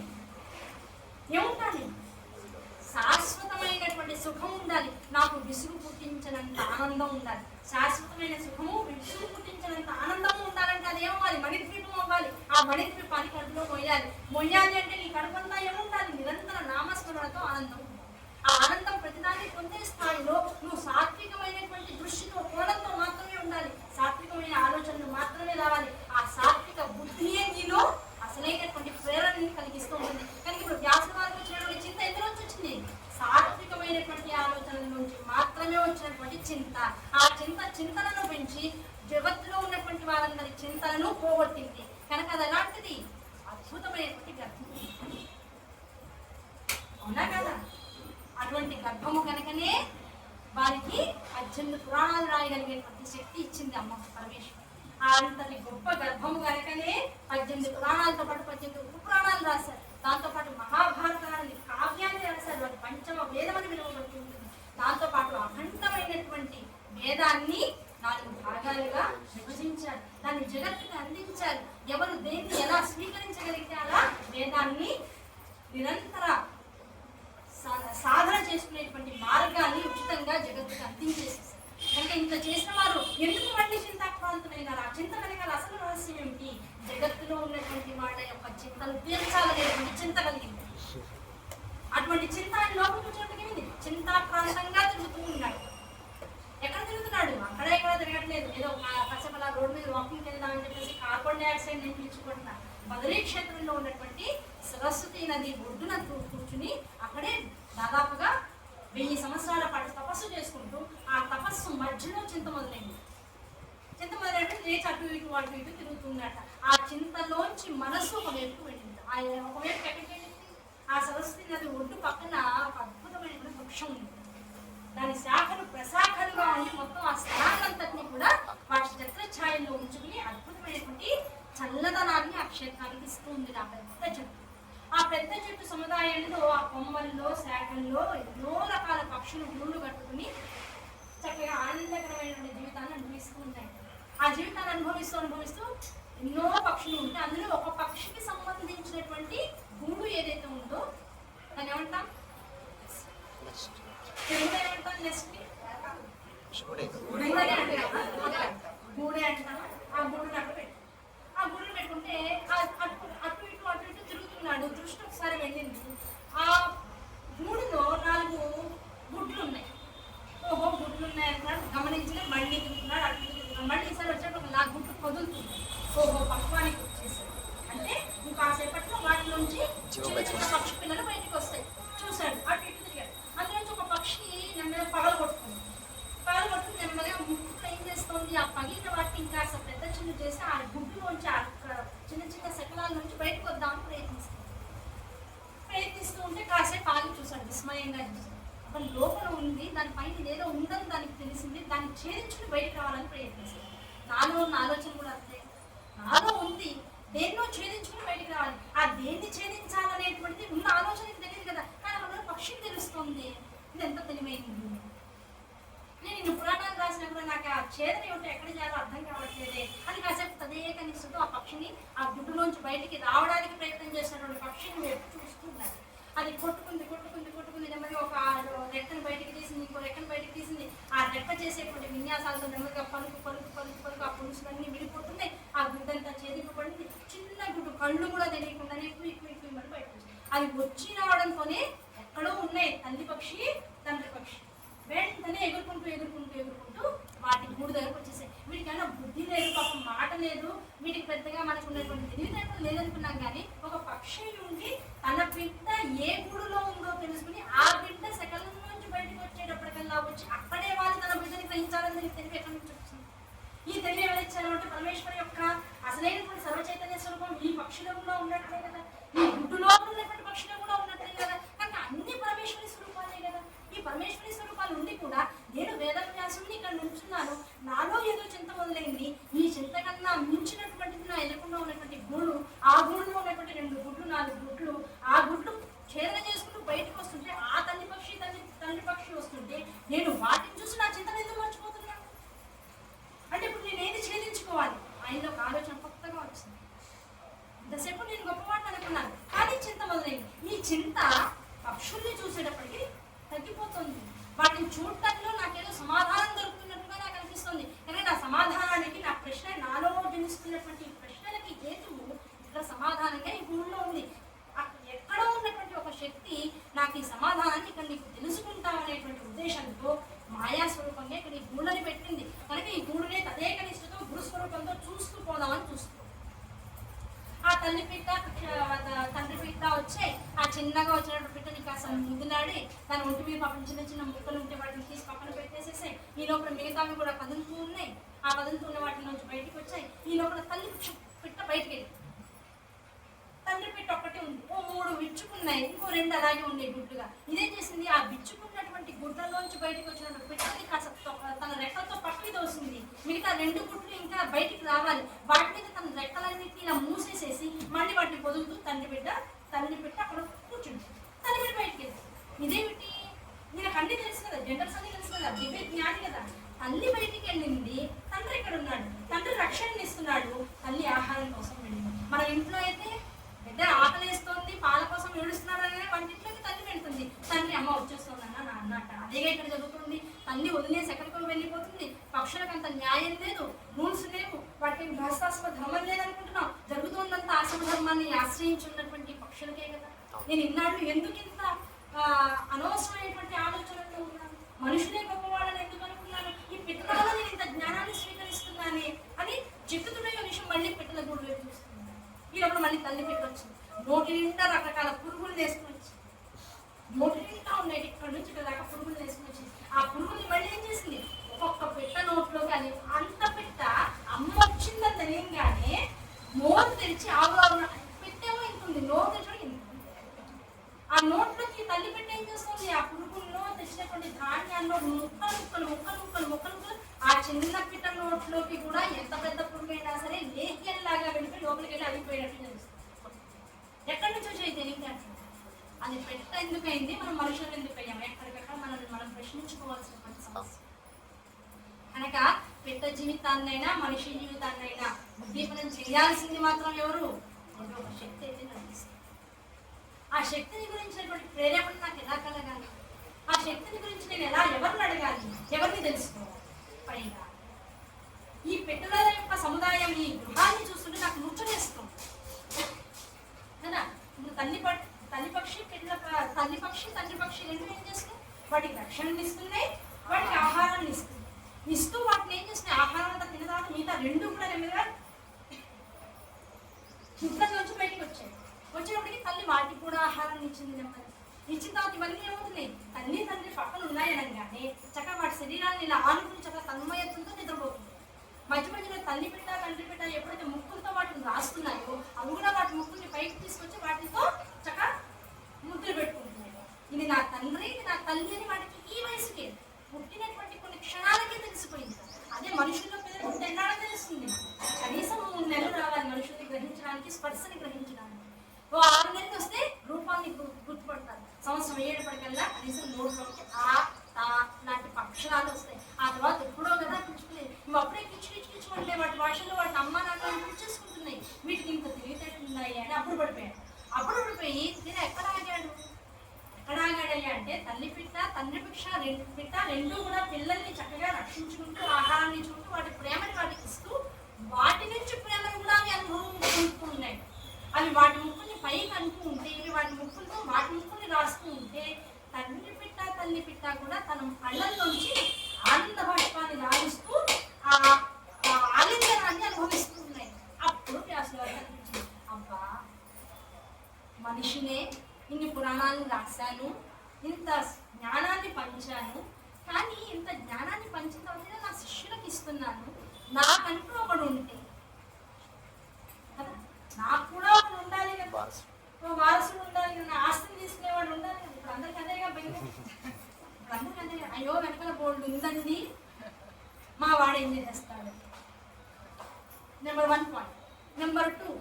S2: శాశ్వతమైనటువంటి సుఖం ఉండాలి. నాకు విసుగు పుట్టించినంత ఆనందం ఉండాలి. శాశ్వతమైన సుఖము విసుగు పుట్టించినంత ఆనందము ఉండాలంటే అది ఏమవ్వాలి? మణిద్వీపం అవ్వాలి. ఆ మణిద్వీపాన్ని కడుపులో మొయ్యాలి అంటే నీ కడుపుందా ఏముండాలి? నిరంతర నామస్మరణతో ఆనందం. ఆ ఆనందం ప్రతిదాన్ని పొందే స్థాయిలో నువ్వు సాత్వికమైనటువంటి దృష్టితో కోణంతో మాత్రమే ఉండాలి. సాత్వికమైన ఆలోచనలు మాత్రమే రావాలి. ఆ సాత్విక బుద్ధియే నీలో అసలైనటువంటి ప్రేరణని కలిగిస్తూ ఉంటుంది. కానీ ఇప్పుడు వ్యాసుల వారికి వచ్చినటువంటి చింత ఎందులోంచి వచ్చింది? సాత్వికమైనటువంటి ఆలోచనల నుంచి మాత్రమే వచ్చినటువంటి చింత. ఆ చింతనను పెంచి జగత్తులో ఉన్నటువంటి వారందరి చింతనను పోగొట్టింది. కనుక అది ఎలాంటిది? అద్భుతమైనటువంటి గర్భం. అవునా కదా? అటువంటి గర్భము కనుకనే వారికి 18 పురాణాలు రాయగలిగేటువంటి శక్తి ఇచ్చింది అమ్మ పరమేశ్వరి. అంతటి గొప్ప గర్భము కనుకనే 18 పురాణాలతో పాటు 18 ఉప పురాణాలు రాశారు. దాంతోపాటు మహాభారతాన్ని కావ్యాన్ని రాశారు. అది పంచమ వేదమని విలువబడుతూ ఉంటుంది. దాంతోపాటు అఖండమైనటువంటి వేదాన్ని 4 భాగాలుగా విభజించారు. దాన్ని జగత్తుకు అందించారు. ఎవరు దేన్ని ఎలా స్వీకరించగలిగితే అలా వేదాన్ని నిరంతర సాధన చేసుకునేటువంటి మార్గాన్ని ఉచితంగా జగత్తుకు అందించేసేసారు. అంటే ఇంత చేసిన వారు ఎందుకు మళ్ళీ చింతాక్రాంతులైనారు? ఆ చింత వెనకాల అసలు రహస్యం ఏమిటి? జగత్తులో ఉన్నటువంటి వాళ్ళ యొక్క చింతను తీర్చాలనేటువంటి చింత కలిగింది. అటువంటి చింత ఆయన లోపలికి చోటుకెళ్ళింది. చింతాక్రాంతంగా తిరుగుతూ ఉన్నాడు. ఎక్కడ తిరుగుతున్నాడు? అక్కడ ఎక్కడ తిరగట్లేదు. ఏదో కాసేపు అలా రోడ్డు మీద వాకింగ్కి వెళ్దామని చెప్పేసి కార్బన్ డైఆక్సైడ్ నేను పీల్చుకుంటున్నాను. బదరీ క్షేత్రంలో ఉన్నటువంటి సరస్వతి నది ఒడ్డున కూర్చుని అక్కడే దాదాపుగా 1000 సంవత్సరాల పాటు తపస్సు చేసుకుంటూ ఆ తపస్సు మధ్యలో చింత మొదలైంది. లేచి అటు ఇటు తిరుగుతుందట. ఆ చింతలోంచి మనసు ఒకవైపు వెళ్ళింది. ఆ ఒకవైపు ఎక్కడికి వెళ్ళింది? ఆ సరస్వతి నది ఒడ్డు పక్కన ఒక అద్భుతమైన వృక్షం ఉంది. దాని శాఖలు ప్రశాఖలుగా ఉండి మొత్తం ఆ స్థలాన్నంతటినీ కూడా వాటి చక్రఛాయల్లో ఉంచుకుని అద్భుతమైనటువంటి చల్లదనాన్ని ఆ క్షేత్రానికి ఇస్తూ ఉంది. ఆ పెద్ద చెట్టు, ఆ పెద్ద చెట్టు సముదాయంలో ఆ కొమ్మల్లో శాఖల్లో ఎన్నో రకాల పక్షులు గూళ్ళు కట్టుకుని చక్కగా ఆనందకరమైనటువంటి జీవితాన్ని అనుభవిస్తూ ఉంటాయి. ఆ జీవితాన్ని అనుభవిస్తూ ఎన్నో పక్షులు ఉంటే అందులో ఒక పక్షికి సంబంధించినటువంటి గూడు ఏదైతే ఉందో దాన్ని ఏమంటాం? తెలుగులో ఏమంటాం? నెక్స్ట్ గూడే అంటాం. ఆ గూడుని అక్కడ పెట్టి ఆ గూడుని పెట్టుకుంటే అటు ఇటు తిరుగుతున్నాడు. దృష్టి ఒకసారి వెళ్ళింది. ఆ గూడులో 4 గుడ్లు ఉన్నాయి. ఓహో గుడ్లు ఉన్నాయి అంటున్నాడు. గమనించిన మళ్ళీ తిరుగుతున్నాడు. అటు తిరుగుతున్నాడు. మళ్ళీ ఈసారి వచ్చాడు ఒక 4 గుడ్లు పొదులుతుంది. ఓహో పక్వానికి వచ్చేసాడు. అంటే ఇంకాసేపట్లో వాటి నుంచి చిన్న పక్షి పిల్లలు బయటికి వస్తాయి. చూశాడు, అటు ఇటు తిరిగాడు. అందులోంచి ఒక పక్షి నన్ను పగలు కొట్టుకుంది. పగలు చిన్నగా చూస్తుంది. అక్కడ లోపల ఉంది, దానిపైన ఏదో ఉందని దానికి తెలిసింది, దాన్ని ఛేదించుకుని బయటకు రావాలని ప్రయత్నిస్తుంది. నాలో ఉన్న ఆలోచన కూడా అంతే. నాలో ఉంది, దేన్నో ఛేదించుకుని బయటకు రావాలి. ఆ దేన్ని ఛేదించాలనేటువంటిది ఉన్న ఆలోచనకి తెలియదు కదా, కానీ అక్కడ పక్షికి తెలుస్తుంది. ఇది ఎంత తెలివైంది. నేను ఇన్ని పురాణాలు రాసినా కూడా నాకు ఆ ఛేదన ఏమిటో ఎక్కడ చేయాలో అర్థం కావట్లేదే అని కాసేపు తదేకనిస్తూ ఆ పక్షిని ఆ గుడ్డులోంచి బయటికి రావడానికి ప్రయత్నం చేసినటువంటి పక్షిని మేము చూస్తున్నాను. అది కొట్టుకుంది నెమ్మదిగా ఒక రెక్కను బయటికి తీసింది, ఇంకో రెక్కను బయటికి తీసింది. ఆ రెక్క చేసేటువంటి విన్యాసాలతో నెమ్మదిగా పలుకు ఆ పులుసులన్నీ విడిపోతున్నాయి. ఆ గుడ్డంతా ఛేదింపబడింది. చిన్న గుడ్డు కళ్ళు కూడా తెలియకుండానే ఎక్కువ మరి బయట అది వచ్చి రావడంతోనే ఎక్కడో ఉన్నాయి తల్లి పక్షి తండ్రి పక్షి. వెంటనే ఎగురుకుంటూ వాటి గూడు దగ్గరకు వచ్చేసాయి. వీటికైనా బుద్ధి లేదు, పాపం మాట లేదు, వీటికి పెద్దగా మనకు ఉన్నటువంటి తెలివితేటలు లేదనుకున్నాం. కానీ ఒక పక్షి ఉండి తన బిడ్డ ఏ గూడులో ఉందో తెలుసుకుని ఆ బిడ్డ సెకండ్ నుంచి బయటకు వచ్చేటప్పటికల్లా వచ్చి అక్కడే వాళ్ళు తన బిడ్డని గ్రహించాలని తెలివి ఎక్కడి నుంచి వచ్చింది? ఈ తెలివి ఎవరిచ్చారు అంటే పరమేశ్వరు యొక్క అసలైనటువంటి సర్వచైతన్య స్వరూపం ఈ పక్షిలో కూడా ఉన్నట్లే కదా, ఈ గుడ్డులో ఉన్నటువంటి పక్షిలో కూడా ఉన్నట్లే కదా. కానీ అన్ని పరమేశ్వరి స్వరూపాలే కదా. ఈ పరమేశ్వరి స్వరూపాలు ఉండి కూడా నేను వేదవ్యాసుని ఇక్కడ నుంచున్నాను, నాలో ఏదో చింత మొదలైంది. ఈ చింత కన్నా మించినటువంటిది నా ఎదుర్కొండా ఉన్నటువంటి గూడు, ఆ గూడులో ఉన్నటువంటి 2 గుడ్లు 4 గుడ్లు, ఆ గుడ్లు ఛేదన చేసుకుంటూ బయటకు వస్తుంటే ఆ తల్లి పక్షి తండ్రి పక్షి వస్తుంటే నేను వాటిని చూసి నా చింతను ఎందుకు మర్చిపోతున్నాను? అంటే ఇప్పుడు నేను ఏది ఛేదించుకోవాలి? ఆయనలో ఒక ఆలోచన కొత్తగా వచ్చింది. ఇంతసేపు నేను గొప్పవాడిని అనుకున్నాను, కానీ చింత మొదలైంది. ఈ చింత పక్షుల్ని చూసేటప్పటికి తగ్గిపోతుంది. వాటిని చూడటంలో నాకేదో సమాధానం దొరుకుతున్నట్టుగా నాకు అనిపిస్తుంది. కానీ నా సమాధానానికి, నా ప్రశ్న, నాలో జనిస్తున్నటువంటి ప్రశ్నలకి హేతువు ఇక్కడ సమాధానంగా ఈ గూడులో ఉంది. ఎక్కడో ఉన్నటువంటి ఒక శక్తి నాకు ఈ సమాధానాన్ని ఇక్కడ నీకు తెలుసుకుంటామనేటువంటి ఉద్దేశంతో మాయాస్వరూపంగా ఇక్కడ ఈ గూళ్ళని పెట్టింది. కనుక ఈ గూడునే తదేకనిష్టతో గురుస్వరూపంతో చూస్తూ పోదామని చూస్తూ ఆ తల్లి పిట్ట తండ్రి పిట్ట వచ్చే ఆ చిన్నగా వచ్చినటువంటి పిట్టని కాస్త ముద్దులాడి దాని ఒంటి మీద పాపం చిన్న ముక్కలు ఉంటే వాటిని తీసి పక్కన పెట్టేసేసాయి. ఈ లోపల మిగతావి కూడా కదులుతూ ఉన్నాయి. ఆ కదులుతున్న వాటి నుంచి బయటకు వచ్చాయి. ఈ లోపల తల్లి పిట్ట బయటకు వెళ్ళి తండ్రి పిట్ట ఒక్కటే ఉంది. 3 విచ్చుకున్నాయి, ఇంకో 2 అలాగే ఉన్నాయి గుడ్లుగా. ఇదేం చేసింది? ఆ విచ్చుకున్నటువంటి గుడ్లలోంచి బయటకు వచ్చినటువంటి పిట్టని కాస్త తన రెక్కలతో పక్కకి తోసింది. మిగతా 2 గుడ్లు ఇంకా బయటికి రావాలి. వాటి మీద తన రెక్కలన్నింటినీ ఇలా మూసేసేసి మళ్ళీ వాటిని పొదుగుతూ తల్లి పిట్ట అక్కడ కూర్చుంది. తల్లి బిడ్డ బయటికి వెళ్తుంది. ఇదేమిటి? ఈయనకు అన్ని తెలుసు కదా, జెండర్స్ అన్ని తెలుసు కదా, దివ్య జ్ఞాని కదా. తల్లి బయటికి వెళ్ళింది, తండ్రి ఇక్కడ ఉన్నాడు. తండ్రి రక్షణని ఇస్తున్నాడు, తల్లి ఆహారం కోసం వెళ్ళింది. మన ఇంట్లో అయితే బిడ్డ ఆకలిస్తోంది, పాల కోసం ఏడుస్తున్నాడనే వంటింట్లోకి తల్లి వెళ్తుంది. తండ్రి అమ్మ వచ్చేస్తుందన్న నా అన్నట్ట. అదేగా ఇక్కడ జరుగుతుంది. తల్లి వదిలేసి ఎక్కడికో వెళ్ళిపోతుంది. పక్షులకు అంత న్యాయం లేదు, రూల్స్ లేవు, వాటికి గృహస్థాశ్రమ ధర్మం లేదనుకుంటున్నాం. జరుగుతుందంతా ఆశ్రమ ధర్మాన్ని ఆశ్రయించున్నటువంటి పక్షులకే కదా. నేను ఇన్నాళ్ళు ఎందుకు ఇంత అనవసరమైనటువంటి ఆలోచనలు ఉన్నాను? మనుషులే గొప్పవాళ్ళని ఎందుకు అనుకున్నాను? ఈ పిట్టల నేను ఇంత జ్ఞానాన్ని స్వీకరిస్తున్నానే అని చిక్కుతున్న విషయం మళ్ళీ పిట్టల గూడు వైపు చూస్తున్నాను. ఈ లోపల మళ్ళీ తల్లి పిట్ట వచ్చింది. నోటి నిండా రకరకాల పురుగులు వేసుకుని వచ్చింది. నోటి నిండా ఉన్నాయి, ఇక్కడ నుంచి ఇక్కడ దాకా పురుగులు వేసుకుని వచ్చింది. ఆ పురుగుల్ని మళ్ళీ ఏం చేసింది? ఒక్కొక్క పిట్ట నోట్లో కానీ అంత పిట్ట అమ్మ వచ్చిందని తెలియగానే నోరు తెరిచి ఆవు పెట్టేమో ఇంటుంది, నోరు తెరిచి ఆ నోట్లోకి తల్లి పిట్ట ఏం చేస్తుంది? ఆ పురుగుల్లో తెచ్చినటువంటి ధాన్యాల్లో ముక్కలు ఆ చిన్న పిట్ట నోట్లోకి కూడా ఎంత పెద్ద పురుగు అయినా సరే లేహ్యంలాగా వెళ్ళిపోయి లోపలికి వెళ్ళి అడిగిపోయినట్టు తెలుస్తుంది. ఎక్కడి నుంచి వచ్చి తెలియదు. అది పెట్ట ఎందుకైంది, మనం మనుషులు ఎందుకు అయ్యాము? ఎక్కడికక్కడ మనం ప్రశ్నించుకోవాల్సినటువంటి సమస్య. కనుక పెట్ట జీవితాన్నైనా మనిషి జీవితాన్నైనా ఉద్దీపనం చేయాల్సింది మాత్రం ఎవరు? ఒక శక్తి అయితే నడిపిస్తుంది. ఆ శక్తిని గురించినటువంటి ప్రేరేపణ నాకు ఎలా కలగాలి? ఆ శక్తిని గురించి నేను ఎవరిని అడగాలి? ఎవరిని తెలుసుకోవాలి? పైగా ఈ పెట్టెల యొక్క సముదాయం, ఈ గృహాన్ని చూస్తుంటే నాకు ముచ్చటేస్తుంది కదా. ఇప్పుడు తల్లి పక్షి తండ్రి పక్షి 2 ఏం చేస్తున్నాయి? వాటికి రక్షణని ఇస్తున్నాయి, వాటికి ఆహారాన్ని ఇస్తూ వాటిని ఏం చేస్తున్నాయి? ఆహారం అంతా తిన్న తర్వాత మిగతా 2 కూడా నెమ్మదిగా నుంచి బయటికి వచ్చాయి. వచ్చినప్పటికీ తల్లి వాటికి కూడా ఆహారాన్ని ఇచ్చింది. నెమ్మది ఇచ్చిన తర్వాత ఇవన్నీ ఏమవుతున్నాయి? తండ్రి పక్కన ఉన్నాయనగానే చక్కగా వాటి శరీరాన్ని ఇలా ఆనుకుని చక్కగా తన్మయత్వంతో నిద్రపోతుంది. మధ్యలో తల్లి పిట్ట తండ్రి పిట్ట ఎప్పుడైతే ముక్కులతో వాటిని రాస్తున్నాయో అవి కూడా వాటి ముక్కుల్ని పైకి తీసుకొచ్చి వాటితో చక్కగా ముద్దులు పెట్టుకుంటున్నాయి. ఇది నా తండ్రి, ఇది నా తల్లి అని వాడికి ఈ వయసుకే పుట్టినటువంటి కొన్ని క్షణాలకే తెలిసిపోయింది. అదే మనుషుల్లో పిల్లలు పుట్టి ఎన్నాడో తెలుస్తుంది. కనీసం 3 నెలలు రావాలి మనుషుల్ని గ్రహించడానికి, స్పర్శని గ్రహించడానికి. ఓ 6 నెలలు వస్తే రూపాన్ని గుర్తుపడతారు. సంవత్సరం ఏడుపడికల్లా కనీసం 3 రోజులకి ఆ తా లాంటి అక్షరాలు వస్తాయి. ఆ తర్వాత ఎప్పుడో కదా పిలుచుకునేది. నువ్వు అప్పుడే కిచ్చుకుంటే వాటి భాషలో వాటి అమ్మ నాన్నలు పిలిచేసుకుంటున్నాయి. వీటికి ఇంత తెలివితేటలు ఉన్నాయి అని అప్పుడు పడిపోయాడు. అప్పుడు పడిపోయి నేను ఎక్కడ ఆగాడు అంటే తల్లి పిట్ట తండ్రి పిట్ట రెండు కూడా పిల్లల్ని చక్కగా రక్షించుకుంటూ ఆహారాన్ని ఇచ్చుకుంటూ వాటి ప్రేమని వాటికి ఇస్తూ వాటి నుంచి ప్రేమను కూడా అవి అనుభవించుకుంటూ ఉన్నాయి. అవి వాటి ముక్కుని పైకి అంటూ ఉంటే ఇవి వాటి ముక్కులతో వాటి ముక్కుని రాస్తూ ఉంటే తండ్రి పిట్ట తల్లి పిట్ట కూడా తన కళ్ళల్లోంచి ఆనంద బాష్పాన్ని రాగిస్తూ ఆ ఆలింగనాన్ని అనుభవిస్తూ ఉన్నాయి. అప్పుడు వ్యాసుల వారికి అనిపించింది, అబ్బా మనిషినే ఇన్ని పురాణాలను రాశాను, ఇంత జ్ఞానాన్ని పంచాను, కానీ ఇంత జ్ఞానాన్ని పంచిన తర్వాత నా శిష్యులకు ఇస్తున్నాను. నాకంటూ ఒకడు ఉంటే కదా, నాకు కూడా ఒకడు ఉండాలి కదా, ఓ వారసుడు ఉండాలి కదా, నా ఆస్తిని తీసుకునేవాడు ఉండాలి కదా. ఇప్పుడు అందరికి అదేగా భయం, ఇప్పుడు అందరికి అదే. అయ్యో వెనకాల బోల్డ్ ఉందండి, మా వాడు ఏం చేస్తాడు. Number 1 point. నెంబర్ 2,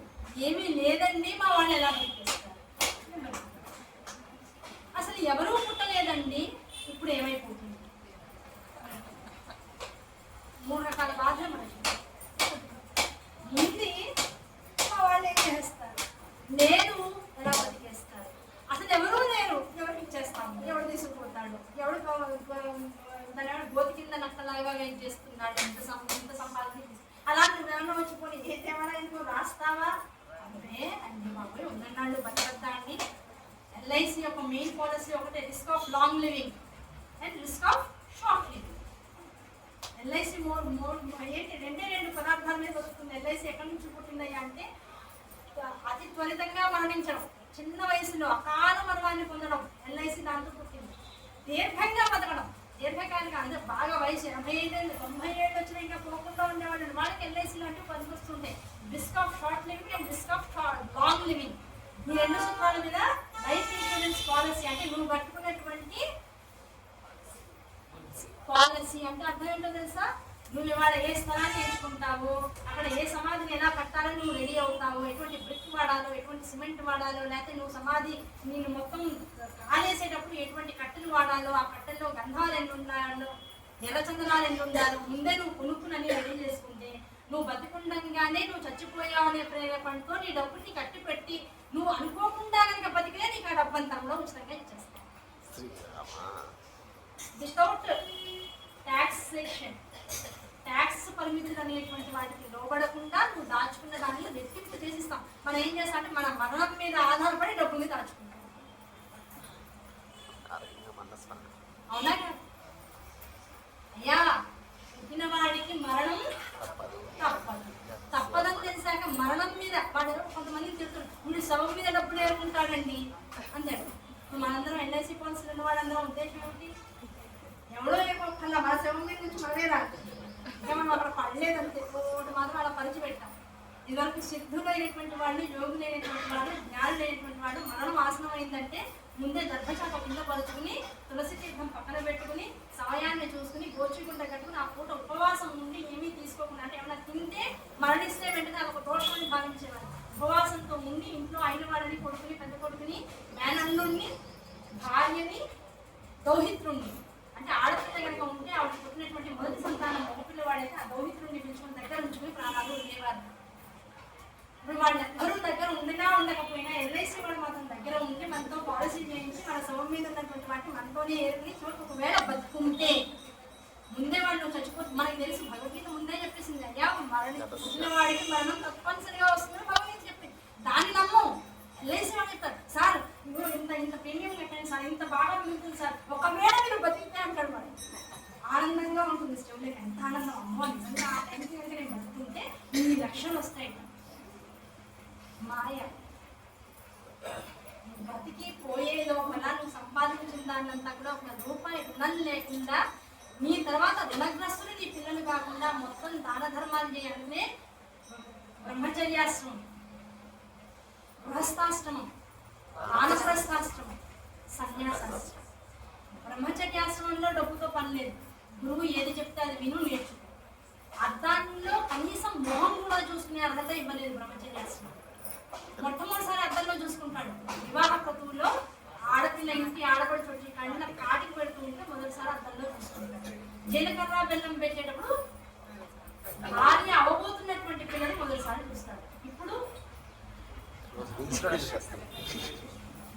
S2: ఏమీ లేదండి, మా వాడు ఎలా బతికేస్తారు. అసలు ఎవరూ పుట్టలేదండి, ఇప్పుడు ఏమైపోతుంది. 3 రకాల బాధలు మనకి. ముందు మా వాళ్ళు ఏం చేస్తారు, నేను ఎలా బతికేస్తారు. అసలు ఎవరూ లేరు, ఎవరికి ఇచ్చేస్తాము, ఎవడు తీసుకుపోతాడు, ఎవడు దాని గోతి కింద నక్కలాగా ఏం చేస్తున్నాడు, ఎంత సంపాదన. అలా నువ్వేమన్నా వచ్చిపోయి ఏదేమైనా ఇంకో రాస్తావా అంటే అన్ని బాబోయ్ ఉన్ననాళ్ళు బతికద్దా అండి. ఎల్ఐసి యొక్క మెయిన్ పాలసీ ఒకటే, risk of long living and risk of short living. LIC ఏంటి 2 పదార్థాల మీద వస్తుంది. ఎల్ఐసి ఎక్కడి నుంచి పుట్టిందయ్యా అంటే అతి త్వరితంగా మరణించడం, చిన్న వయసులో అకాల మరణాన్ని పొందడం, ఎల్ఐసి దాంతో పుట్టింది. దీర్ఘంగా బతకడం, దీర్ఘకాలిక అంటే బాగా వయసు 85 ఏళ్ళు 90 ఏళ్ళు వచ్చినా ఇంకా పోకుండా ఉండేవాళ్ళు, వాళ్ళకి ఎల్ఐసి లాంటివి పనికొస్తుంటాయి. Risk of short living and risk of long living. ఈ 2 సూత్రాల మీద లైఫ్ ఇన్సూరెన్స్ పాలసీ అంటే నువ్వు కట్టుకున్నటువంటి పాలసీ అంటే అర్థం ఏంటో తెలుసా. నువ్వు ఇవాళ ఏ స్థలాన్ని ఎంచుకుంటావు, అక్కడ ఏ సమాధిని ఎలా కట్టాలని నువ్వు రెడీ అవుతావు, ఎటువంటి బ్రిక్ వాడాలో, ఎటువంటి సిమెంట్ వాడాలో, లేకపోతే నువ్వు సమాధి నేను మొత్తం కాలేసేటప్పుడు ఎటువంటి కట్టెలు వాడాలో, ఆ కట్టెల్లో గంధాలు ఎన్ని ఉన్నాయో, ఎర్రచందనాలు ఎన్ని ఉండాలో ముందే నువ్వు కొనుక్కునని రెడీ చేసుకుంటే నువ్వు బతికుండగానే నువ్వు చచ్చిపోయావు అనే ప్రేరేపణతో నీ డబ్బుని కట్టి పెట్టి నువ్వు అనుకోకుండా కనుక బతికే నీకు ఆ డబ్బంతరంలో ఉచితంగా ఇచ్చేస్తావు. వితౌట్ ట్యాక్సేషన్, ట్యాక్స్ పరిమితులు అనేటువంటి వాటికి లోబడకుండా నువ్వు దాచుకున్న దానిలో రెట్టింపు చేసిస్తాం. మనం ఏం చేస్తామంటే మన మరణం మీద ఆధారపడి డబ్బుని దాచుకుంటాం. అవునా కదా అయ్యా, పుట్టిన వాడికి మరణం తప్పదని తెలిసాక మరణం మీద వాడు కొంతమంది తిరుగుతాడు, మీరు శవం మీద డబ్బులు ఏరుకుంటాడండి అంటాడు. మనందరం ఎల్ఐసి పాలసీలు ఉన్న వాళ్ళందరం ఉద్దేశం ఏంటి, ఎవడో ఏమొక్కల్లా మన శవం మీద నుంచి మనమే రాదు, ఇంకా మనం అక్కడ పడలేదంటే ఒకటి మాత్రం అలా పరిచి పెట్టాం. ఇదివరకు సిద్ధులైనటువంటి వాళ్ళు, యోగులైనటువంటి వాళ్ళు, జ్ఞానులైనటువంటి వాడు మరణం ఆసనం అయిందంటే ముందే గర్భశాఖ కింద పరుచుకుని తులసి తీర్థం పక్కన పెట్టుకుని సమయాన్ని చూసుకుని గోచిగుంట కట్టుకుని ఆ పూట ఉపవాసం ఉండి ఏమీ తీసుకోకుండా, అంటే ఏమైనా తింటే మరణిస్తే వెంటనే అదొక దోషం అని భావించేవారు. ఉపవాసంతో ఉండి ఇంట్లో అయిన వాడిని, కొడుకుని, పెద్ద కొడుకుని, మేనల్లుణ్ణి, భార్యని, దౌహిత్రుణ్ణి, అంటే ఆడపిల్ల కనుక ఉంటే ఆవిడ పుట్టినటువంటి మొదటి సంతానం మగపిల్లవాడైతే ఆ దౌహిత్రుణ్ణి పిలుచుకుని దగ్గర ఉంచుకుని ప్రాణాలు ఉండేవారు. ఇప్పుడు వాళ్ళ ఎవరు దగ్గర ఉండినా ఉండకపోయినా ఎల్ఐసి వాడు మాత్రం దగ్గర ఉంటే మనతో పాలసీ చేయించి మన శవం మీద ఉన్నటువంటి వాటిని మనతోనే ఏరుకుని చోటు ఒకవేళ బతుకుంటే ముందే వాడు నువ్వు చచ్చిపోతుంది. మనకి తెలిసి భగవద్గీత ముందే చెప్పేసింది, అయ్యా పుట్టిన వాడికి మరణం తప్పనిసరిగా వస్తుందని భగవద్గీత చెప్పింది. దాన్ని నమ్ము. ఎల్ఐసి వాడు చెప్తారు, సార్ ఇంత ప్రీమియం కట్టండి సార్, ఇంత బాగా మిగులుతుంది సార్, ఒకవేళ మీరు బతికితే అంటాడు. వాడు ఆనందంగా ఉంటుంది. స్టోరీకి ఎంత ఆనందం, అమ్మో నిజంగా ఆ టైంకి కనుక నేను బతుకుంటే ఈ లక్షలు వస్తాయి. మాయ బతికి పోయే లోపల నువ్వు సంపాదించిన దాన్నంతా కూడా ఒక రూపాయి రుణం లేకుండా నీ తర్వాత రుణగ్రస్తులు నీ పిల్లలు కాకుండా మొత్తం దాన ధర్మాలు చేయాలనే బ్రహ్మచర్యాశ్రమం, గృహస్థాశ్రమం, వానప్రస్థాశ్రమం, సన్యాసాశ్రమం. బ్రహ్మ పని లేదు. గురువు ఏది చెప్తే అది విను, నేర్చుకో. అద్దంలో కనీసం మొహం కూడా చూసుకునే అర్హత ఇవ్వలేదు బ్రహ్మచర్యాశ్రమం. మొట్టమొదటిసారి అద్దంలో చూసుకుంటాడు. వివాహ క్రతువులో ఆడపిల్ల ఇంటి ఆడపడి చోటి కళ్ళ కాటికి పెడుతూ ఉంటే మొదటిసారి అద్దంలో చూసుకుంటాడు. జీలకర్ర బెల్లం పెట్టేటప్పుడు భార్య అవబోతున్నటువంటి పిల్లని మొదటిసారి చూస్తాడు. ఇప్పుడు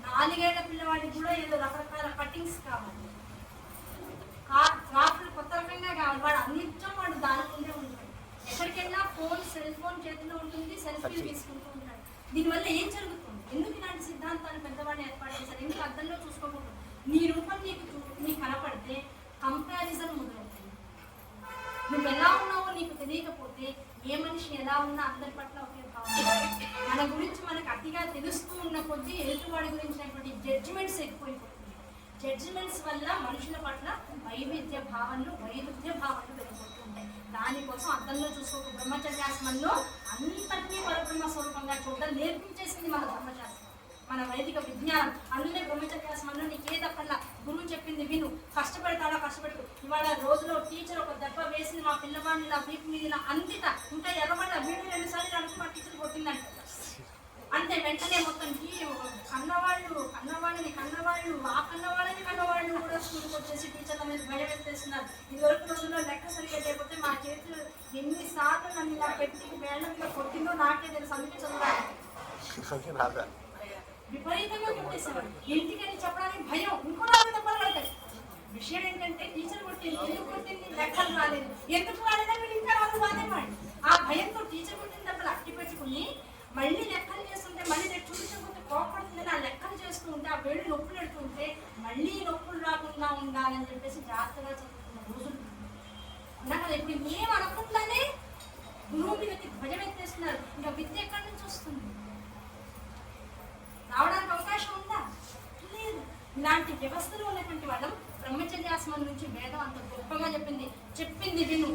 S2: 4 ఏళ్ల పిల్లవాడికి కూడా ఏదో రకరకాల కటింగ్స్ కావాలి, క్రాఫ్ట్లు కొత్త రకంగా కావాలి. వాడు అన్నింటిలో వాడు దానికుంటే ఉంటాడు. ఎక్కడికెళ్ళినా ఫోన్, సెల్ ఫోన్ చేతిలో ఉంటుంది, సెల్ఫీలు తీసుకుంటూ ఉంటాడు. దీనివల్ల ఏం జరుగుతుంది? ఎందుకు ఇలాంటి సిద్ధాంతాలు పెద్దవాడిని ఏర్పాటు చేశారు? ఎందుకు అర్థంలో చూసుకోకూడదు? నీ రూపం నీకు కనపడితే కంపారిజన్ మొదలవుతుంది. నువ్వు ఎలా ఉన్నావో నీకు తెలియకపోతే ఏ మనిషి ఎలా ఉన్నా అందరి పట్ల ఒకే భావం. మన గురించి మనకు అతిగా తెలుస్తూ ఉన్న కొద్దీ ఎదుటివాడి గురించినటువంటి జడ్జిమెంట్స్ ఎక్కువైపోతుంది. జడ్జిమెంట్స్ వల్ల మనుషుల పట్ల వైవిధ్య భావనలు పెరిగిపోతూ ఉంటాయి. దానికోసం అర్థంలో చూసుకోక బ్రహ్మచర్యాశ్రమంలో అంతటినీ పరబ్రహ్మ స్వరూపంగా చూడడం నేర్పించేసింది మన ధర్మశాస్త్రం, మన వైదిక విజ్ఞానం. అందుకే బ్రహ్మచర్యాశ్రమంలో నీకు ఏదక్కర్లా, గురువు చెప్పింది విను, కష్టపడతాడా కష్టపడు. ఇవాళ రోజులో టీచర్ ఒక దెబ్బ వేసింది, మా పిల్లవాడిని ఇలా వీపు మీద అందిట ఇంకా ఎర్రబడ్డ వీడు 2 సార్లు అనుకు మా టీచర్ కొట్టిందంట. అంటే వెంటనే మొత్తం కన్నవాళ్ళు ఆ కన్నవాళ్ళని కూడా స్కూల్కి వచ్చేసి టీచర్ల మీద భయం ఎత్తేస్తున్నారు. ఇదివరకు రోజుల్లో లెక్క సరిగ్గా చేయకపోతే మా చేతులు ఎన్నిసార్లు నన్ను ఇలా పెట్టి వేళ్ళ మీద కొట్టిందో నాకే తెలుసు. అందుకే చదువుతాను విపరీతంగా కొట్టేసేవాడు. ఇంటికని చెప్పడానికి భయం, ఇంకో 4 దెబ్బలు పడతాయి. విషయం ఏంటంటే టీచర్ కొట్టింది, ఎందుకు కొట్టింది, లెక్కలు రాలేదు, ఎందుకు రాలేదని వీడు ఇంకా 4 బాధేవాడు. ఆ భయంతో టీచర్ కొట్టిన దెబ్బలు అట్టి పెట్టుకుని మళ్ళీ లెక్కలు చేస్తుంటే మళ్ళీ నేను చూపించకపోతే కోపడుతుందని ఆ లెక్కలు చేస్తూ ఉంటే ఆ వేళ్ళు నొప్పులు పెడుతుంటే మళ్ళీ నొప్పులు రాకుండా ఉండాలని చెప్పేసి జాగ్రత్తగా చదువుతున్న రోజులు నాకు. ఇప్పుడు ఏం అనుకుంటానే గురువు మీదకి భయం ఎత్తేస్తున్నారు. ఇంకా విద్య ఎక్కడి నుంచి వస్తుంది? రావడానికి అవకాశం ఉందా? లేదు. ఇలాంటి వ్యవస్థలో ఉన్నటువంటి వాళ్ళం బ్రహ్మచర్యాశ్రమం నుంచి వేదం అంత గొప్పగా చెప్పింది విను,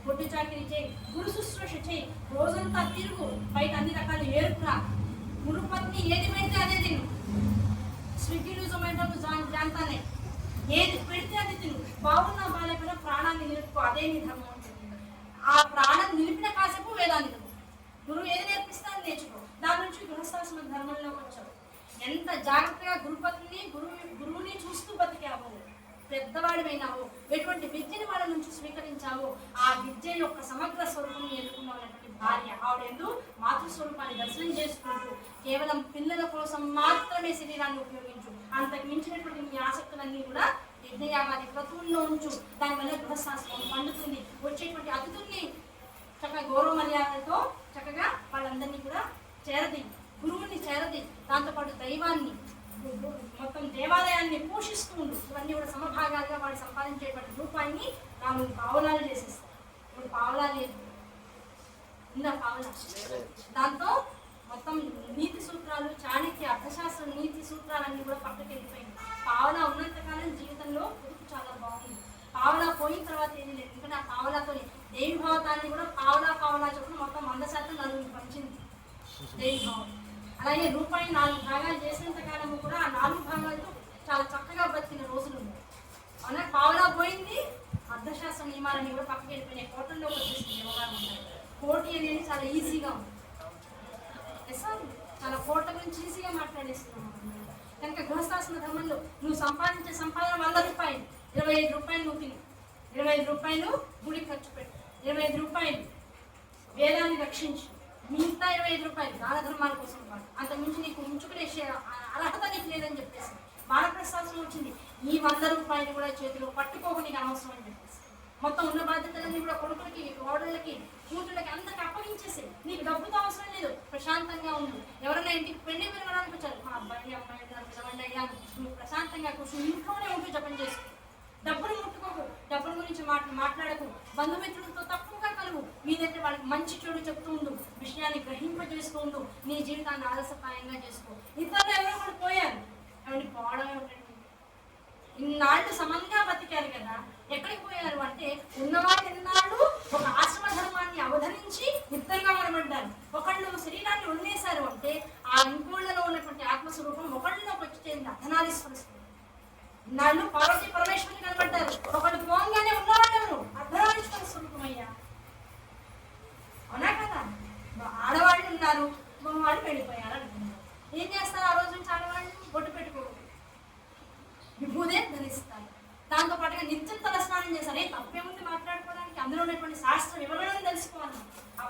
S2: బొడ్డు చాకిరి చేయి, గురు శుశ్రూష చేయి, రోజంతా తిరుగు, బయట అన్ని రకాల ఏరుకురా, గురుపత్ని ఏది పెడితే అదే తిను, స్విగ్గీలు జొమాటోలు జాంతానే ఏది పెడితే అది తిను, బాగున్నా బాగాలేకపోయినా ప్రాణాన్ని నిలుపుకో, అదే నీ ధర్మం ఉంటుంది. ఆ ప్రాణం నిలిపిన కాసేపు వేదాన్ని చదువు, గురువు ఏది నేర్పిస్తే అది నేర్చుకో. దాని నుంచి గృహస్థాశ్రమ ధర్మంలోకి వచ్చావు. ఎంత జాగ్రత్తగా గురువుని చూస్తూ బతికావో, పెద్దవాడివైనావో, ఎటువంటి విద్యని వాళ్ళ నుంచి స్వీకరించావో, ఆ విద్య యొక్క సమగ్ర స్వరూపం ఎదుర్కొన్నటువంటి భార్య ఆవిడేందు మాతృస్వరూపాన్ని దర్శనం చేసుకుంటూ కేవలం పిల్లల కోసం మాత్రమే శరీరాన్ని ఉపయోగించు, అంతకు మించినటువంటి నీ ఆసక్తులన్నీ కూడా యజ్ఞయాగాది క్రతువుల్లో ఉంచు. దానివల్ల గృహశాస్త్రం పండుతుంది. వచ్చేటువంటి అతిథుల్ని చక్కగా గౌరవ మర్యాదలతో చక్కగా వాళ్ళందరినీ కూడా చేరది, గురువుని చేరది, దాంతోపాటు దైవాన్ని, మొత్తం దేవాలయాన్ని పోషిస్తూ ఉండు. ఇవన్నీ కూడా సమభాగాలుగా వాడు సంపాదించేటువంటి రూపాయిని 4 పావలాలు చేసేస్తారు. ఇప్పుడు పావలా లేదు, ఉందా పావలా? దాంతో మొత్తం నీతి సూత్రాలు, చాణక్య అర్థశాస్త్రం నీతి సూత్రాలన్నీ కూడా పక్కకి వెళ్ళిపోయింది. పావలా ఉన్నంతకాలం జీవితంలో పొదుపు చాలా బాగుంది. పావలా పోయిన తర్వాత ఏది లేదు. ఎందుకంటే ఆ పావలాతో దేవి భావతాన్ని కూడా పావలా చొప్పున మొత్తం 100% 4 పంచింది దేవి భావం. అలాగే రూపాయి 4 భాగాలు చేసినంత కాలము కూడా ఆ 4 భాగాలతో చాలా చక్కగా బతికిన రోజులు ఉన్నాయి. అవునా? పావలా పోయింది, అర్థశాస్త్ర నియమాలన్నీ కూడా పక్కకి వెళ్ళిపోయినాయి. కోటల్లోకి వచ్చేసింది వ్యవహారం. కోటి అనేది చాలా ఈజీగా ఉంది, చాలా కోట్ల గురించి ఈజీగా మాట్లాడేస్తున్నాం. కనుక గృహస్థాశ్రమ ధర్మంలో నువ్వు సంపాదించే సంపాదన 100 రూపాయలు, 25 రూపాయలు నువ్వు తిని, 25 రూపాయలు గుడి ఖర్చు పెట్టు, 25 రూపాయలు వేదాన్ని రక్షించు, మిగతా 25 రూపాయలు దాన ధర్మాల కోసం కాదు. అంత మించి నీకు ఉంచుకునే అర్హత నీకు లేదని చెప్పేసి బాలప్రస్థాశ్రమం వచ్చింది. ఈ 100 రూపాయలు కూడా చేతిలో పట్టుకోక నీకు అనవసరం అని చెప్పేసి మొత్తం ఉన్న బాధ్యతలన్నీ కూడా కొడుకులకి, కోడళ్ళకి, కూతుళ్ళకి అందరికి అప్పగించేసి నీకు డబ్బుతో అవసరం లేదు, ప్రశాంతంగా ఉండు. ఎవరైనా ఇంటికి పెళ్లి పిలవడానికి వచ్చారు, మా అబ్బాయి అమ్మాయి పిలవండి అయ్యా, నువ్వు ప్రశాంతంగా కూర్చొని ఇంట్లోనే ఉంటూ జపం చేసుకో. డబ్బులు ముట్టుకోకు, డబ్బుల గురించి మాట్లాడకు, బంధుమిత్రులతో తక్కువగా కలుగు, మీ దగ్గర వాళ్ళకి మంచి చెడు చెప్తూ ఉండు, విషయాన్ని గ్రహింపజేస్తూ ఉండు, నీ జీవితాన్ని ఆలస్యపాయంగా చేసుకో. ఇతరులు ఎవరో కూడా పోయారు, ఎవరిని పోవడమే ఉంటుంది. ఇన్నాళ్ళు సమంగా బతికారు కదా, ఎక్కడికి పోయారు అంటే ఉన్నవాళ్ళు ఎన్నాళ్ళు ఒక ఆశ్రమ ధర్మాన్ని అవధరించి ఇద్దరుగా మనబడ్డారు. ఒకళ్ళు శరీరాన్ని వదిలేశారు అంటే ఆ ఇంకోళ్ళలో ఉన్నటువంటి ఆత్మస్వరూపం ఒకళ్ళలోకి వచ్చి చేరింది అర్ధనారీశ్వర స్వరూపం. ఇన్నాళ్ళు పార్వతీ పరమేశ్వరుని కనబడ్డారు, ఒకళ్ళు పోంగా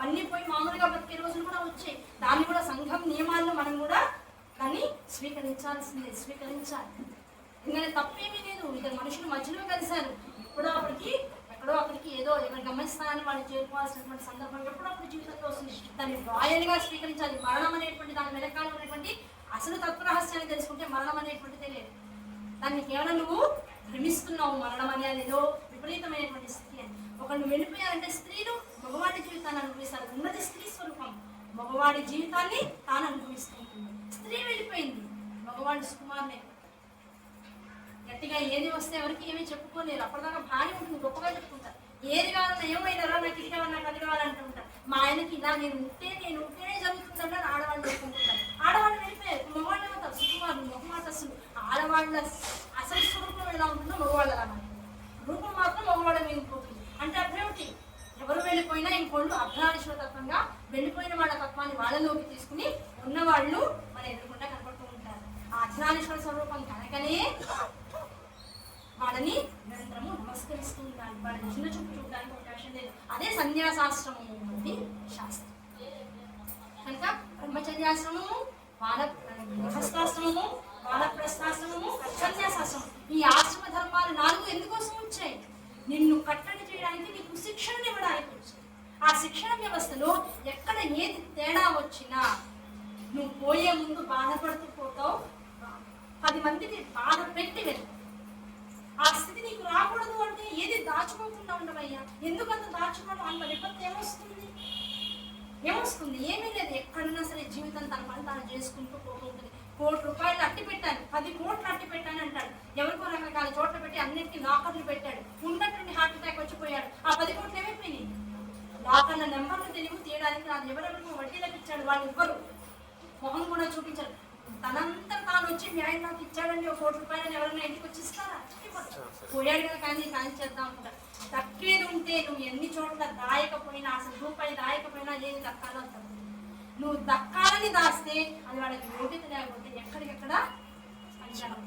S2: అన్నీ పోయి మామూలుగా బతికే రోజులు కూడా వచ్చాయి. దాన్ని కూడా సంఘం నియమాల్లో మనం కూడా దాన్ని స్వీకరించాల్సిందే, స్వీకరించాలి. ఎందుకంటే తప్పేమీ లేదు. ఇక మనుషులు మధ్యలో కలిశారు, ఎక్కడో అక్కడికి ఏదో ఎవరి గమనిస్తానని వాళ్ళు చేరుకోవాల్సినటువంటి సందర్భం ఎప్పుడో అప్పుడు జీవితంలో వస్తుంది. దాన్ని రాయల్గా స్వీకరించాలి. మరణం అనేటువంటి దాని వెనకాల ఉన్నటువంటి అసలు తత్వరహస్యాన్ని తెలుసుకుంటే మరణం అనేటువంటిదే లేదు. దాన్ని కేవలం నువ్వు భ్రమిస్తున్నావు. మరణం అనేది ఏదో విపరీతమైనటువంటి స్థితి అని. ఒకళ్ళు వెళ్ళిపోయారంటే స్త్రీలు మగవాడి జీవితాన్ని అనుభవిస్తారు. ఉన్నది స్త్రీ స్వరూపం. మగవాడి జీవితాన్ని తాను అనుభవిస్తుంది. స్త్రీ వెళ్ళిపోయింది, మగవాడి సుకుమారులే. గట్టిగా ఏది వస్తే ఎవరికి ఏమీ చెప్పుకోలేరు. అప్పటిదాకా భార్య ఉంటుంది, గొప్పగా చెప్పుకుంటారు. ఏది కావాలన్నా ఏమైనా నాకు ఇది కావాలి, నాకు అది కావాలంటూ ఉంటారు. మా ఆయనకి ఇలా నేను ఉంటేనే జరుగుతుందని ఆడవాళ్ళు చెప్పుకుంటారు. ఆడవాళ్ళు వెళ్ళిపోయారు, మగవాళ్ళు ఏమవుతారు? సుకుమారులు, మగమాతస్సులు. ఆడవాళ్ళ అసలు స్వరూపం ఎలా ఉంటుందో మగవాళ్ళ రూపం మాత్రం మగవాళ్ళ మీద పోతుంది. అంటే అర్థమేమిటి? ఎవరు వెళ్ళిపోయినా ఇంకోళ్ళు అర్ధనారీశ్వర తత్వంగా వెళ్ళిపోయిన వాళ్ళ తత్వాన్ని వాళ్ళలోకి తీసుకుని ఉన్నవాళ్ళు మన ఎదురుకుండా కనపడుతూ ఉంటారు. ఆ అర్ధనారీశ్వర స్వరూపం కనుకనే వాళ్ళని నిరంతరము నమస్కరిస్తూ ఉండాలి. వాళ్ళని చిన్న చూపు చూడడానికి అవకాశం లేదు. అదే సన్యాసాశ్రమము అంటే శాస్త్రం. కనుక బ్రహ్మచర్యాశ్రమము, గృహస్థాశ్రమము, వానప్రస్థాశ్రమము, సన్యాసాశ్రమం, ఈ ఆశ్రమ ధర్మాలు 4 ఎందుకోసం వచ్చాయి? నిన్ను కట్టడి చేయడానికి, నీకు శిక్షణ ఇవ్వడానికి వచ్చాయి. ఆ శిక్షణ వ్యవస్థలో ఎక్కడ ఏది తేడా వచ్చినా నువ్వు పోయే ముందు బాధపడుతూ పోతావు. 10 మందికి బాధ పెట్టి వెళ్ళు. ఆ స్థితి నీకు రాకూడదు అంటే ఏది దాచుకోకుండా ఉండవయ్యా. ఎందుకంత దాచుకోవడం? అంత విపత్తు ఏమొస్తుంది? ఏమీ లేదు. ఎక్కడన్నా సరే జీవితం తన పని తాను చేసుకుంటూ పోతుంటుంది. 1 కోటి రూపాయలు అట్టి పెట్టాను, 10 కోట్లు అట్టి పెట్టాను అంటాడు. ఎవరికో రకరకాల చోట్ల పెట్టి అన్నింటికి లాకర్లు పెట్టాడు. ఉన్నటువంటి హార్ట్ అటాక్ వచ్చిపోయాడు. ఆ 10 కోట్లు ఏమైపోయినాయి? లాకర్ల నెంబర్లు తెలివి తీయడానికి రాదు. ఎవరెవరికో వడ్డీలకు ఇచ్చాడు, వాళ్ళు ఇవ్వరు, మొహం కూడా చూపించారు. తనంతా తాను వచ్చి న్యాయం నాకు ఇచ్చాడండి 1 కోటి రూపాయలని ఎవరైనా ఇంటికి వచ్చి ఇస్తారా? పోయాడు కదా, కానీ చేద్దాం అనుకుంటారు. దక్కేది ఉంటే నువ్వు ఎన్ని చోట్ల దాయకపోయినా, అసలు రూపాయి దాయకపోయినా ఏది దక్కాలో అంటారు. నువ్వు దక్కాలని దాస్తే అది వాళ్ళకి యోగ్యత లేకపోతే ఎక్కడికెక్కడ అంచనం.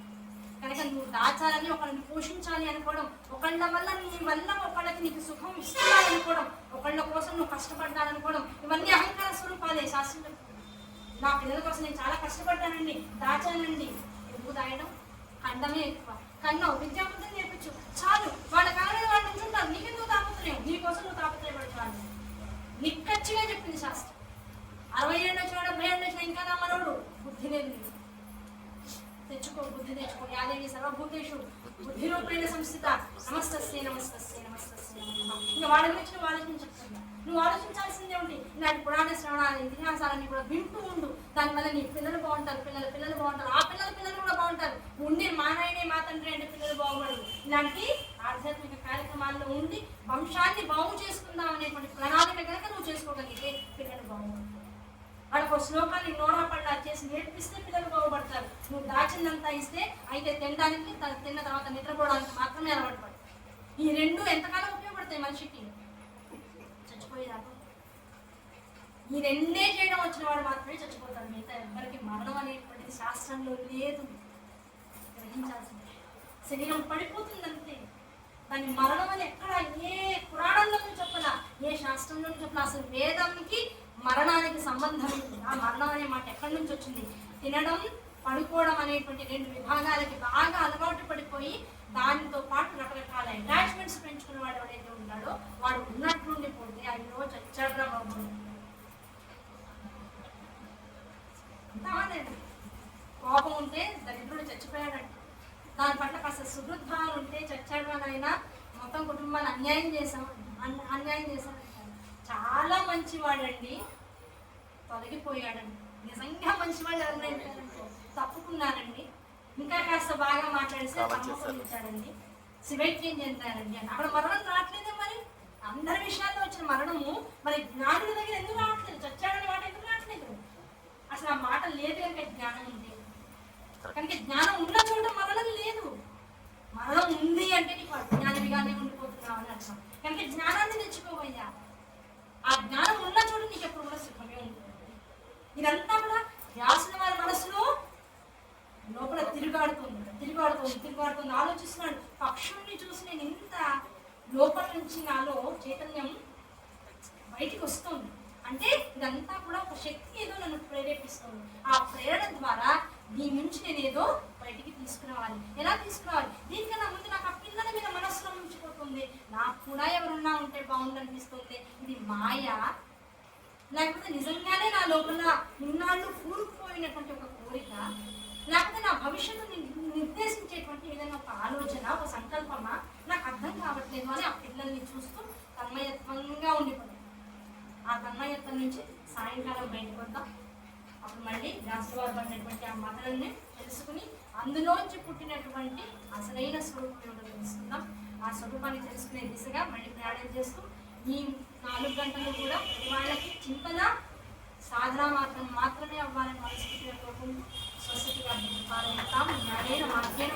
S2: కనుక నువ్వు దాచాలని, ఒకళ్ళని పోషించాలి అనుకోవడం, ఒకళ్ళ వల్ల నీ వల్ల ఒకళ్ళకి నీకు సుఖం ఇస్తున్నారనుకోవడం, ఒకళ్ళ కోసం నువ్వు కష్టపడ్డాలనుకోవడం, ఇవన్నీ అహంకార స్వరూపాలే. శాస్త్రం నా పిల్లల కోసం నేను చాలా కష్టపడ్డానండి, దాచానండి. ఎందుకు దాయడం? ఖండమే ఎక్కువ. కన్నావు, విద్యాబుద్ధం నేర్పించు, చాలు. వాళ్ళ కాలంలో వాళ్ళు ఉంటుంటారు, నీకెందుకు తాపత్రయం? నీకోసం నువ్వు తాపత్రయపడతాను. నిక్కచ్చిగా చెప్పింది శాస్త్రం. 60 ఏళ్ళు వచ్చిన 70 ఏళ్ళు వచ్చిన ఇంకా నా మనోడు బుద్ధి లేదు. తెచ్చుకో, బుద్ధి తెచ్చుకో. యాదేవి సర్వభూతేషు బుద్ధి రూపేణ సంస్థిత. నమస్తస్యే నమస్తస్యే నమస్తస్యే. ఇంకా వాళ్ళ గురించి నువ్వు ఆలోచించకుండా నువ్వు ఆలోచించాల్సిందే ఉంది. ఇలాంటి పురాణ శ్రవణాలు, ఇతిహాసాలన్నీ కూడా వింటూ ఉండు. దానివల్ల నీ పిల్లలు బాగుంటారు, పిల్లలు బాగుంటారు, ఆ పిల్లలు కూడా బాగుంటారు. ఉండి మా నాయనే మా తండ్రి అంటే పిల్లలు బాగుపడరు. ఇలాంటి ఆధ్యాత్మిక కార్యక్రమాల్లో ఉండి వంశాన్ని బాగు చేసుకుందాం అనేటువంటి ప్రణాళిక కనుక నువ్వు చేసుకోగలిగితే పిల్లలు బాగుపడతారు. వాళ్ళకు శ్లోకాన్ని నోడా పళ్ళ చేసి నేర్పిస్తే పిల్లలు బాగుపడతారు. నువ్వు దాచిందంతా ఇస్తే అయితే తినడానికి, తిన్న తర్వాత నిద్రపోవడానికి మాత్రమే అలవాటు పడతాయి. ఈ 2 ఎంతకాలం ఉపయోగపడతాయి మనిషికి? చచ్చిపోయేదాకా. ఈ 2 చేయడం వచ్చిన వాడు మాత్రమే చచ్చిపోతాడు. మిగతా ఎవరికి మరణం అనేటువంటిది శాస్త్రంలో లేదు. గ్రహించాల్సిందే. శరీరం పడిపోతుంది అంతే. దాని మరణం అని ఎక్కడ ఏ పురాణంలోనూ చెప్పలా, ఏ శాస్త్రంలోనూ చెప్పలా. అసలు వేదంకి మరణానికి సంబంధం ఏంటి? ఆ మరణం అనే మాట ఎక్కడి నుంచి వచ్చింది? తినడం, పడుకోవడం అనేటువంటి 2 విభాగాలకి బాగా అలవాటు పడిపోయి దానితో పాటు రకరకాల అటాచ్మెంట్స్ పెంచుకునే వాడు ఎవరైతే ఉన్నాడో వాడు ఉన్నట్లుండి పోతే అయ్యో చచ్చాడ్రా బాబు అంటావానండి. కోపం ఉంటే దరిద్రుడు చచ్చిపోయాడంట. దాని పట్ల కాస్త సుహృద్భావం ఉంటే చచ్చాడు అనైనా మొత్తం కుటుంబాన్ని అన్యాయం చేశామంటారు. చాలా మంచివాడండి, తొలగిపోయాడండి. నిజంగా మంచివాళ్ళు ఎవరైనా తప్పుకున్నారండి, ఇంకా కాస్త బాగా మాట్లాడితే పంపించాడండి, శివైక్యం చెందారండి అని. అక్కడ మరణం రావట్లేదే. మరి అందరి విషయాల్లో వచ్చిన మరణము మరి జ్ఞానుల దగ్గర ఎందుకు రావట్లేదు? చచ్చాడని మాట ఎందుకు రావట్లేదు? అసలు ఆ మాట లేదు కనుక జ్ఞానం ఉంది. కనుక జ్ఞానం ఉన్న చోట మరణం లేదు. మరణం ఉంది అంటే నీకు అజ్ఞానిగానే ఉండిపోతున్నావు అని అర్థం. కనుక జ్ఞానాన్ని తెచ్చుకోవయ్యా. ఆ జ్ఞానం ఉన్న చోట నీకు ఎప్పుడు కూడా సుఖమే ఉంటుంది. ఇదంతా కూడా వ్యాసుల వారి మనసులో లోపల తిరుగాడుతుంది ఆలోచిస్తున్నాడు. పక్షుల్ని చూసి నేను ఇంత లోపల నుంచి నాలో చైతన్యం బయటికి వస్తుంది. నీ నుంచి నేను ఏదో బయటికి తీసుకురావాలి. ఎలా తీసుకురావాలి? దీనికన్నా ముందు నాకు ఆ పిల్లల మీద మనసులో ఉంచిపోతుంది, నాకు కూడా ఎవరున్నా ఉంటే బాగుండు అనిపిస్తుంది. ఇది మాయ, లేకపోతే నిజంగానే నా లోపల ఇన్నాళ్ళు కూరుకుపోయినటువంటి ఒక కోరిక, లేకపోతే నా భవిష్యత్తు నిర్దేశించేటువంటి ఏదైనా ఒక ఆలోచన, ఒక సంకల్పమా, నాకు అర్థం కావట్లేదు అని ఆ పిల్లల్ని చూస్తూ తన్మయత్వంగా ఉండిపోయాను. ఆ తన్మయత్వం నుంచి సాయంకాలం బయటకు వద్దాం. అప్పుడు మళ్ళీ దాసవారమైనటువంటి ఆ మతలని తెలుసుకుని అందులోంచి పుట్టినటువంటి అసలైన స్వరూపం ఏమిటో తెలుసుకుందాం. ఆ స్వరూపాన్ని తెలుసుకునే దిశగా మళ్ళీ ప్రయాణం చేస్తూ ఈ 4 గంటలు కూడా వాళ్ళకి చింతన సాధన మాత్రమే అవ్వాలని మనస్ఫూర్తిగా కోరుకుంటూ స్వస్తిగా పాలయిస్తాం. జ్ఞానేన మార్గేణ